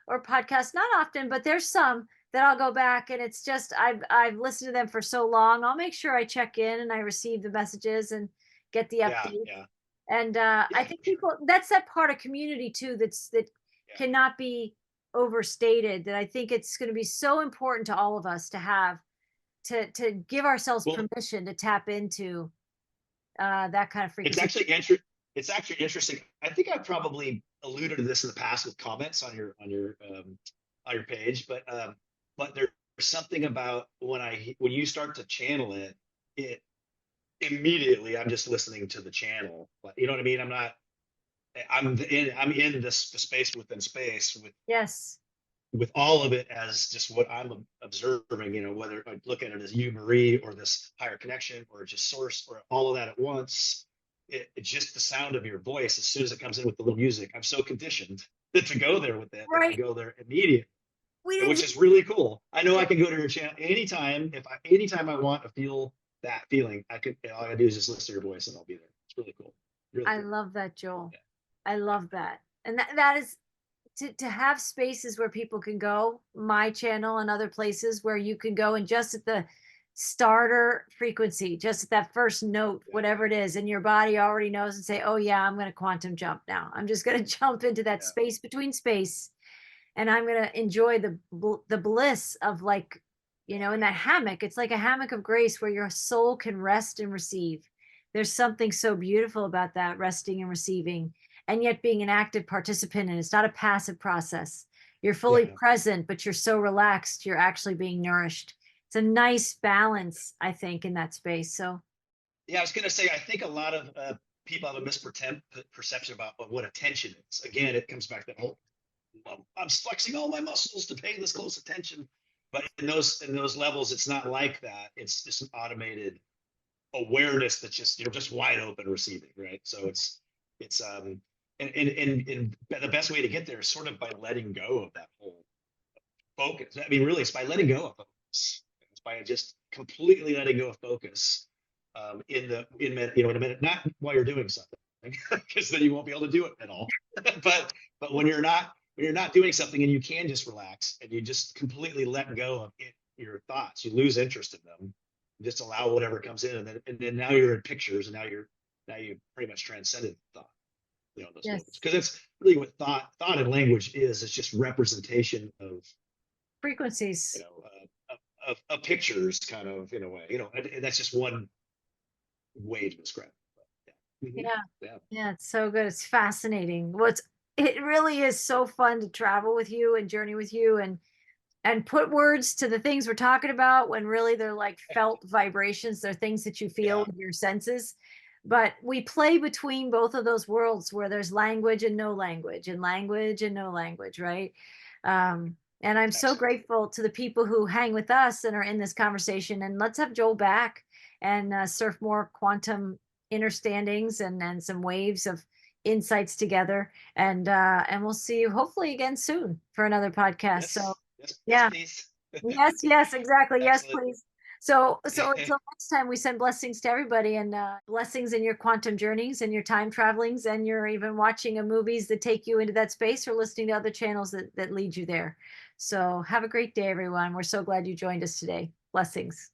[SPEAKER 1] or podcasts, not often, but there's some that I'll go back, and it's just I've listened to them for so long. I'll make sure I check in and I receive the messages and get the
[SPEAKER 2] yeah,
[SPEAKER 1] updates.
[SPEAKER 2] yeah.
[SPEAKER 1] And I
[SPEAKER 2] Yeah,
[SPEAKER 1] think
[SPEAKER 2] for sure.
[SPEAKER 1] people, that's that part of community too, that
[SPEAKER 2] Yeah.
[SPEAKER 1] cannot be overstated, that I think it's going to be so important to all of us to have, to give ourselves
[SPEAKER 2] Well,
[SPEAKER 1] permission to tap into that kind of
[SPEAKER 2] it's
[SPEAKER 1] frequency.
[SPEAKER 2] actually it's actually interesting. I think I've probably alluded to this in the past with comments on your page, but there's something about when you start to channel it, it immediately I'm just listening to the channel. But you know what I mean? I'm in this the space within space
[SPEAKER 1] Yes.
[SPEAKER 2] with all of it as just what I'm observing, you know, whether I look at it as you, Marie, or this higher connection, or just source, or all of that at once. It's just the sound of your voice as soon as it comes in with the little music. I'm so conditioned to go there with that I
[SPEAKER 1] Right.
[SPEAKER 2] go there immediately,
[SPEAKER 1] We didn't
[SPEAKER 2] which
[SPEAKER 1] hear
[SPEAKER 2] is really cool. I know
[SPEAKER 1] it.
[SPEAKER 2] I can go to your channel anytime. Anytime I want to feel that feeling, all I gotta do is just listen to your voice and I'll be there. It's really cool. Really
[SPEAKER 1] I
[SPEAKER 2] cool.
[SPEAKER 1] love that, Joel.
[SPEAKER 2] Yeah.
[SPEAKER 1] I love that. And that is, to have spaces where people can go, my channel and other places where you can go and just at the starter frequency, just at that first note,
[SPEAKER 2] Yeah.
[SPEAKER 1] whatever it is, and your body already knows and say, oh yeah, I'm going to quantum jump now. I'm just going to jump into that
[SPEAKER 2] Yeah.
[SPEAKER 1] space between space, and I'm going to enjoy the bliss of, like, in that hammock. It's like a hammock of grace where your soul can rest and receive. There's something so beautiful about that, resting and receiving, and yet being an active participant. And it's not a passive process. You're fully
[SPEAKER 2] Yeah.
[SPEAKER 1] present, but you're so relaxed, you're actually being nourished. It's a nice balance, I think, in that space. So,
[SPEAKER 2] Yeah, I was going to say, I think a lot of people have a misperception about what attention is. Again, it comes back to that whole, I'm flexing all my muscles to pay this close attention. But in those levels, it's not like that. It's just an automated awareness that just you're just wide open receiving, right? So it's and the best way to get there is sort of by letting go of that whole focus. I mean, really, it's by letting go of focus. It's by just completely letting go of focus in a minute, not while you're doing something, because then you won't be able to do it at all. But when you're not doing something and you can just relax and you just completely let go of your thoughts, you lose interest in them, just allow whatever comes in, and then now you're in pictures, and now you pretty much transcended thought, you know, those moments,
[SPEAKER 1] yes,
[SPEAKER 2] because that's really what thought and language is. It's just representation of, you
[SPEAKER 1] frequencies.
[SPEAKER 2] know, of pictures, kind of, in a way, you know, and that's just one way to describe it. But, yeah.
[SPEAKER 1] Yeah.
[SPEAKER 2] Yeah.
[SPEAKER 1] Yeah, it's so good. It's fascinating. It really is so fun to travel with you and journey with you, and put words to the things we're talking about when really they're like felt vibrations. They're things that you feel
[SPEAKER 2] Yeah.
[SPEAKER 1] with your senses. But we play between both of those worlds where there's language and no language, and language and no language, right? And I'm so
[SPEAKER 2] Absolutely.
[SPEAKER 1] grateful to the people who hang with us and are in this conversation. And let's have Joel back and surf more quantum understandings, and some waves of insights together. And we'll see you hopefully again soon for another podcast. So
[SPEAKER 2] Yes. Yes. Yes,
[SPEAKER 1] yeah.
[SPEAKER 2] please.
[SPEAKER 1] Yes, yes, exactly. Yes,
[SPEAKER 2] Absolutely.
[SPEAKER 1] please. So until next time, we send blessings to everybody, and blessings in your quantum journeys and your time travelings, and you're even watching movies that take you into that space, or listening to other channels that lead you there. So have a great day, everyone. We're so glad you joined us today. Blessings.